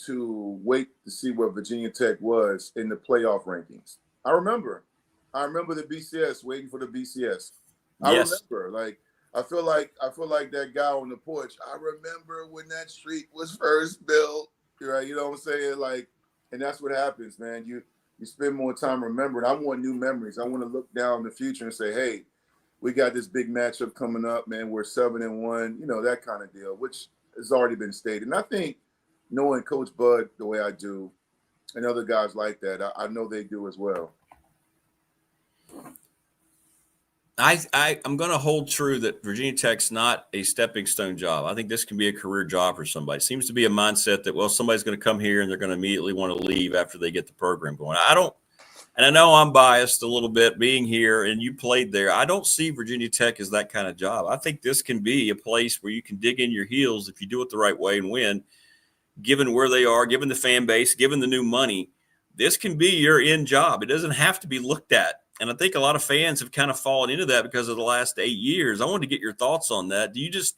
to wait to see where Virginia Tech was in the playoff rankings. I remember the BCS, waiting for the BCS. I remember, like, I feel like that guy on the porch. I remember when that street was first built, right? You know what I'm saying? Like, and that's what happens, man. You spend more time remembering. I want new memories. I want to look down in the future and say, hey, we got this big matchup coming up, man. We're 7-1, you know, that kind of deal, which has already been stated. And I think knowing Coach Bud the way I do and other guys like that, I know they do as well. I'm going to hold true that Virginia Tech's not a stepping stone job. I think this can be a career job for somebody. It seems to be a mindset that, well, somebody's going to come here and they're going to immediately want to leave after they get the program going. And I know I'm biased a little bit being here and you played there. I don't see Virginia Tech as that kind of job. I think this can be a place where you can dig in your heels if you do it the right way and win. Given where they are, given the fan base, given the new money, this can be your end job. It doesn't have to be looked at. And I think a lot of fans have kind of fallen into that because of the last 8 years. I wanted to get your thoughts on that. Do you just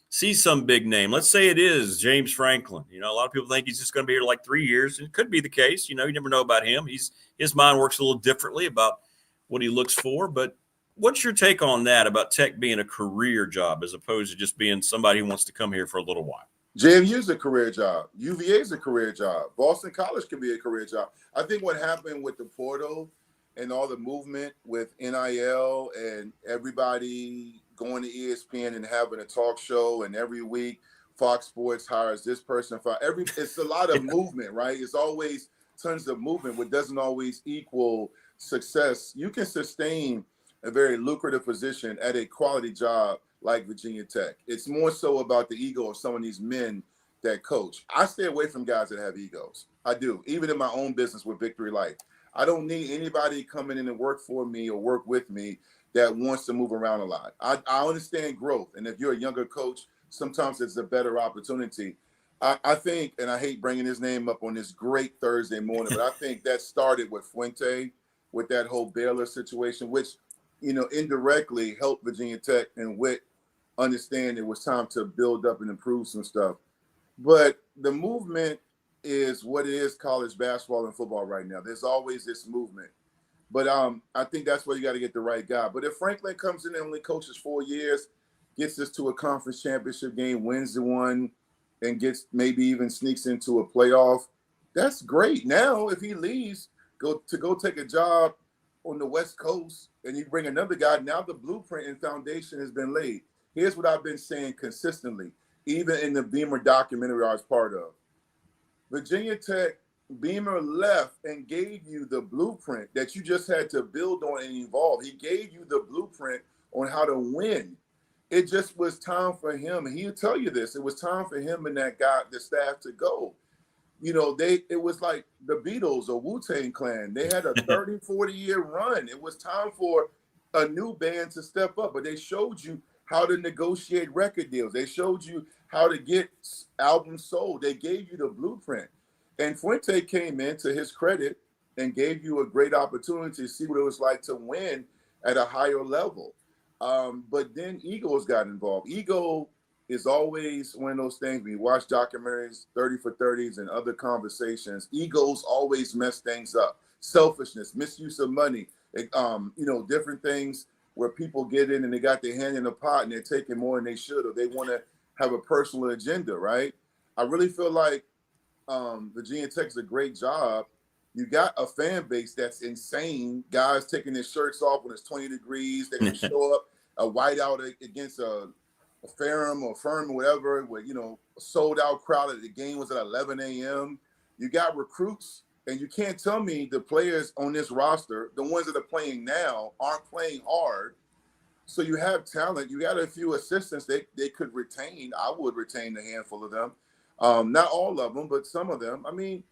see some big name? Let's say it is James Franklin. You know, a lot of people think he's just going to be here like 3 years. And it could be the case. You know, you never know about him. His mind works a little differently about what he looks for. But what's your take on that about Tech being a career job as opposed to just being somebody who wants to come here for a little while? JMU is a career job. UVA is a career job. Boston College can be a career job. I think what happened with the portal and all the movement with NIL and everybody going to ESPN and having a talk show, and every week Fox Sports hires this person. It's a lot of movement, right? It's always tons of movement, but doesn't always equal success. You can sustain a very lucrative position at a quality job like Virginia Tech. It's more so about the ego of some of these men that coach. I stay away from guys that have egos. I do, even in my own business with Victory Life. I don't need anybody coming in and work for me or work with me that wants to move around a lot. I understand growth. And if you're a younger coach, sometimes it's a better opportunity. I think, and I hate bringing his name up on this great Thursday morning, but I think that started with Fuente, with that whole Baylor situation, which, indirectly helped Virginia Tech and Witt understand it was time to build up and improve some stuff. But the movement is what it is, college basketball and football right now. There's always this movement. But I think that's where you got to get the right guy. But if Franklin comes in and only coaches 4 years, gets us to a conference championship game, wins the one, and gets maybe even sneaks into a playoff, that's great. Now, if he leaves, go take a job on the West Coast, and you bring another guy, now the blueprint and foundation has been laid. Here's what I've been saying consistently, even in the Beamer documentary I was part of. Virginia Tech, Beamer left and gave you the blueprint that you just had to build on and evolve. He gave you the blueprint on how to win. It just was time for him, and he'll tell you this, it was time for him and that guy, the staff, to go. It was like the Beatles or Wu-Tang Clan. They had a 30, 40-year run. It was time for a new band to step up, but they showed you how to negotiate record deals. They showed you how to get albums sold. They gave you the blueprint. And Fuente came in, to his credit, and gave you a great opportunity to see what it was like to win at a higher level. But then egos got involved. Ego is always one of those things. When you watch documentaries, 30 for 30s and other conversations, egos always mess things up. Selfishness, misuse of money, different things where people get in and they got their hand in the pot and they're taking more than they should, or they want to have a personal agenda, right? I really feel like Virginia Tech's a great job. You got a fan base that's insane. Guys taking their shirts off when it's 20 degrees. They can show up a whiteout against a Ferrum or Firm or whatever, with, a sold out crowd. The game was at 11 a.m. You got recruits, and you can't tell me the players on this roster, the ones that are playing now, aren't playing hard. So you have talent. You got a few assistants they could retain. I would retain a handful of them. Not all of them, but some of them. I mean,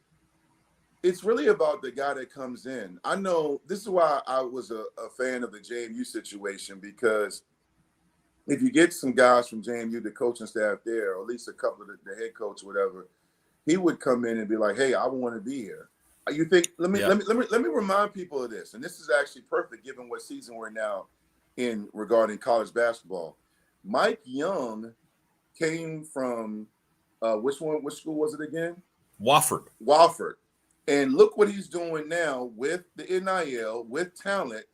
it's really about the guy that comes in. I know this is why I was a fan of the JMU situation, because if you get some guys from JMU, the coaching staff there, or at least a couple of the head coach or whatever, he would come in and be like, "Hey, I want to be here." You think? Let me remind people of this, and this is actually perfect given what season we're now in regarding college basketball. Mike Young came from which school was it again? Wofford. And look what he's doing now with the NIL, with talent,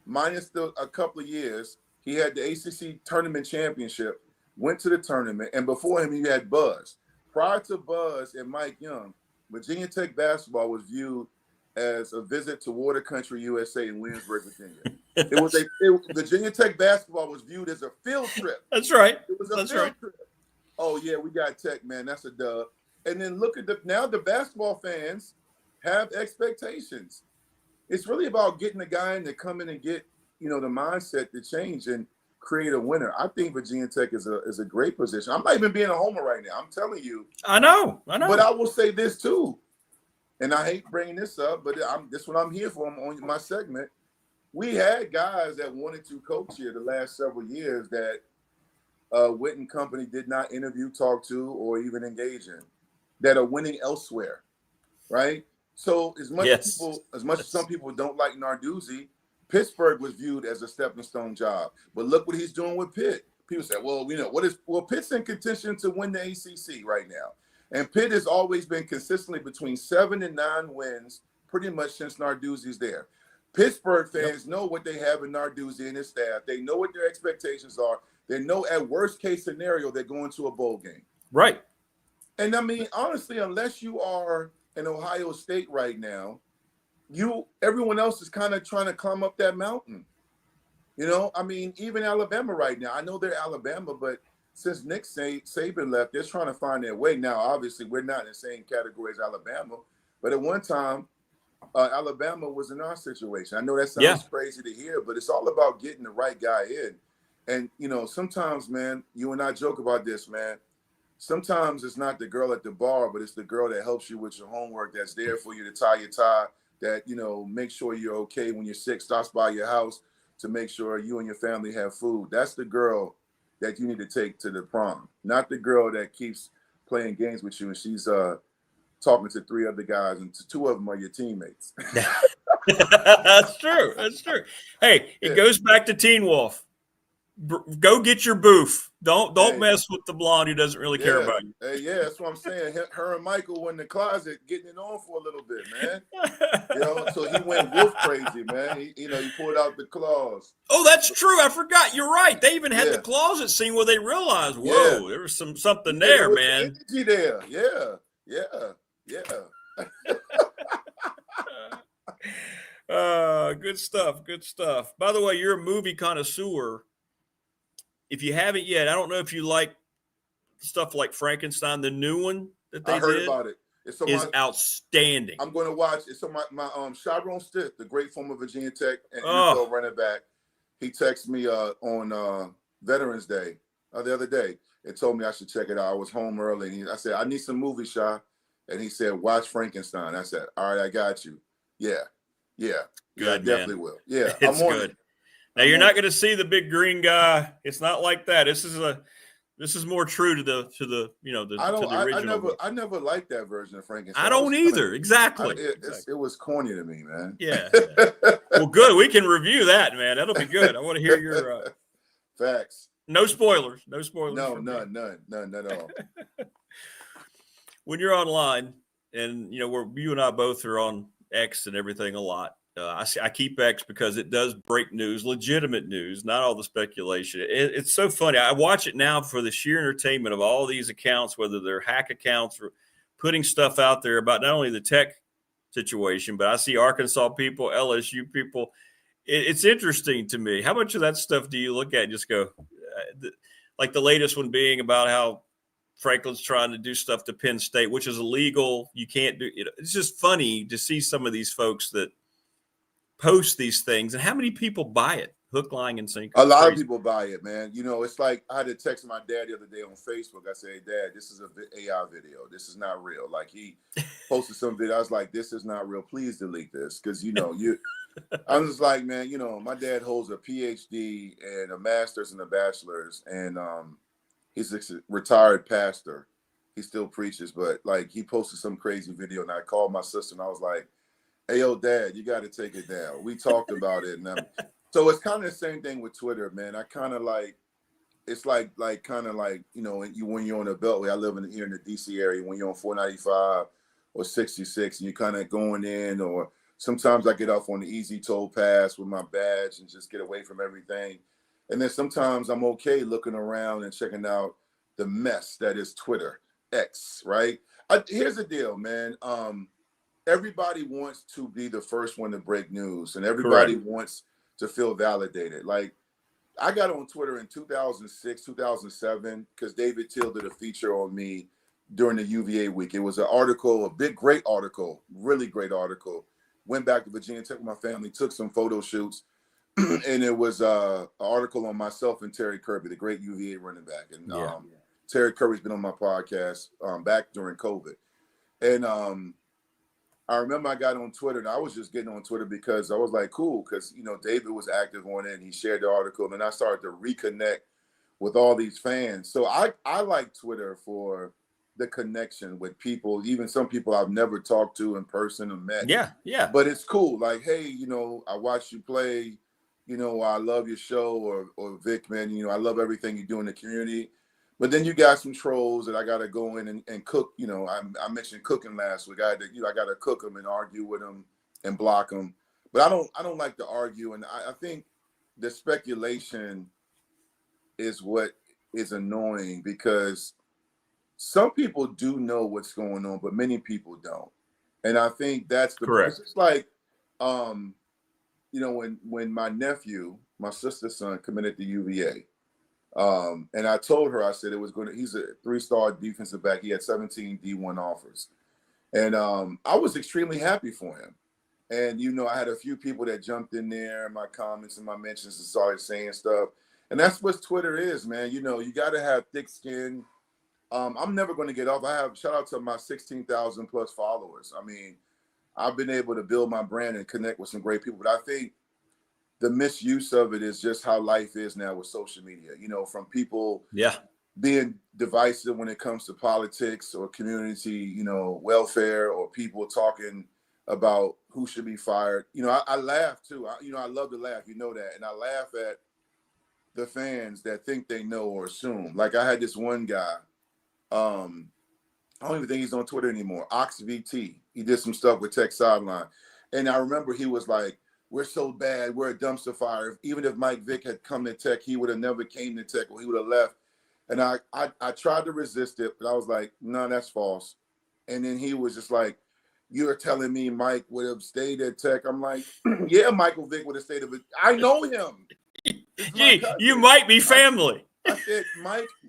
minus a couple of years. He had the ACC tournament championship, went to the tournament, and before him, he had Buzz. Prior to Buzz and Mike Young, Virginia Tech basketball was viewed as a visit to Water Country, USA in Williamsburg, Virginia. Virginia Tech basketball was viewed as a field trip. That's right. It was a field trip. Oh, yeah, we got Tech, man. That's a dub. And then look at now the basketball fans have expectations. It's really about getting a guy in to come in and get, the mindset to change and create a winner. I think Virginia Tech is a great position. I'm not even being a homer right now. I'm telling you. I know. But I will say this too, and I hate bringing this up, but this is what I'm here for. I'm on my segment. We had guys that wanted to coach here the last several years that Witt and company did not interview, talk to, or even engage in, that are winning elsewhere, right? So as much as some people don't like Narduzzi, Pittsburgh was viewed as a stepping stone job. But look what he's doing with Pitt. People say, Pitt's in contention to win the ACC right now. And Pitt has always been consistently between 7 and 9 wins pretty much since Narduzzi's there. Pittsburgh fans know what they have in Narduzzi and his staff. They know what their expectations are. They know at worst case scenario they're going to a bowl game. Right. And I mean, honestly, unless you are in Ohio State right now, everyone else is kind of trying to climb up that mountain. You know, I mean, even Alabama right now. I know they're Alabama, but since Nick Saban left, they're trying to find their way. Now, obviously, we're not in the same category as Alabama, but at one time, Alabama was in our situation. I know that sounds crazy to hear, but it's all about getting the right guy in. And, you know, sometimes, man, you and I joke about this, man. Sometimes it's not the girl at the bar, but it's the girl that helps you with your homework, that's there for you to tie your tie, that, you know, make sure you're okay when you're sick, stops by your house to make sure you and your family have food. That's the girl that you need to take to the prom, not the girl that keeps playing games with you and she's talking to 3 other guys and 2 of them are your teammates. That's true. That's true. Hey, it goes back to Teen Wolf. Go get your boof. Don't mess with the blonde who doesn't really care about you. Yeah, that's what I'm saying. Her and Michael were in the closet getting it on for a little bit, man. You know, so he went wolf crazy, man. He pulled out the claws. Oh, that's true. I forgot. You're right. They even had the closet scene where they realized, whoa, there was something there, man. Energy there. Yeah. Good stuff. Good stuff. By the way, you're a movie connoisseur. If you haven't yet, I don't know if you like stuff like Frankenstein, the new one that they did. I heard about it. It's outstanding. I'm going to watch. It's on my Chiron Stitt, the great former Virginia Tech and NFL running back. He texted me on Veterans Day the other day and told me I should check it out. I was home early. And I said, I need some movie, Sha. And he said, watch Frankenstein. I said, all right, I got you. Yeah. Good, I definitely will. Yeah, it's good. Now you're not going to see the big green guy. It's not like that. This is more true to the the original. I never liked that version of Frankenstein. I don't either. Exactly. It was corny to me, man. Yeah. Well, good. We can review that, man. That'll be good. I want to hear your facts. No spoilers. No spoilers. No, none at all. When you're online, and you and I both are on X and everything a lot. I keep X because it does break news, legitimate news, not all the speculation. It's so funny. I watch it now for the sheer entertainment of all these accounts, whether they're hack accounts or putting stuff out there about not only the Tech situation, but I see Arkansas people, LSU people. It's interesting to me. How much of that stuff do you look at and just go, like the latest one being about how Franklin's trying to do stuff to Penn State, which is illegal. You can't do it. It's just funny to see some of these folks that post these things and how many people buy it, hook, line, and sinker. A lot of people buy it, man. It's like I had to text my dad the other day on Facebook. I said, hey, Dad, this is an AI video. This is not real. Like he posted some video. I was like, this is not real. Please delete this. Because, I was like, man, my dad holds a PhD and a master's and a bachelor's. And he's a retired pastor. He still preaches. But, like, he posted some crazy video. And I called my sister and I was like, hey, yo, Dad, you got to take it down. We talked about it. And so it's kind of the same thing with Twitter, man. I kind of like, it's like when you're on the Beltway. I live here in the D.C. area. When you're on 495 or 66 and you're kind of going in, or sometimes I get off on the easy toll pass with my badge and just get away from everything. And then sometimes I'm okay looking around and checking out the mess that is Twitter, X, right? Here's the deal, man. Everybody wants to be the first one to break news, and everybody wants to feel validated. Like, I got on Twitter in 2006, 2007, because David Till did a feature on me during the UVA week. It was an article, great article, really great article. Went back to Virginia Tech with my family, took some photo shoots, and it was an article on myself and Terry Kirby, the great UVA running back. And Terry Kirby's been on my podcast back during COVID. And I remember I got on Twitter, and I was just getting on Twitter because I was like, cool, because, David was active on it, and he shared the article, and then I started to reconnect with all these fans. So I like Twitter for the connection with people, even some people I've never talked to in person or met. Yeah. But it's cool. Like, hey, I watched you play, I love your show, or Vic, man, I love everything you do in the community. But then you got some trolls that I got to go in and cook. I mentioned cooking last week. I got to cook them and argue with them and block them. But I don't like to argue, and I think the speculation is what is annoying, because some people do know what's going on, but many people don't. And I think that's the correct. It's like, you know, when my nephew, my sister's son, committed to UVA, and I told her, I said he's a 3-star defensive back. He had 17 D1 offers. And I was extremely happy for him. And, you know, I had a few people that jumped in there, my comments and my mentions, and started saying stuff. And that's what Twitter is, man. You know, you got to have thick skin. I'm never going to get off. Shout out to my 16,000 plus followers. I mean, I've been able to build my brand and connect with some great people. But I think the misuse of it is just how life is now with social media, you know, from people being divisive when it comes to politics or community, you know, welfare, or people talking about who should be fired. You know, I laugh too. I love to laugh, you know that. And I laugh at the fans that think they know or assume. Like, I had this one guy, I don't even think he's on Twitter anymore, OxVT. He did some stuff with Tech Sideline. And I remember he was like, we're so bad, we're a dumpster fire. Even if Mike Vick had come to Tech, he would have never came to Tech, or he would have left. And I tried to resist it, but I was like, no, that's false. And then he was just like, you're telling me Mike would have stayed at Tech? I'm like, yeah, Michael Vick would have stayed at Tech. I know him. You might be family. I said,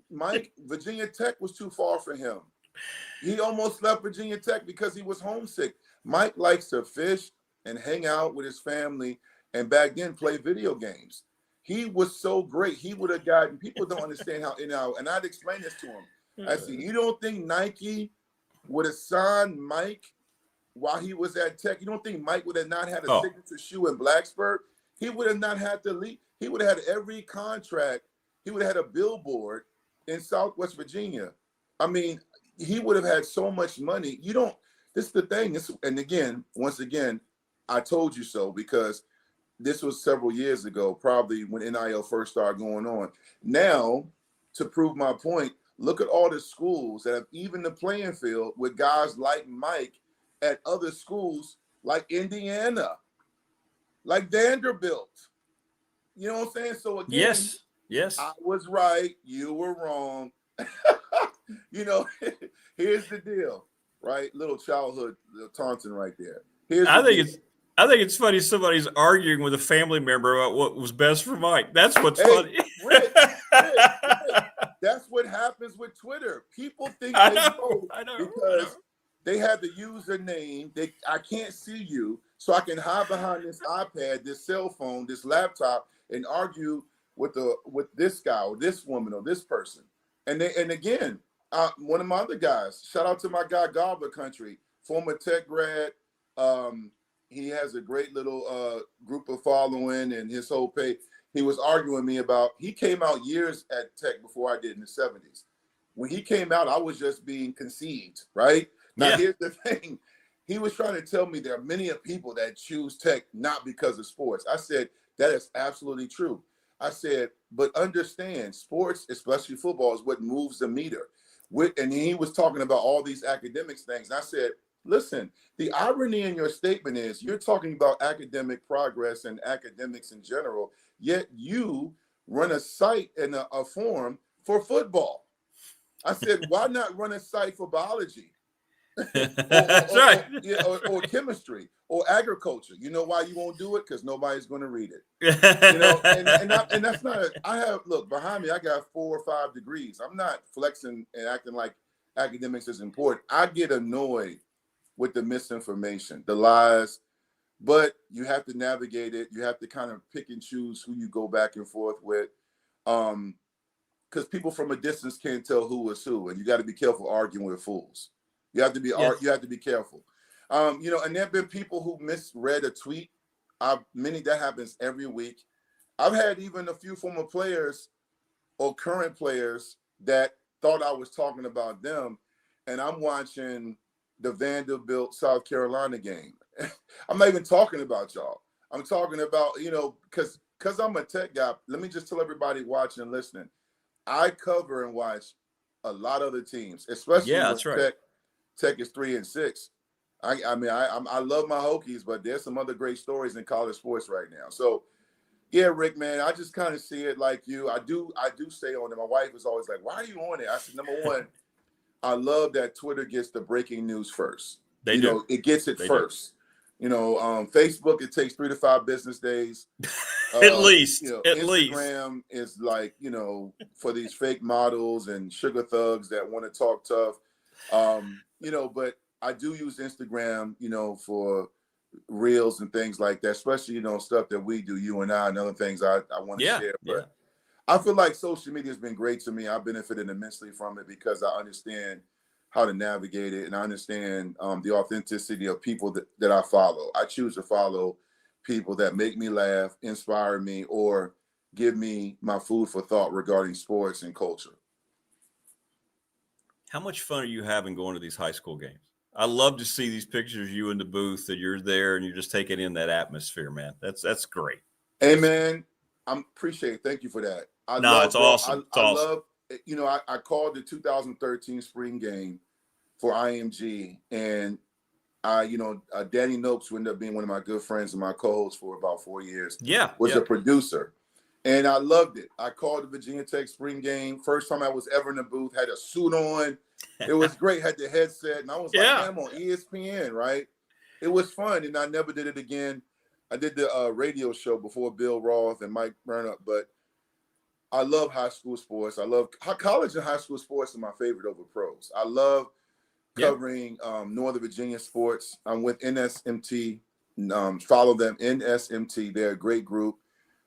Mike, Virginia Tech was too far for him. He almost left Virginia Tech because he was homesick. Mike likes to fish and hang out with his family, and back then play video games. He was so great. He would have gotten, people don't understand how, and I'd explain this to him. I said, you don't think Nike would have signed Mike while he was at Tech? You don't think Mike would have not had a signature shoe in Blacksburg? He would have not had to leave. He would have had every contract. He would have had a billboard in Southwest Virginia. I mean, he would have had so much money. This is the thing. And again, once again, I told you so, because this was several years ago, probably when NIL first started going on. Now, to prove my point, look at all the schools that have even the playing field with guys like Mike at other schools like Indiana, like Vanderbilt. You know what I'm saying? So again, yes, I was right, you were wrong. You know, here's the deal, right? Little childhood taunting right there. I think it's funny somebody's arguing with a family member about what was best for Mike. That's what's funny. Rick, that's what happens with Twitter. People think they know because they have the username. I can't see you, so I can hide behind this iPad, this cell phone, this laptop, and argue with this guy or this woman or this person. And again, one of my other guys, shout out to my guy Gobbler Country, former Tech grad. He has a great little group of following, and his whole page. He was arguing with me about, he came out years at Tech before I did in the 70s. When he came out, I was just being conceived, right? Now, here's the thing. He was trying to tell me there are many people that choose Tech not because of sports. I said, that is absolutely true. I said, but understand, sports, especially football, is what moves the meter. And he was talking about all these academics things. And I said, listen, the irony in your statement is you're talking about academic progress and academics in general, yet you run a site and a forum for football. I said, why not run a site for biology? or chemistry or agriculture? You know why you won't do it? Because nobody's going to read it. You know, and that's not look, behind me, I got 4 or 5 degrees. I'm not flexing and acting like academics is important. I get annoyed with the misinformation, the lies, but you have to navigate it. You have to kind of pick and choose who you go back and forth with, because people from a distance can't tell who is who, and you got to be careful arguing with fools. You have to be you have to be careful. You know, and there have been people who misread a tweet. That happens every week. I've had even a few former players or current players that thought I was talking about them, and I'm watching the Vanderbilt, South Carolina game. I'm not even talking about y'all. I'm talking about, you know, because I'm a Tech guy. Let me just tell everybody watching and listening. I cover and watch a lot of the teams, especially that's right. Tech is 3-6. I love my Hokies, but there's some other great stories in college sports right now. So, yeah, Rick, man, I just kind of see it like you. I do stay on it. My wife is always like, "Why are you on it?" I said, number one, I love that Twitter gets the breaking news first. It gets it first. Facebook, it takes 3 to 5 business days. At least. Instagram is like, for these fake models and sugar thugs that want to talk tough. But I do use Instagram, for reels and things like that, especially, stuff that we do, you and I, and other things I want to share. But I feel like social media has been great to me. I benefited immensely from it because I understand how to navigate it, and I understand the authenticity of people that I follow. I choose to follow people that make me laugh, inspire me, or give me my food for thought regarding sports and culture. How much fun are you having going to these high school games? I love to see these pictures of you in the booth, that you're there and you're just taking in that atmosphere, man. That's great. Hey, man, I appreciate it. Thank you for that. It's awesome. I love, I called the 2013 spring game for IMG, and Danny Nopes, who ended up being one of my good friends and my co-host for about 4 years, was a producer. And I loved it. I called the Virginia Tech spring game. First time I was ever in the booth, had a suit on. It was great, had the headset, and I was like, man, I'm on ESPN, right? It was fun, and I never did it again. I did the radio show before Bill Roth and Mike Burnup, but I love high school sports. I love college and high school sports are my favorite over pros. I love covering Northern Virginia sports. I'm with NSMT. Follow them, NSMT. They're a great group.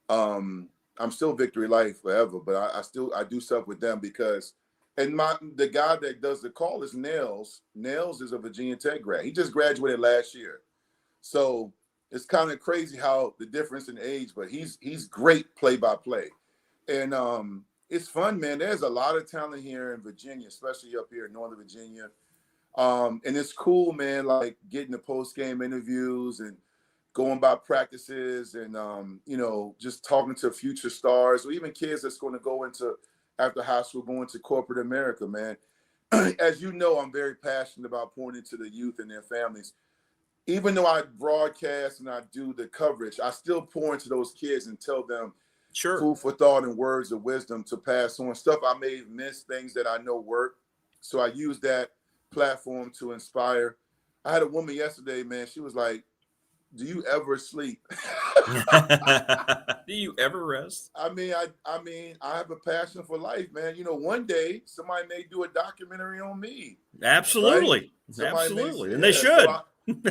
I'm still Victory Life forever, but I do stuff with them because, and the guy that does the call is Nails. Nails is a Virginia Tech grad. He just graduated last year. So it's kind of crazy how the difference in age, but he's great play-by-play. And it's fun, man. There's a lot of talent here in Virginia, especially up here in Northern Virginia. And it's cool, man, like getting the post-game interviews and going by practices and, just talking to future stars or even kids that's going to go into, after high school, going to corporate America, man. As you know, I'm very passionate about pointing to the youth and their families. Even though I broadcast and I do the coverage, I still pour into those kids and tell them food for thought and words of wisdom to pass on. Stuff I may have missed, things that I know work. So I use that platform to inspire. I had a woman yesterday, man. She was like, "Do you ever sleep?" Do you ever rest? I mean, I have a passion for life, man. One day somebody may do a documentary on me. Absolutely. Right? Absolutely. And they should. So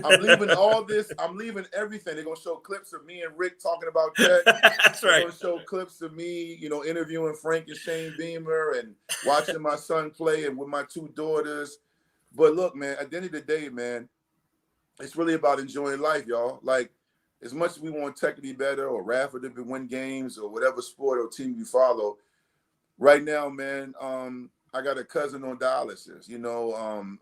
I'm leaving all this. I'm leaving everything. They're going to show clips of me and Rick talking about Tech. That's right. They're going to show clips of me, interviewing Frank and Shane Beamer and watching my son play and with my 2 daughters. But look, man, at the end of the day, man, it's really about enjoying life, y'all. Like, as much as we want Tech to be better or Radford to win games or whatever sport or team you follow, right now, man, I got a cousin on dialysis.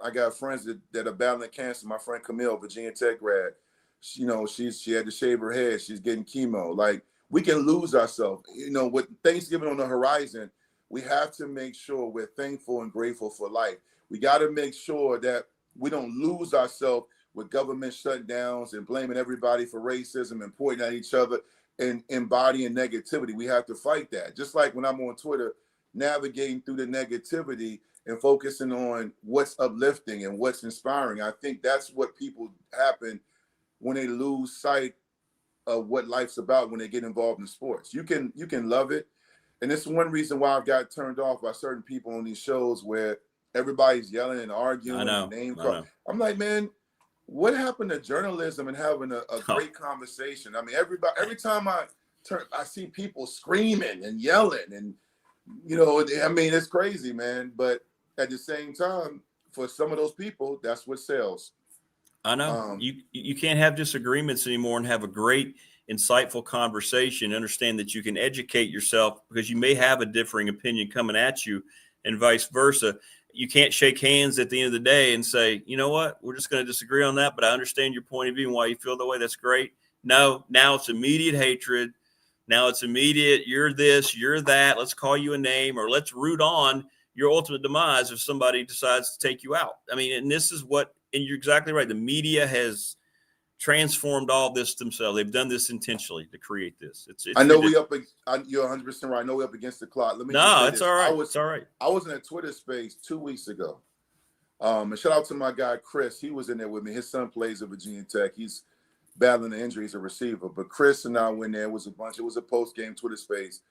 I got friends that are battling cancer. My friend Camille, Virginia Tech grad, she had to shave her head. She's getting chemo. Like, we can lose ourselves. With Thanksgiving on the horizon, we have to make sure we're thankful and grateful for life. We got to make sure that we don't lose ourselves with government shutdowns and blaming everybody for racism and pointing at each other and embodying negativity. We have to fight that. Just like when I'm on Twitter, navigating through the negativity and focusing on what's uplifting and what's inspiring. I think that's what people happen when they lose sight of what life's about when they get involved in sports. You can love it. And it's one reason why I've got turned off by certain people on these shows where everybody's yelling and arguing and name call. I'm like, man, what happened to journalism and having a great conversation? I mean, every time I see people screaming and yelling and, it's crazy, man. But at the same time, for some of those people, that's what sells. I know. You can't have disagreements anymore and have a great, insightful conversation. Understand that you can educate yourself because you may have a differing opinion coming at you and vice versa. You can't shake hands at the end of the day and say, you know what, we're just going to disagree on that, but I understand your point of view and why you feel that way. That's great. No, now it's immediate hatred. Now it's immediate, you're this, you're that. Let's call you a name or let's root on your ultimate demise if somebody decides to take you out. I mean, and this is what and you're exactly right. The media has transformed all this themselves. They've done this intentionally to create this. It's I know ridiculous. you're 100% right. I know we're up against the clock. Let me No, just it's say this. all right. It's all right. I was in a Twitter space 2 weeks ago. And shout out to my guy, Chris. He was in there with me. His son plays at Virginia Tech. He's battling the injury. He's a receiver. But Chris and I went there. It was a post-game Twitter space.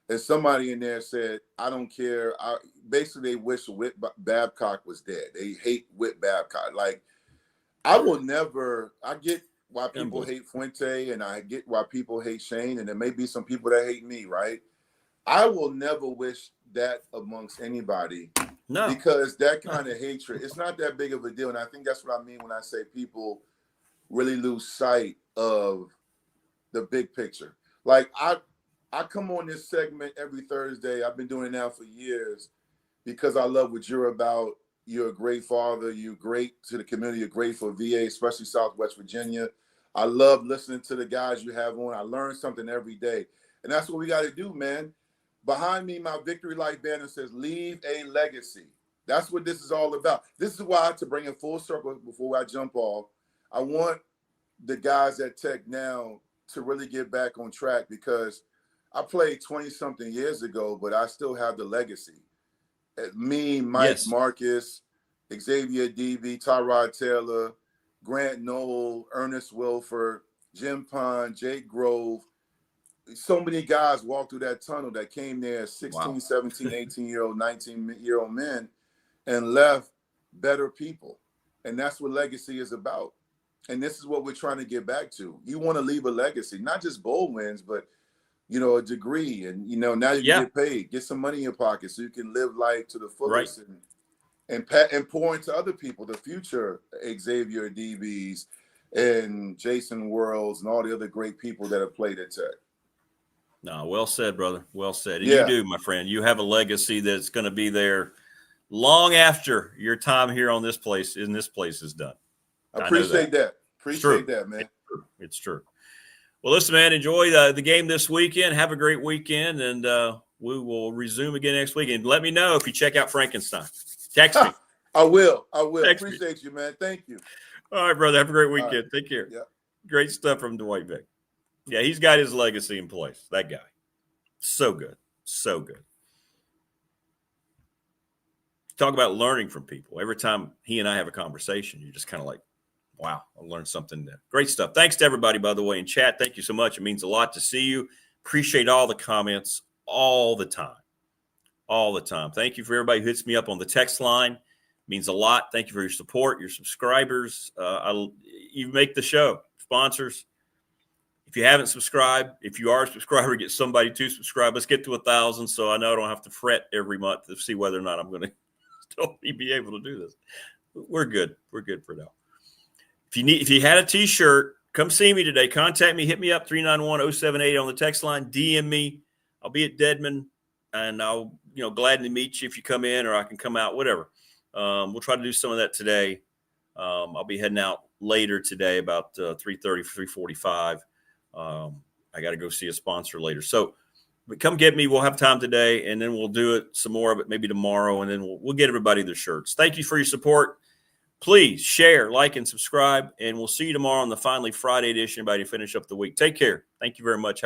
And somebody in there said, I don't care. Basically, they wish Whit Babcock was dead. They hate Whit Babcock. Like, I get why people hate Fuente, and I get why people hate Shane, and there may be some people that hate me, right? I will never wish that amongst anybody. No. Because that kind of hatred, it's not that big of a deal. And I think that's what I mean when I say people really lose sight of the big picture. Like, I come on this segment every Thursday. I've been doing it now for years because I love what you're about. You're a great father. You're great to the community. You're great for VA, especially Southwest Virginia. I love listening to the guys you have on. I learn something every day. And that's what we got to do, man. Behind me, my Victory Light banner says, leave a legacy. That's what this is all about. This is why, to bring it full circle before I jump off, I want the guys at Tech now to really get back on track, because I played 20-something years ago, but I still have the legacy. Me, Mike, yes. Marcus, Xavier DB, Tyrod Taylor, Grant Knoll, Ernest Wilford, Jim Pond, Jake Grove. So many guys walked through that tunnel that came there 16, 17, 18-year-old, 19-year-old men and left better people. And that's what legacy is about. And this is what we're trying to get back to. You want to leave a legacy, not just bowl wins, but, a degree. And, now you can get paid, get some money in your pocket so you can live life to the fullest and pour into other people, the future Xavier DBs and Jason Worlds and all the other great people that have played at Tech. No, well said, brother. Well said. And you do, my friend. You have a legacy that's going to be there long after your time here on this place is done. I appreciate that. Appreciate that, man. It's true. Well, listen, man, enjoy the game this weekend. Have a great weekend, and we will resume again next week. And let me know if you check out Frankenstein. Text me. I will. Appreciate you, man. Thank you. All right, brother. Have a great weekend. Right. Take care. Yeah. Great stuff from Dwight Vick. Yeah, he's got his legacy in place. That guy. So good. So good. Talk about learning from people. Every time he and I have a conversation, you're just kind of like, wow, I learned something there. Great stuff. Thanks to everybody, by the way, in chat. Thank you so much. It means a lot to see you. Appreciate all the comments all the time. All the time. Thank you for everybody who hits me up on the text line. It means a lot. Thank you for your support, your subscribers. You make the show. Sponsors. If you haven't subscribed, if you are a subscriber, get somebody to subscribe. Let's get to 1,000 so I know I don't have to fret every month to see whether or not I'm going to still be able to do this. We're good. We're good for now. If you had a T-shirt, come see me today. Contact me. Hit me up, 391-078 on the text line. DM me. I'll be at Dedman, and I'll glad to meet you if you come in, or I can come out, whatever. We'll try to do some of that today. I'll be heading out later today, about 3:30, 3:45. I got to go see a sponsor later. So come get me. We'll have time today, and then we'll do it some more of it maybe tomorrow, and then we'll get everybody their shirts. Thank you for your support. Please share, like, and subscribe, and we'll see you tomorrow on the Finally Friday edition, everybody, to finish up the week. Take care. Thank you very much.